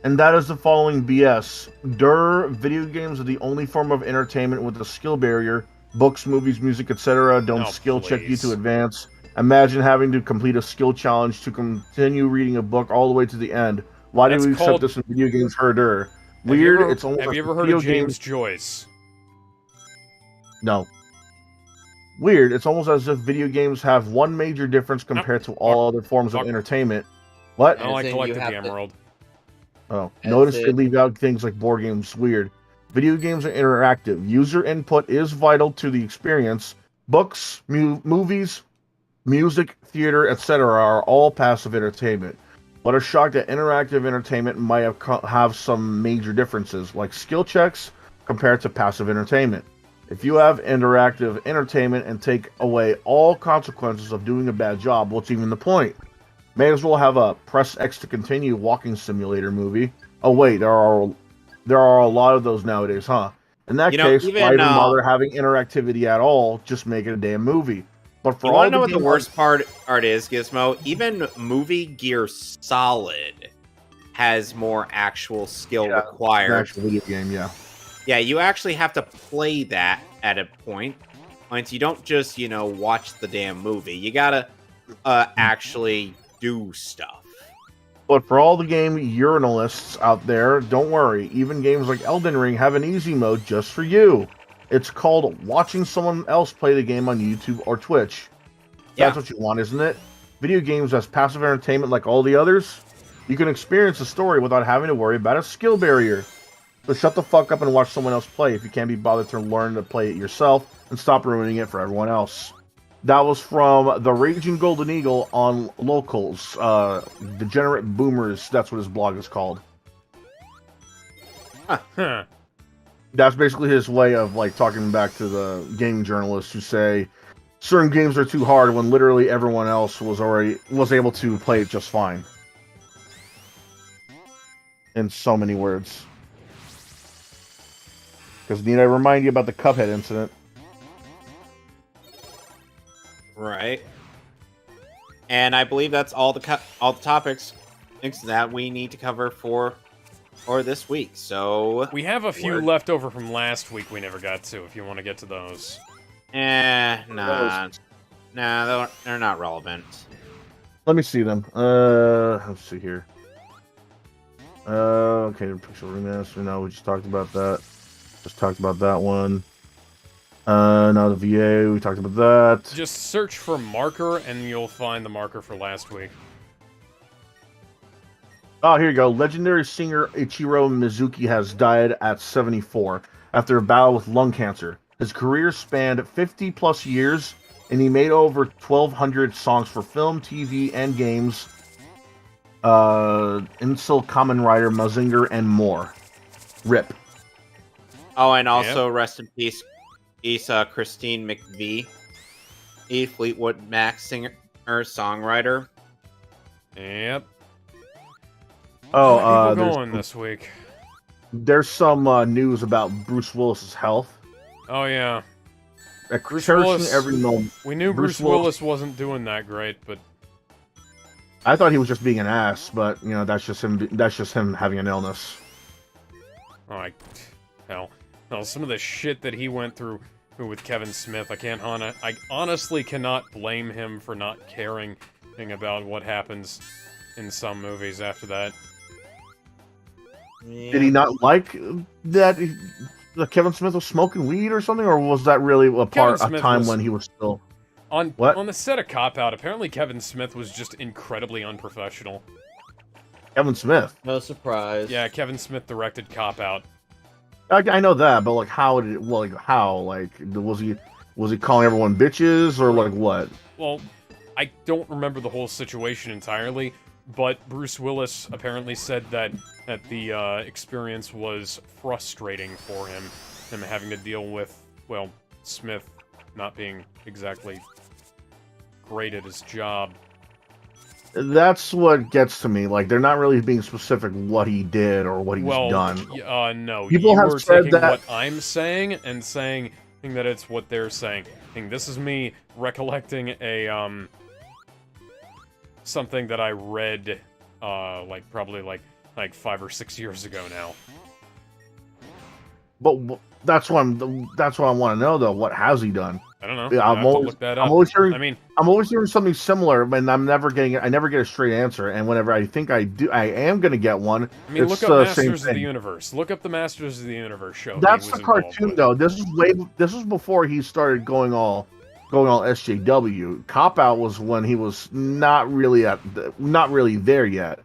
And that is the following BS. Video games are the only form of entertainment with a skill barrier. Books, movies, music, etc. don't Oh, skill check you please. to advance. Imagine having to complete a skill challenge to continue reading a book all the way to the end. Why do That's we accept called- this in video games? Herder. Have you Weird. ever- It's almost Have like you ever heard video of James games. Joyce? No. Weird. It's almost as if video games have one major difference compared to all other forms of Fuck. entertainment. What? I don't like As in, you collected have the to- emerald. Oh, As notice they in- leave out things like board games. Weird. Video games are interactive. User input is vital to the experience. Books, movies, music, theater, etc. are all passive entertainment. What a shock that interactive entertainment might have some major differences, like skill checks compared to passive entertainment. If you have interactive entertainment and take away all consequences of doing a bad job, what's even the point? May as well have a press X to continue walking simulator movie. Oh wait, there are a lot of those nowadays, huh? In that You know, case, even, why even bother having interactivity at all? Just make it a damn movie. But for You all want to know what the games- worst part is, Gizmo? Even Movie Gear Solid has more actual skill Yeah, required. an actual video game, yeah. Yeah, you actually have to play that at a point. Once you don't just, watch the damn movie. You gotta actually do stuff. But for all the game urinalists out there, don't worry. Even games like Elden Ring have an easy mode just for you. It's called watching someone else play the game on YouTube or Twitch. That's what you want, isn't it? Video games as passive entertainment like all the others. You can experience the story without having to worry about a skill barrier. So shut the fuck up and watch someone else play if you can't be bothered to learn to play it yourself and stop ruining it for everyone else. That was from the Raging Golden Eagle on Locals. Degenerate Boomers, that's what his blog is called. Huh. That's basically his way of like talking back to the gaming journalists who say certain games are too hard when literally everyone else was able to play it just fine. In so many words. Because need I remind you about the Cuphead incident? Right. And I believe that's all the topics that we need to cover for this week. So We have a few Word. left over from last week we never got to, if you want to get to those. nah, they're not relevant. Let me see them. Let's see here. Okay, pixel remaster. No, we just talked about that. Just talked about that one. Now the VA, we talked about that. Just search for marker and you'll find the marker for last week. Oh, here you go. Legendary singer Ichiro Mizuki has died at 74 after a battle with lung cancer. His career spanned 50 plus years, and he made over 1,200 songs for film, TV, and games. Insel, Kamen Rider, Mazinger, and more. RIP. Oh, and also rest in peace, Christine McVie, Fleetwood Mac singer, songwriter. Yep. Oh, How are people going this week? There's some news about Bruce Willis's health. Oh yeah. Bruce Willis, every moment. We knew Bruce Willis wasn't doing that great, but I thought he was just being an ass. But you know, that's just him. That's just him having an illness. Oh, hell, some of the shit that he went through with Kevin Smith, I honestly cannot blame him for not caring about what happens in some movies after that. Yeah. Did he not like that Kevin Smith was smoking weed or something, or was that really a time when he was still on the set of Cop Out? Apparently, Kevin Smith was just incredibly unprofessional. Kevin Smith? No surprise. Yeah, Kevin Smith directed Cop Out. I know that, but like, how did it? Well, like, how? Like, was he calling everyone bitches or like what? Well, I don't remember the whole situation entirely, but Bruce Willis apparently said that the experience was frustrating for him having to deal with, well, Smith not being exactly great at his job. That's what gets to me. Like, they're not really being specific what he did or what he's done. No. People have said taking that what I'm saying and saying that it's what they're saying. This is me recollecting a something that I read probably 5 or 6 years ago now. But that's what I want to know though. What has he done? I don't know. Yeah, I'm always hearing something similar, and I never get a straight answer. And whenever I think I am gonna get one, look up Masters of the Universe. Look up the Masters of the Universe show. That's the cartoon though. This was before he started going all SJW. Cop Out was when he was not really there yet.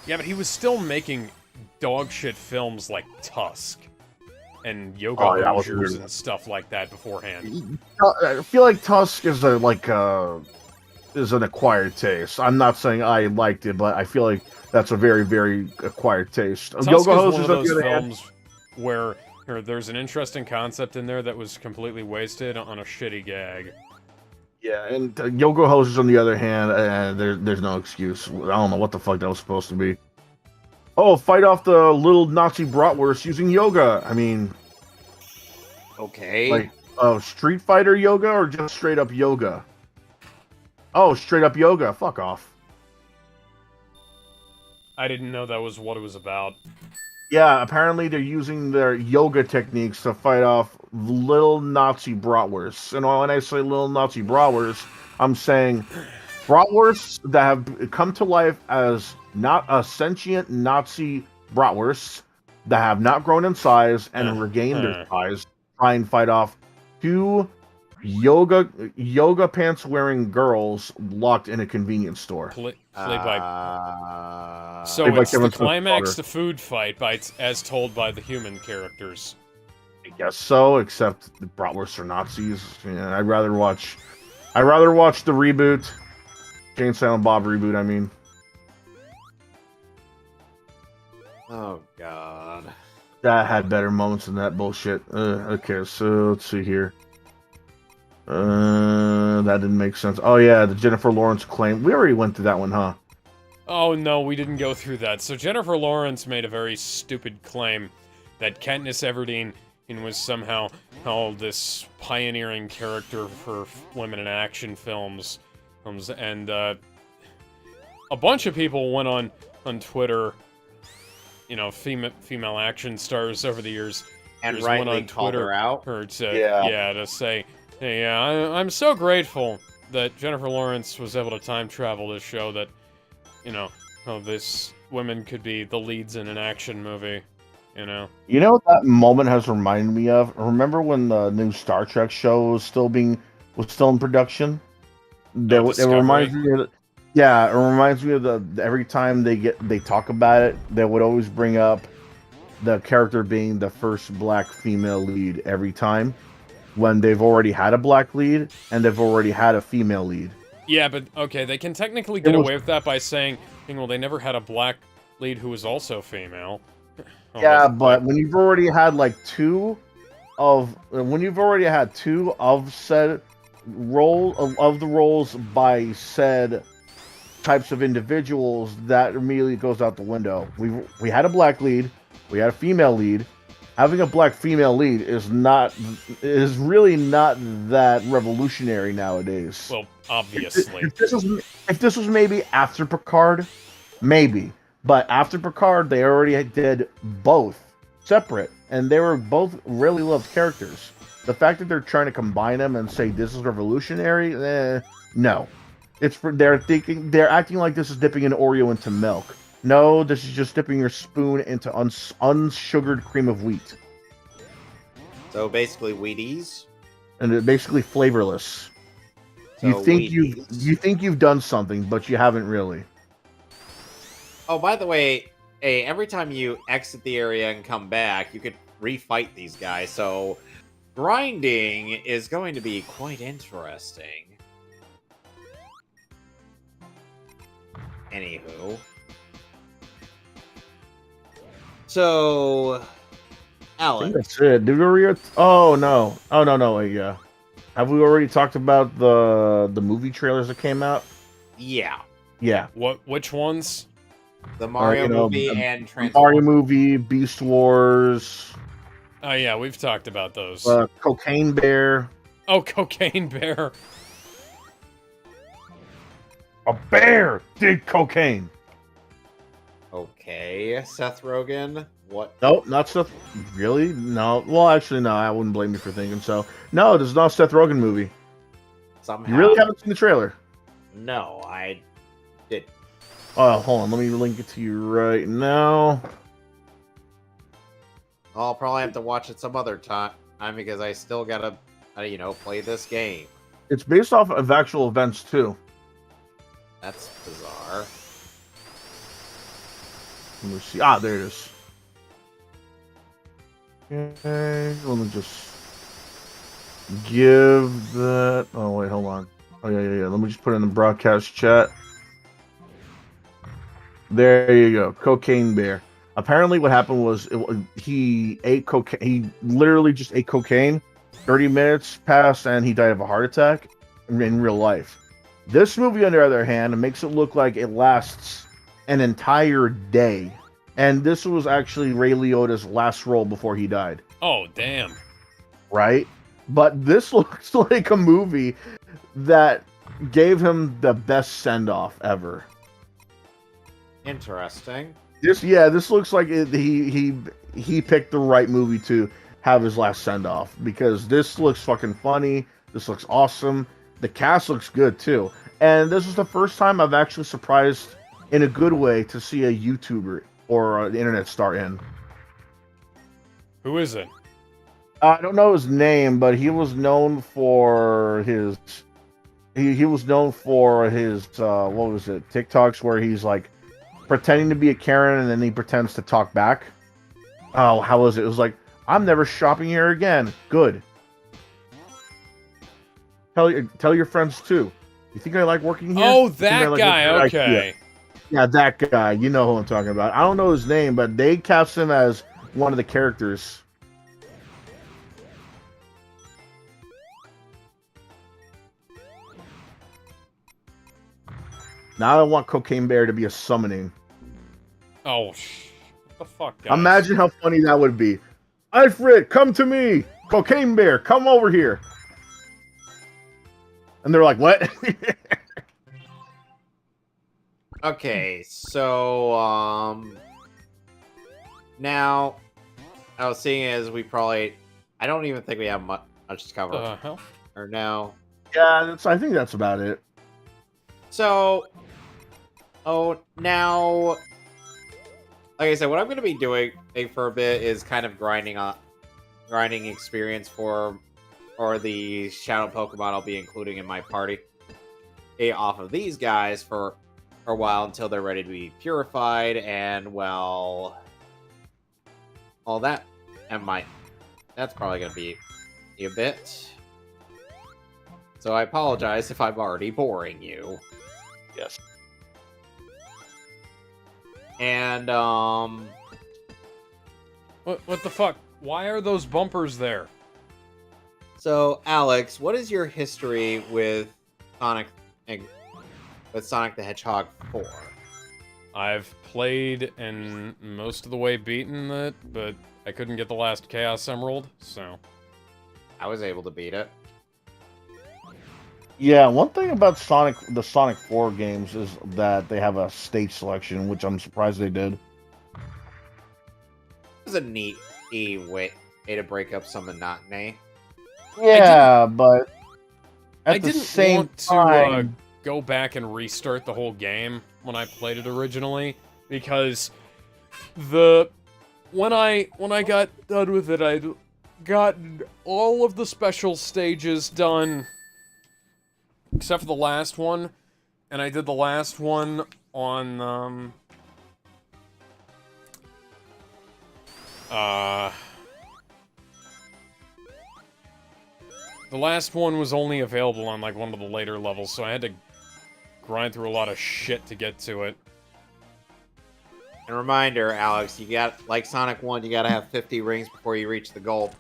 Yeah, but he was still making dog shit films like Tusk and Yoga Hosers and stuff like that beforehand. I feel like Tusk is an acquired taste. I'm not saying I liked it, but I feel like that's a very, very acquired taste. Tusk Yoga Hosers is one of those films where there's an interesting concept in there that was completely wasted on a shitty gag. Yeah, and Yoga Hosers, on the other hand, there's no excuse. I don't know what the fuck that was supposed to be. Oh, fight off the little Nazi bratwurst using yoga. I mean, okay. Like, Street Fighter yoga or just straight up yoga? Oh, straight up yoga. Fuck off. I didn't know that was what it was about. Yeah, apparently they're using their yoga techniques to fight off little Nazi bratwursts. And when I say little Nazi bratwursts, I'm saying bratwursts that have come to life as not a sentient Nazi bratwursts that have not grown in size and regained their size, try and fight off two yoga pants wearing girls locked in a convenience store. So it's the climax to food fight as told by the human characters. I guess so, except the bratwursts are Nazis. Yeah, I'd rather watch the reboot, Jane Silent Bob reboot. I mean. Oh God. That had better moments than that bullshit. Okay, so let's see here. That didn't make sense. Oh yeah, the Jennifer Lawrence claim. We already went through that one, huh? Oh no, we didn't go through that. So Jennifer Lawrence made a very stupid claim that Katniss Everdeen was somehow this pioneering character for women in action films. And a bunch of people went on Twitter, female action stars over the years, and rightly called her out. To say, hey, I'm so grateful that Jennifer Lawrence was able to time travel to show that, this women could be the leads in an action movie. You know what that moment has reminded me of? Remember when the new Star Trek show was still in production? It reminds me of it reminds me of every time they talk about it, they would always bring up the character being the first black female lead every time, when they've already had a black lead and they've already had a female lead. Yeah, but okay, they can technically get away with that by saying, well, they never had a black lead who was also female. Oh, Yeah, was- but when you've already had like two of said of the roles by said types of individuals, that immediately goes out the window. We had a black lead, we had a female lead. Having a black female lead is really not that revolutionary nowadays. well, obviously. If this was maybe after Picard, maybe. But after Picard, they already did both separate, and they were both really loved characters. The fact that they're trying to combine them and say this is revolutionary, no. They're acting like this is dipping an Oreo into milk. No, this is just dipping your spoon into unsugared cream of wheat, So basically, Wheaties. and it's basically flavorless. So you Wheaties. think you've done something, but you haven't really. Oh, by the way, hey, every time you exit the area and come back, you could refight these guys. So grinding is going to be quite interesting. Anywho. So, I think Alan, that's it. Did we already? Oh no! Oh no! Wait, yeah. Have we already talked about the movie trailers that came out? yeah, Yeah. Which ones? the Mario you know, movie the- and Mario Transformers. movie, Beast Wars, Oh yeah, we've talked about those. Cocaine Bear. Oh, Cocaine Bear. A bear did cocaine. Okay, Seth Rogen. What? Nope, not Seth. Really? No. Well, actually, no. I wouldn't blame you for thinking so. No, this is not a Seth Rogen movie. Somehow. You really haven't seen the trailer? No, I did. Oh, hold on. Let me link it to you right now. I'll probably have to watch it some other time because I still gotta, play this game. It's based off of actual events too. That's bizarre. Let me see. Ah, there it is. Okay, let me just give that. Oh wait, hold on. Oh yeah. Let me just put it in the broadcast chat. There you go. Cocaine Bear. Apparently, what happened was he ate cocaine. He literally just ate cocaine. 30 minutes passed, and he died of a heart attack in real life. This movie, on the other hand, makes it look like it lasts an entire day. And this was actually Ray Liotta's last role before he died. Oh, damn. Right? But this looks like a movie that gave him the best send-off ever. Interesting. This looks like he picked the right movie to have his last send-off, because this looks fucking funny. This looks awesome. The cast looks good too. And this is the first time I've actually surprised in a good way to see a YouTuber or an internet star in. Who is it? I don't know his name, but he was known for his he was known for his what was it, TikToks, where he's like pretending to be a Karen and then he pretends to talk back. Oh, how was it? It was like, I'm never shopping here again. Good. Tell your friends too. You think I like working here? Oh, You think I that like guy. working here? Okay. Yeah, that guy. You know who I'm talking about. I don't know his name, but they cast him as one of the characters. Now I want Cocaine Bear to be a summoning. Oh, what the fuck, guys? Imagine how funny that would be. Alfred, come to me! Cocaine Bear, come over here! And they're like, what? Okay, so now I was seeing as I don't even think we have much to cover. Hell? Or no. Yeah, I think that's about it. So, now, like I said, what I'm going to be doing for a bit is kind of grinding experience for the shadow Pokemon I'll be including in my party. Off of these guys for a while until they're ready to be purified, and well, all that, and that's probably going to be a bit. So I apologize if I'm already boring you. Yes. And What the fuck? Why are those bumpers there? So, Alex, what is your history with Sonic and with Sonic the Hedgehog 4? I've played and most of the way beaten it, but I couldn't get the last Chaos Emerald, so... I was able to beat it. Yeah, one thing about the Sonic 4 games is that they have a stage selection, which I'm surprised they did. It was a neat way to break up some monotony. Yeah, but I at the didn't same want to time, go back and restart the whole game when I played it originally, because when I got done with it, I'd gotten all of the special stages done except for the last one, and I did the last one on the last one was only available on like one of the later levels, so I had to grind through a lot of shit to get to it. And reminder, Alex, you got, like Sonic 1, you gotta have 50 rings before you reach the goal.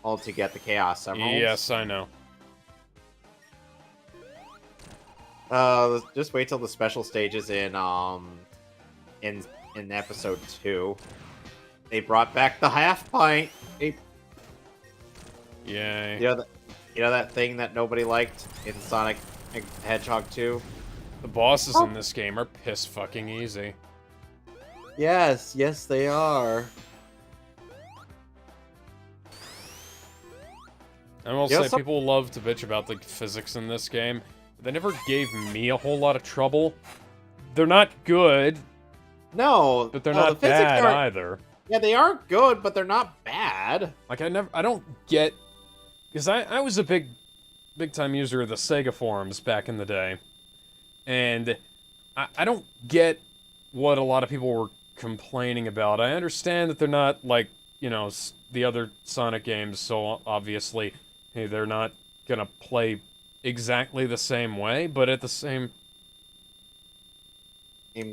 All to get the Chaos Emeralds. Yes, I know. Just wait till the special stages in episode 2. They brought back the half pint. Yay. You know that thing that nobody liked in Sonic the Hedgehog 2? The bosses in this game are piss fucking easy. Yes, they are. I will You know, say, people love to bitch about the physics in this game. They never gave me a whole lot of trouble. They're not good, No, but they're no, not the physics bad aren't- either. Yeah, they aren't good, but they're not bad. Like, I don't get... Because I was a big time user of the Sega forums back in the day. And I don't get what a lot of people were complaining about. I understand that they're not, like, you know, the other Sonic games, so obviously, hey, they're not gonna play exactly the same way, but at the same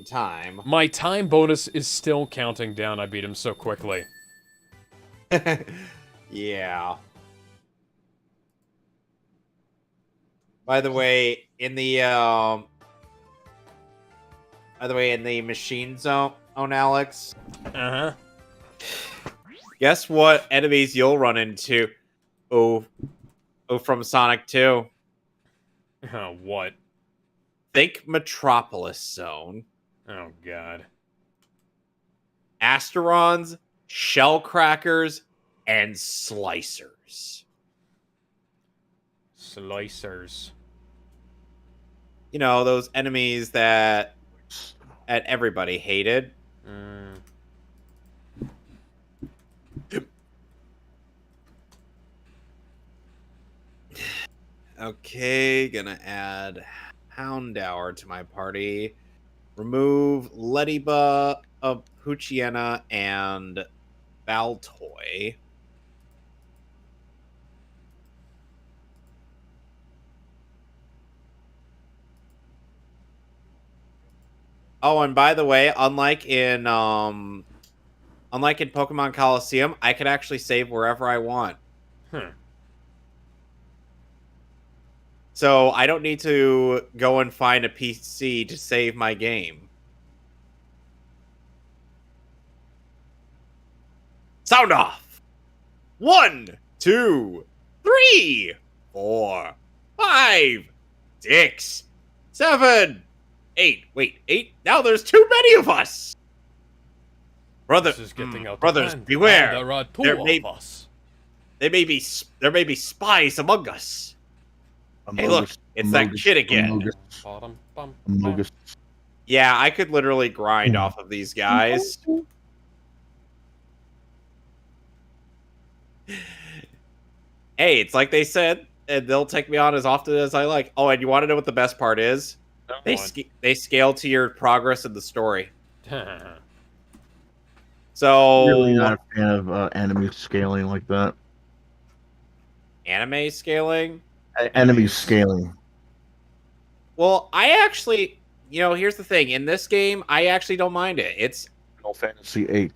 Time. my time bonus is still counting down. I beat him so quickly. Yeah. By the way, in the machine zone, Alex, Uh-huh. guess what enemies you'll run into? From Sonic 2. Oh, what? Think Metropolis Zone. Oh, God. Asterons, Shellcrackers, and Slicers. Slicers. You know, those enemies that everybody hated. Okay, gonna add Houndour to my party. Remove Lediba, Puchiena, and Baltoy. Oh, and by the way, unlike in Pokemon Coliseum, I can actually save wherever I want. So I don't need to go and find a PC to save my game. Sound off! 1, 2, 3, 4, 5, 6, 7, 8. Wait, 8? Now there's too many of us! Brothers, beware! There are two of us. There may be spies among us. Hey, look, it's that kid again. Amogus. Yeah, I could literally grind off of these guys. Hey, it's like they said, and they'll take me on as often as I like. Oh, and you want to know what the best part is? They scale to your progress in the story. So Really not a fan of enemy scaling like that. Anime scaling? Enemy scaling. Well, I actually, here's the thing. In this game, I actually don't mind it. It's Final Fantasy VIII.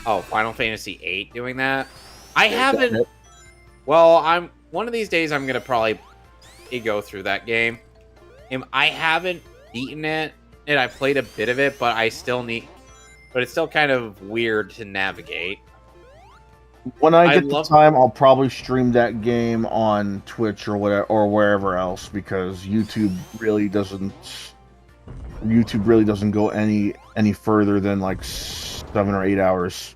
Oh, Final Fantasy VIII doing that? I haven't. Well, I'm one of these days. I'm gonna probably go through that game. I haven't beaten it, and I played a bit of it, but I still need. But it's still kind of weird to navigate. When I get love- the time, I'll probably stream that game on Twitch or whatever or wherever else because YouTube really doesn't go any further than like 7 or 8 hours.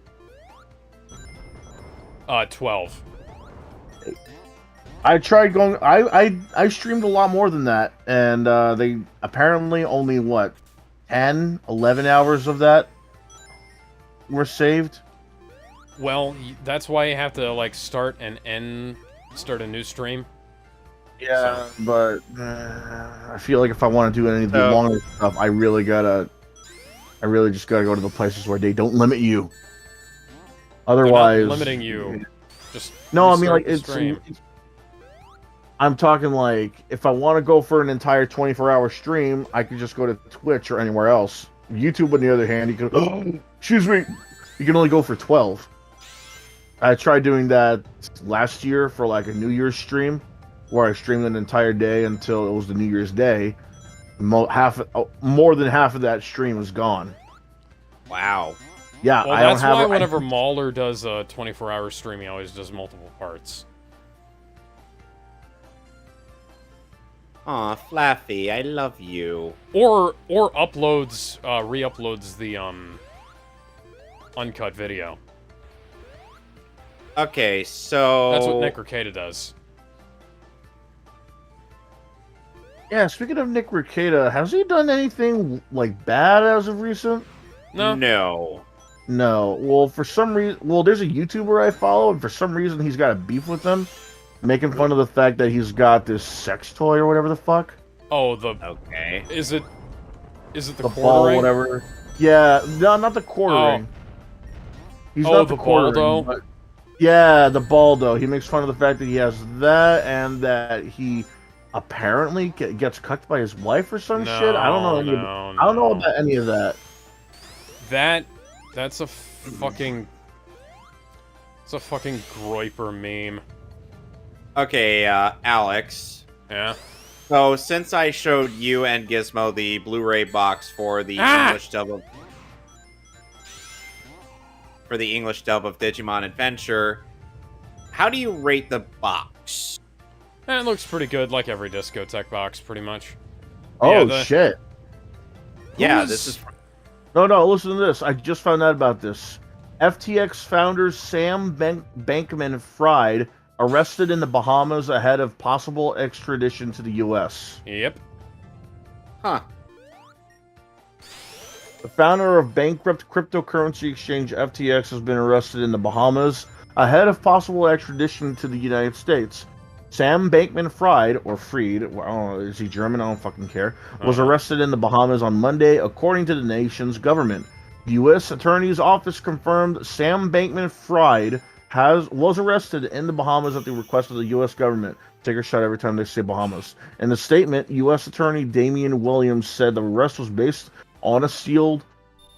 12. I tried going. I streamed a lot more than that, and they apparently only 10, 11 hours of that were saved. Well, that's why you have to like start a new stream. Yeah, but I feel like if I want to do any of the longer stuff, I really just gotta go to the places where they don't limit you. Otherwise, they're not limiting you. Just no, I mean like it's. I'm talking like if I want to go for an entire 24-hour stream, I could just go to Twitch or anywhere else. YouTube, on the other hand, you could. Oh, excuse me, you can only go for 12. I tried doing that last year for like a New Year's stream, where I streamed an entire day until it was the New Year's Day. More than half of that stream is gone. Wow. Yeah, well, that's why whenever Mauler does a 24-hour stream, he always does multiple parts. Aw, Flaffy, I love you. Or re-uploads the uncut video. Okay, so That's what Nick Ricada does. Yeah, speaking of Nick Ricada, has he done anything like bad as of recent? No. No. Well, for some reason, there's a YouTuber I follow, and for some reason he's got a beef with them, making fun of the fact that he's got this sex toy or whatever the fuck. Oh, okay. Is it the ball, ring? whatever? Yeah, no, not the quarter ring. He's not the Baldo? ring, yeah, the Baldo. He makes fun of the fact that he has that and that he apparently gets cucked by his wife or some shit. I don't know. I don't know about any of that. That's a fucking. It's a fucking groiper meme. Okay, Alex. Yeah. So since I showed you and Gizmo the Blu-ray box for the English dub of Digimon Adventure, how do you rate the box? It looks pretty good, like every Discotech box, pretty much. Oh, shit. Yeah, this is... No, listen to this. I just found out about this. FTX founder Sam Bankman-Fried arrested in the Bahamas ahead of possible extradition to the U.S. Yep. Huh. The founder of bankrupt cryptocurrency exchange FTX has been arrested in the Bahamas ahead of possible extradition to the United States. Sam Bankman-Fried, or Fried, I don't know, is he German? I don't fucking care, was arrested in the Bahamas on Monday, according to the nation's government. The U.S. Attorney's Office confirmed Sam Bankman-Fried was arrested in the Bahamas at the request of the U.S. government. Take a shot every time they say Bahamas. In the statement, U.S. Attorney Damian Williams said the arrest was based on a sealed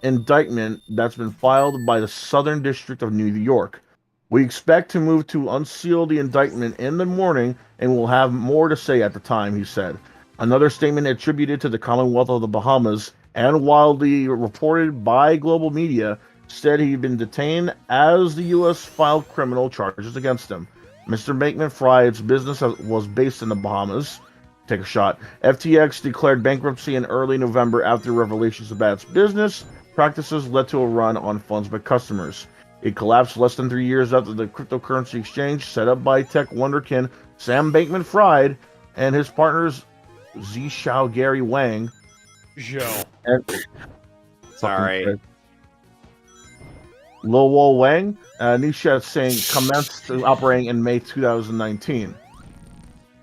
indictment that's been filed by the Southern District of New York. We expect to move to unseal the indictment in the morning, and we'll have more to say at the time, he said. Another statement attributed to the Commonwealth of the Bahamas and widely reported by global media said he'd been detained as the U.S. filed criminal charges against him. Mr. Bankman-Fried's business was based in the Bahamas. Take a shot. FTX declared bankruptcy in early November after revelations about its business practices led to a run on funds by customers. It collapsed less than 3 years after the cryptocurrency exchange set up by tech wonderkin Sam Bankman-Fried and his partners Zhao Gary Wang. Sorry. Luo Wang, Nisha Singh commenced operating in May 2019.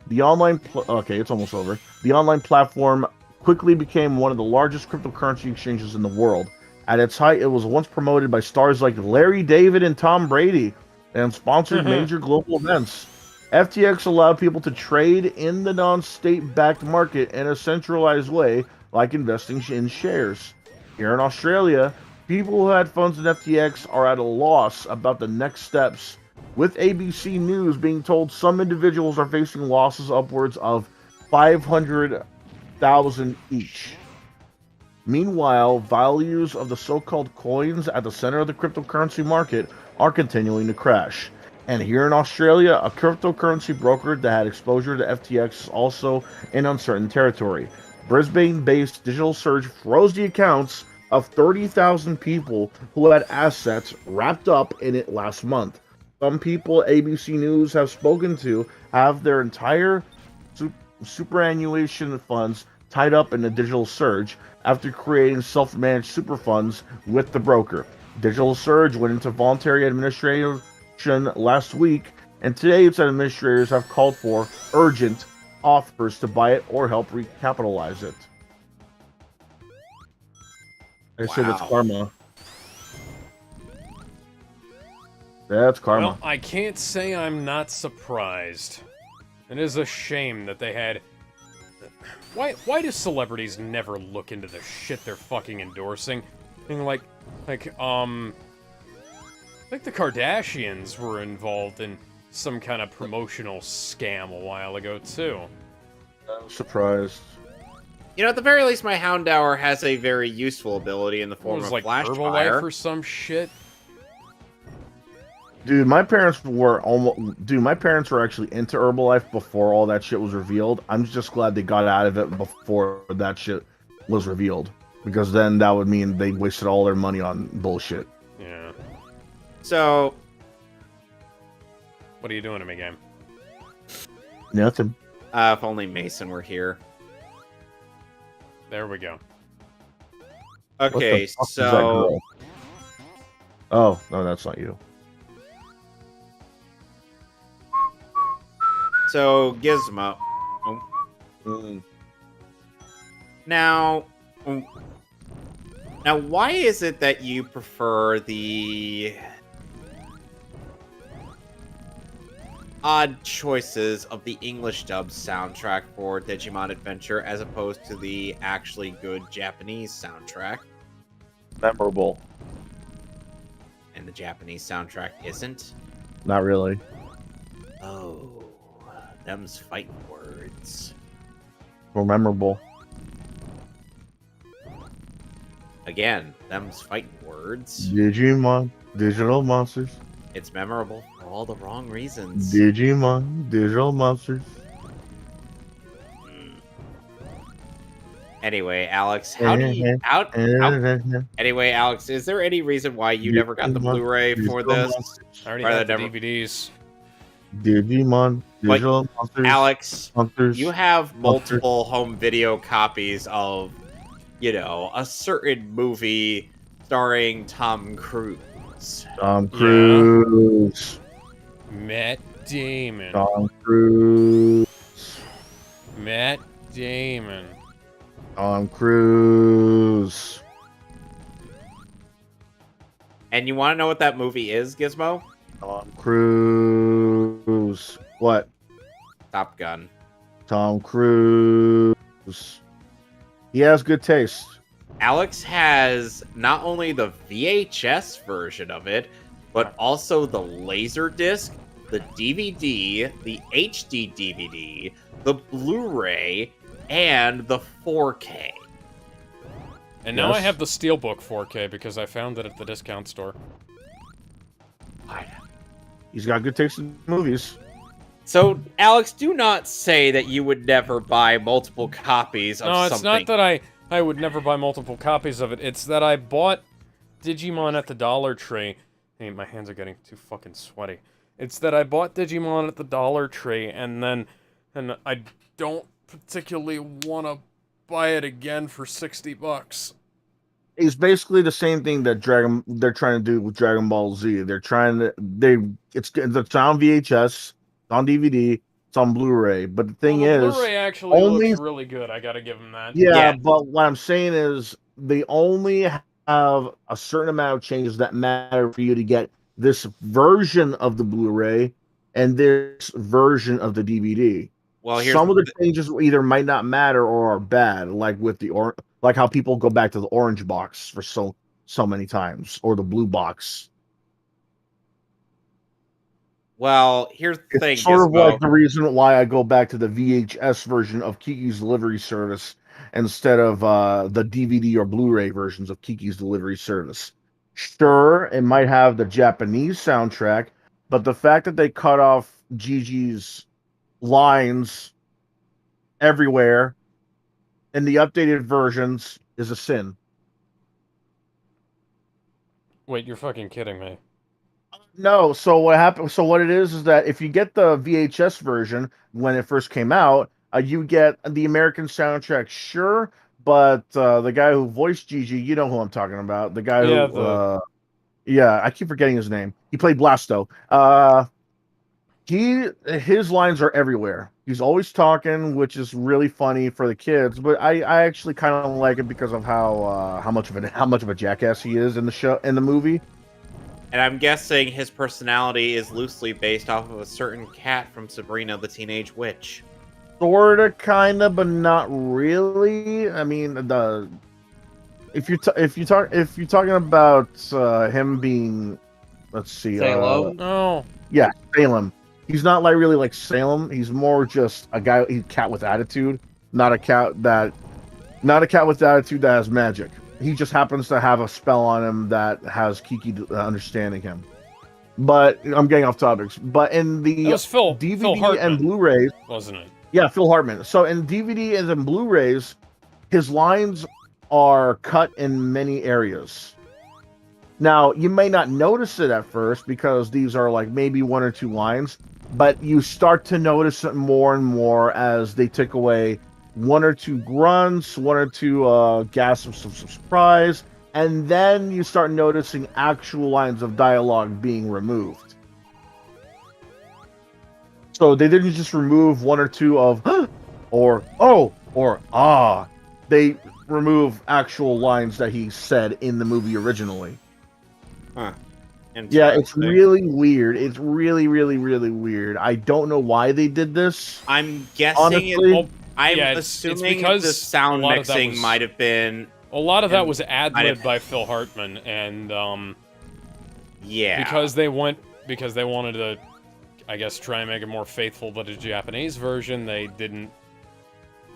The online it's almost over. The online platform quickly became one of the largest cryptocurrency exchanges in the world. At its height, it was once promoted by stars like Larry David and Tom Brady and sponsored major global events. FTX allowed people to trade in the non-state-backed market in a centralized way, like investing in shares. Here in Australia, People who had funds in FTX are at a loss about the next steps, with ABC News being told some individuals are facing losses upwards of 500,000 each. Meanwhile, values of the so-called coins at the center of the cryptocurrency market are continuing to crash. And here in Australia, a cryptocurrency broker that had exposure to FTX is also in uncertain territory. Brisbane-based Digital Surge froze the accounts of 30,000 people who had assets wrapped up in it last month. Some people ABC News have spoken to have their entire superannuation funds tied up in the Digital Surge after creating self-managed super funds with the broker. Digital Surge went into voluntary administration last week, and today its administrators have called for urgent offers to buy it or help recapitalize it. I said it's Wow. karma. That's karma. Well, I can't say I'm not surprised. It is a shame that they had... Why do celebrities never look into the shit they're fucking endorsing? I mean, like the Kardashians were involved in some kind of promotional scam a while ago, too. I'm surprised. You know, at the very least, my Houndour has a very useful ability in the It form was of like flash Herbalife fire. or some shit. Dude, my parents were actually into Herbalife before all that shit was revealed. I'm just glad they got out of it before that shit was revealed, because then that would mean they wasted all their money on bullshit. Yeah. So, What are you doing to me, game? Nothing. if only Mason were here. There we go. What the Okay, fuck is that so girl? Oh, no, that's not you. Gizmo. Now, why is it that you prefer the odd choices of the English dub soundtrack for Digimon Adventure as opposed to the actually good Japanese soundtrack? Memorable. And the Japanese soundtrack isn't? Not really. Oh, them's fighting words. More memorable. Again, them's fighting words. Digimon, digital monsters. It's memorable for all the wrong reasons. Digimon, digital monsters. Anyway, Alex, Anyway, Alex, is there any reason why you never got the Blu-ray for this? I already Or have the never- DVDs. Digimon, digital monsters. Alex, monsters. you have multiple home video copies of, a certain movie starring Tom Cruise. Tom Cruise. Matt Damon. Tom Cruise. Matt Damon. Tom Cruise. And you want to know what that movie is, Gizmo? Tom Cruise. What? Top Gun. Tom Cruise. He has good taste. Alex has not only the VHS version of it, but also the Laserdisc, the DVD, the HD DVD, the Blu-ray, and the 4K. And now I Yes. have the Steelbook 4K because I found it at the discount store. He's got good taste in movies. So, Alex, do not say that you would never buy multiple copies of No, it's something. not that I would never buy multiple copies of it. It's that I bought Digimon at the Dollar Tree. Hey, my hands are getting too fucking sweaty. It's that I bought Digimon at the Dollar Tree, and I don't particularly want to buy it again for $60. It's basically the same thing that they're trying to do with Dragon Ball Z. It's on VHS, it's on DVD, it's on Blu-ray. But the thing Well, the is, Blu-ray actually only- looks really good. I gotta give them that. yeah, but what I'm saying is they only have a certain amount of changes that matter for you to get this version of the Blu-ray and this version of the DVD. Well, here's Some of the changes either might not matter or are bad, like with like how people go back to the orange box for so so many times, or the blue box. Well, here's the It's thing, sort of like Gizmo. the reason why I go back to the VHS version of Kiki's Delivery Service instead of the DVD or Blu-ray versions of Kiki's Delivery Service. Sure, it might have the Japanese soundtrack, but the fact that they cut off Gigi's lines everywhere in the updated versions is a sin. Wait, you're fucking kidding me. No, so what happened? So what it is that if you get the VHS version when it first came out, you get the American soundtrack, sure, but the guy who voiced Gigi, you know who I'm talking about. The guy Yeah, who, yeah, I keep forgetting his name. He played Blasto. His lines are everywhere. He's always talking, which is really funny for the kids. But I actually kind of like it because of how much of a jackass he is in the movie. And I'm guessing his personality is loosely based off of a certain cat from Sabrina the Teenage Witch. Sorta, kinda, but not really. I mean, if you're talking about him being, let's see, Salem? No. yeah, Salem. He's not like really like Salem. He's more just a guy, he's a cat with attitude, not a cat with attitude that has magic. He just happens to have a spell on him that has Kiki understanding him. But I'm getting off topics. But in the That was Phil DVD Hartman, and Blu-rays, wasn't it? yeah, Phil Hartman. So in DVD and then Blu-rays, his lines are cut in many areas. Now, you may not notice it at first because these are like maybe one or two lines, but you start to notice it more and more as they take away one or two grunts, one or two gasps of surprise, and then you start noticing actual lines of dialogue being removed. So they didn't just remove one or two of or oh or ah. They remove actual lines that he said in the movie originally. Huh. Yeah, it's Interesting. really weird. It's really, really, really weird. I don't know why they did this. I'm guessing Honestly, I'm yeah, it's assuming because the sound a lot of that mixing was- might have been A lot of that And was might ad-libbed have- by Phil Hartman, and yeah. because they wanted to, I guess, try and make it more faithful to the Japanese version, they didn't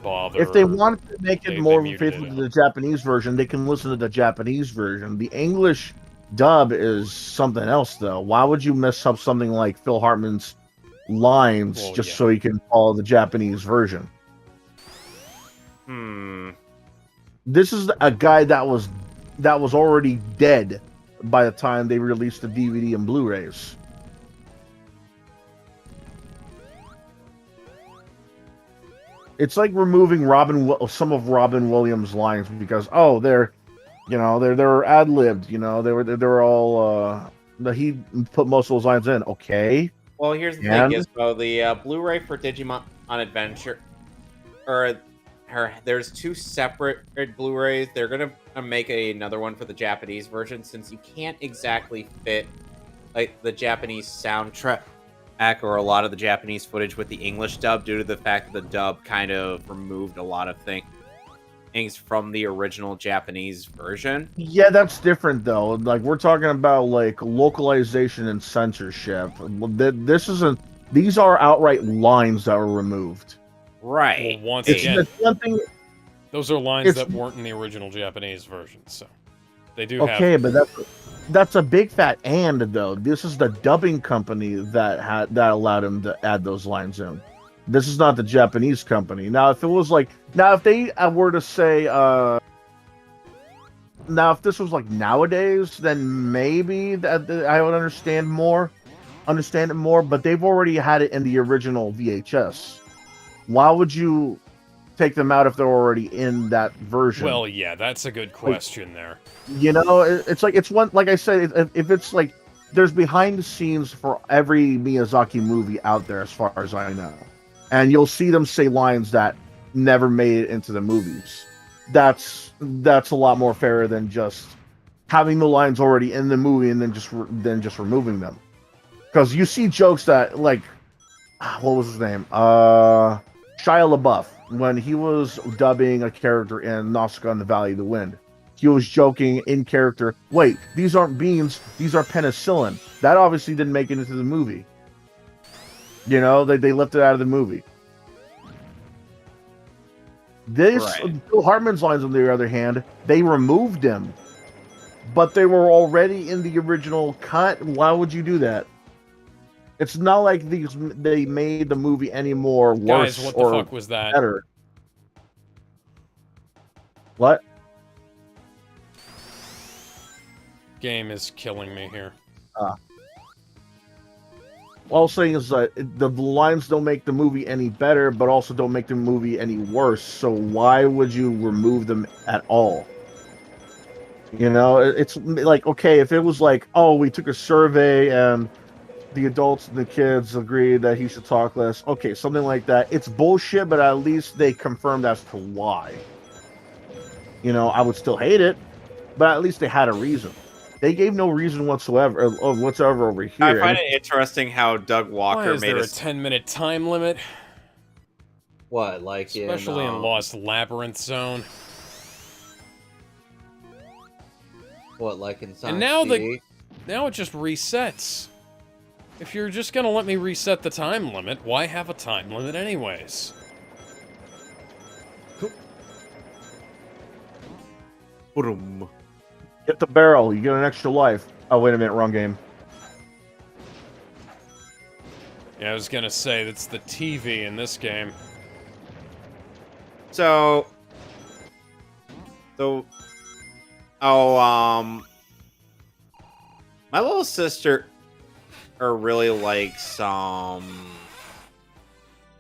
bother. if they wanted to make it they more muted faithful it to out. the Japanese version, they can listen to the Japanese version. The English dub is something else, though. Why would you mess up something like Phil Hartman's lines Well, just yeah. so you can follow the Japanese version? This is a guy that was already dead by the time they released the DVD and Blu-rays. It's like removing some of Robin Williams' lines because they're ad-libbed, they were all he put most of those lines in. Okay. Well, here's the And? thing: is the Blu-ray for Digimon on Adventure, there's two separate Blu-rays. They're gonna make another one for the Japanese version since you can't exactly fit like the Japanese soundtrack or a lot of the Japanese footage with the English dub due to the fact that the dub kind of removed a lot of things from the original Japanese version. Yeah, that's different though. Like we're talking about like localization and censorship. These are outright lines that were removed. Right. Well, once It's again, one thing. those are lines it's- that weren't in the original Japanese version, so they do Okay, have. but that's a big fat and though. This is the dubbing company that allowed him to add those lines in. This is not the Japanese company. Now, if it was like if they were to say now if this was like nowadays, then maybe that I would understand it more. But they've already had it in the original VHS. Why would you take them out if they're already in that version? Well, yeah, that's a good question there. It's one, like I said, if it's like there's behind the scenes for every Miyazaki movie out there, as far as I know, and you'll see them say lines that never made it into the movies. That's a lot more fair than just having the lines already in the movie and then just removing them. Because you see jokes that, like, what was his name? Shia LaBeouf, when he was dubbing a character in Nausicaa and the Valley of the Wind, he was joking in character. Wait, these aren't beans. These are penicillin. That obviously didn't make it into the movie. You know, they left it out of the movie. Phil Hartman's lines, on the other hand, they removed them, but they were already in the original cut. Why would you do that? It's not like they made the movie any more worse. Guys, what the fuck was that? Better. What? Game is killing me here. All I'm saying is that the lines don't make the movie any better, but also don't make the movie any worse. So why would you remove them at all? You know, it's like, okay, if it was like, oh, we took a survey and the adults and the kids agreed that he should talk less. Okay, something like that. It's bullshit, but at least they confirmed as to why. You know, I would still hate it, but at least they had a reason. They gave no reason whatsoever over here. I find it interesting how Doug Walker Why is made there a 10-minute time limit? What, like especially in Lost Labyrinth Zone. What, like in Sonic And now CD? now it just resets. If you're just gonna let me reset the time limit, why have a time limit anyways? Boom. Get the barrel, you get an extra life. Oh, wait a minute, wrong game. Yeah, I was gonna say, that's the TV in this game. So, my little sister really likes some.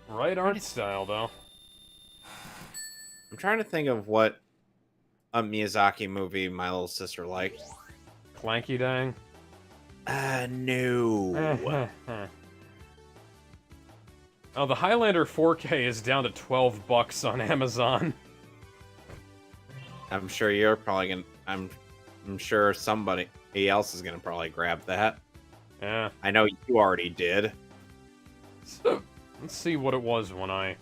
Right art style, though. I'm trying to think of what a Miyazaki movie my little sister liked. Clanky Dang? No. Oh, the Highlander 4K is down to $12 on Amazon. I'm sure you're probably gonna. I'm sure somebody else is gonna probably grab that. Yeah. I know you already did. So, let's see what it was when I...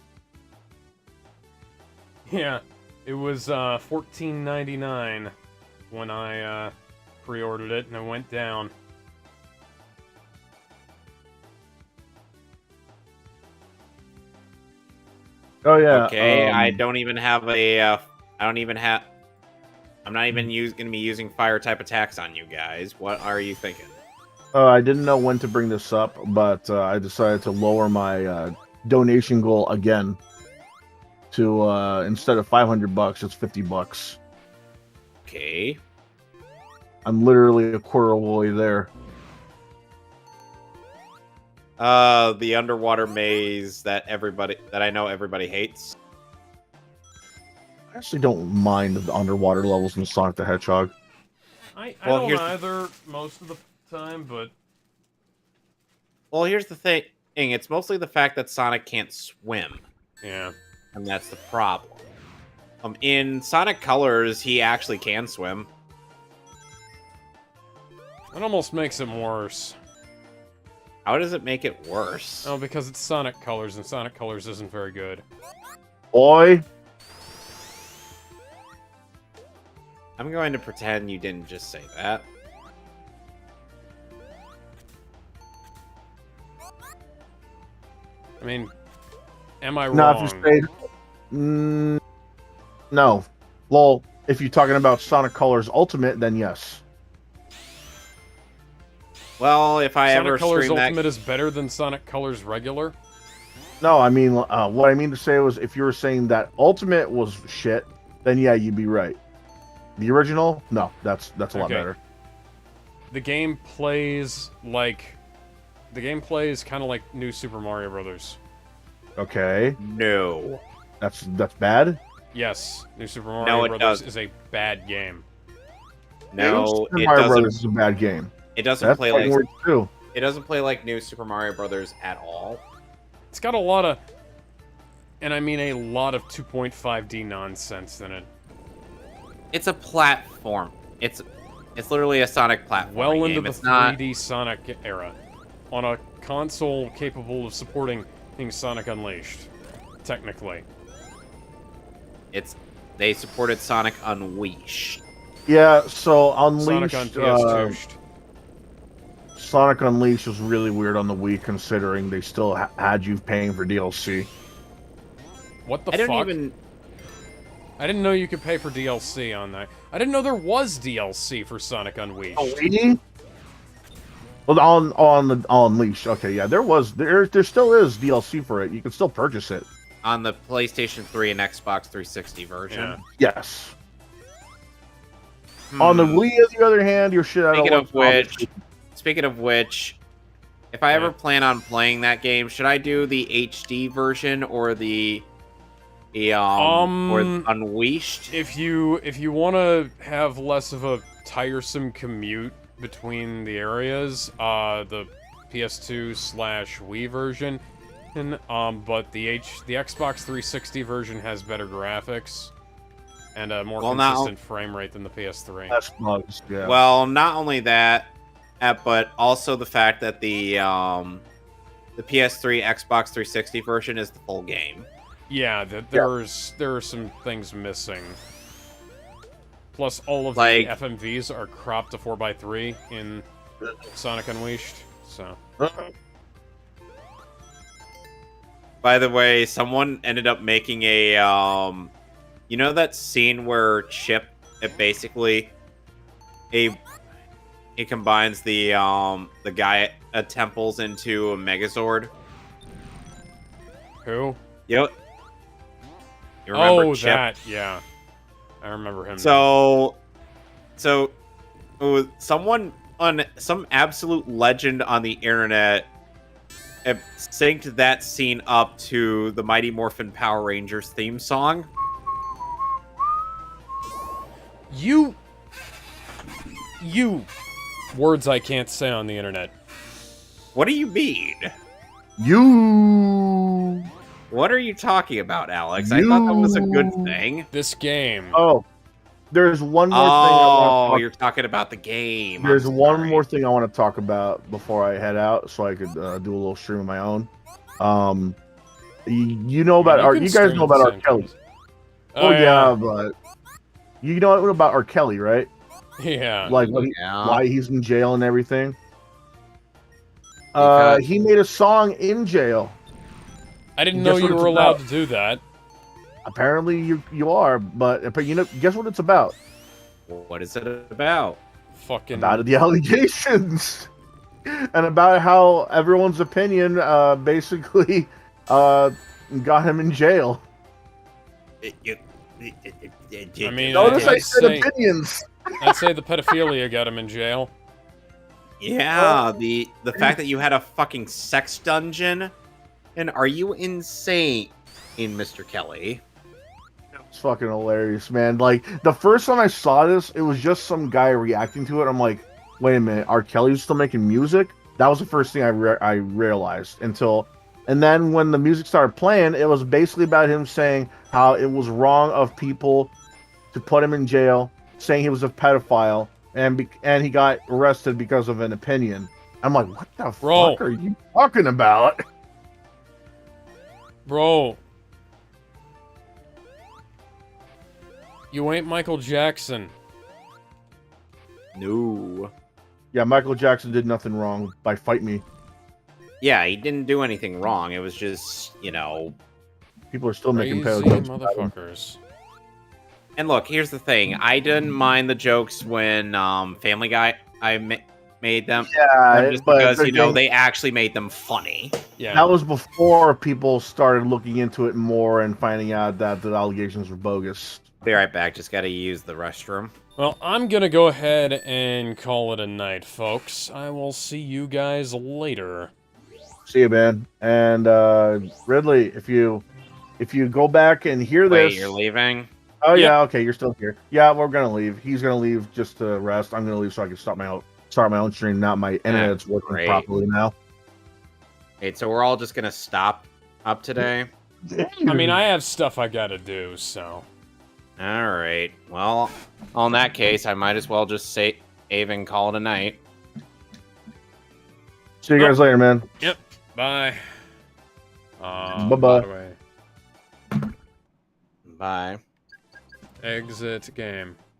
Yeah, it was $14.99 when I pre-ordered it, and it went down. Oh yeah. Okay, I don't even have a. I don't even have. I'm not even going to be using fire type attacks on you guys. What are you thinking? I didn't know when to bring this up, but I decided to lower my donation goal again to instead of $500, it's $50. Okay. I'm literally a quarter of the way there. The underwater maze that I know everybody hates. I actually don't mind the underwater levels in Sonic the Hedgehog. I Well, don't either most of the time, but... Well, here's the thing. It's mostly the fact that Sonic can't swim. Yeah. And that's the problem. In Sonic Colors, he actually can swim. It almost makes it worse. How does it make it worse? Oh, because it's Sonic Colors, and Sonic Colors isn't very good. Boy. I'm going to pretend you didn't just say that. I mean, am I No, wrong? if you say... no. Well, if you're talking about Sonic Colors Ultimate, then yes. Well, if I Sonic ever Colors stream Ultimate that... is better than Sonic Colors Regular? No, I mean, what I mean to say was if you were saying that Ultimate was shit, then yeah, you'd be right. The original? No, that's a lot better. The game plays like... The game plays kind of like New Super Mario Brothers. Okay. No. That's bad? Yes, New Super Mario Brothers is a bad game. No, Super Mario Brothers is a bad game. It doesn't That's play like... too. It doesn't play like New Super Mario Brothers at all. It's got a lot of... And I mean a lot of 2.5D nonsense in it. It's a platform. It's literally a Sonic platform. Well into game. the 3D Sonic era. On a console capable of supporting Sonic Unleashed. Technically. They supported Sonic Unleashed. Yeah, so Sonic Unleashed, on PS2. Sonic Unleashed was really weird on the Wii, considering they still had you paying for DLC. What the I fuck? don't even. I didn't know you could pay for DLC on that. I didn't know there was DLC for Sonic Unleashed. Oh, Wii? Well, on Unleashed, okay, yeah, there still is DLC for it. You can still purchase it. On the PlayStation 3 and Xbox 360 version. Yeah. Yes. On the Wii, on the other hand, your shit out Speaking of which, if I ever plan on playing that game, should I do the HD version or the or Unleashed? If you want to have less of a tiresome commute between the areas, the PS2/Wii version, and but the Xbox 360 version has better graphics and a more consistent frame rate than the PS3. Less bugs, yeah. Well, not only that, but also the fact that the PS3 Xbox 360 version is the full game. Yeah, there are some things missing. Plus, all of Like- the FMVs are cropped to 4:3 in Sonic Unleashed, so... By the way, someone ended up making a you know that scene where Chip it combines the guy at Temples into a Megazord. Who? You remember Chip? That, yeah. I remember him. So someone on some absolute legend on the internet synced that scene up to the Mighty Morphin Power Rangers theme song. You words I can't say on the internet. What do you mean? You. What are you talking about, Alex? I thought that was a good thing. This game. Oh, there's one more thing. Oh, you're talking about the game. There's one more thing I want to talk about before I head out, so I could do a little stream of my own. You know about you guys know about R. Kelly. Oh yeah, but you know about R. Kelly, right? Yeah. Like why he's in jail and everything. Because- He made a song in jail. I didn't know you were allowed to do that. Apparently you are, but you know, guess what it's about? What is it about? Fucking About the allegations and about how everyone's opinion basically got him in jail. I mean, Notice I I'd said say, opinions. I'd say the pedophilia got him in jail. Yeah, the fact that you had a fucking sex dungeon, and are you insane, Mr. Kelly? It's fucking hilarious, man. Like the first time I saw this, it was just some guy reacting to it. I'm like, wait a minute, R. Kelly's still making music? That was the first thing I realized and then when the music started playing, it was basically about him saying how it was wrong of people to put him in jail, saying he was a pedophile, and he got arrested because of an opinion. I'm like, what the fuck are you talking about? Bro. You ain't Michael Jackson. No. Yeah, Michael Jackson did nothing wrong by Fight Me. Yeah, he didn't do anything wrong. It was just, you know... People are still making Crazy pedo jokes. motherfuckers. And look, here's the thing. I didn't mind the jokes when Family Guy made them. Yeah, just because, you know, they actually made them funny. Yeah. That was before people started looking into it more and finding out that the allegations were bogus. Be right back. Just gotta use the restroom. Well, I'm gonna go ahead and call it a night, folks. I will see you guys later. See you, man. And Ridley, if you go back and hear Wait, this, you're leaving? Oh Yep. yeah, okay, you're still here. Yeah, we're gonna leave. He's gonna leave just to rest. I'm gonna leave so I can start my own stream. Now my internet's working great. properly now. Wait, so we're all just gonna stop up today? I mean, I have stuff I gotta do, so... Alright. Well, in that case, I might as well just save and call it a night. See you guys later, man. Yep. Bye. Bye-bye. By the way, Bye. exit game.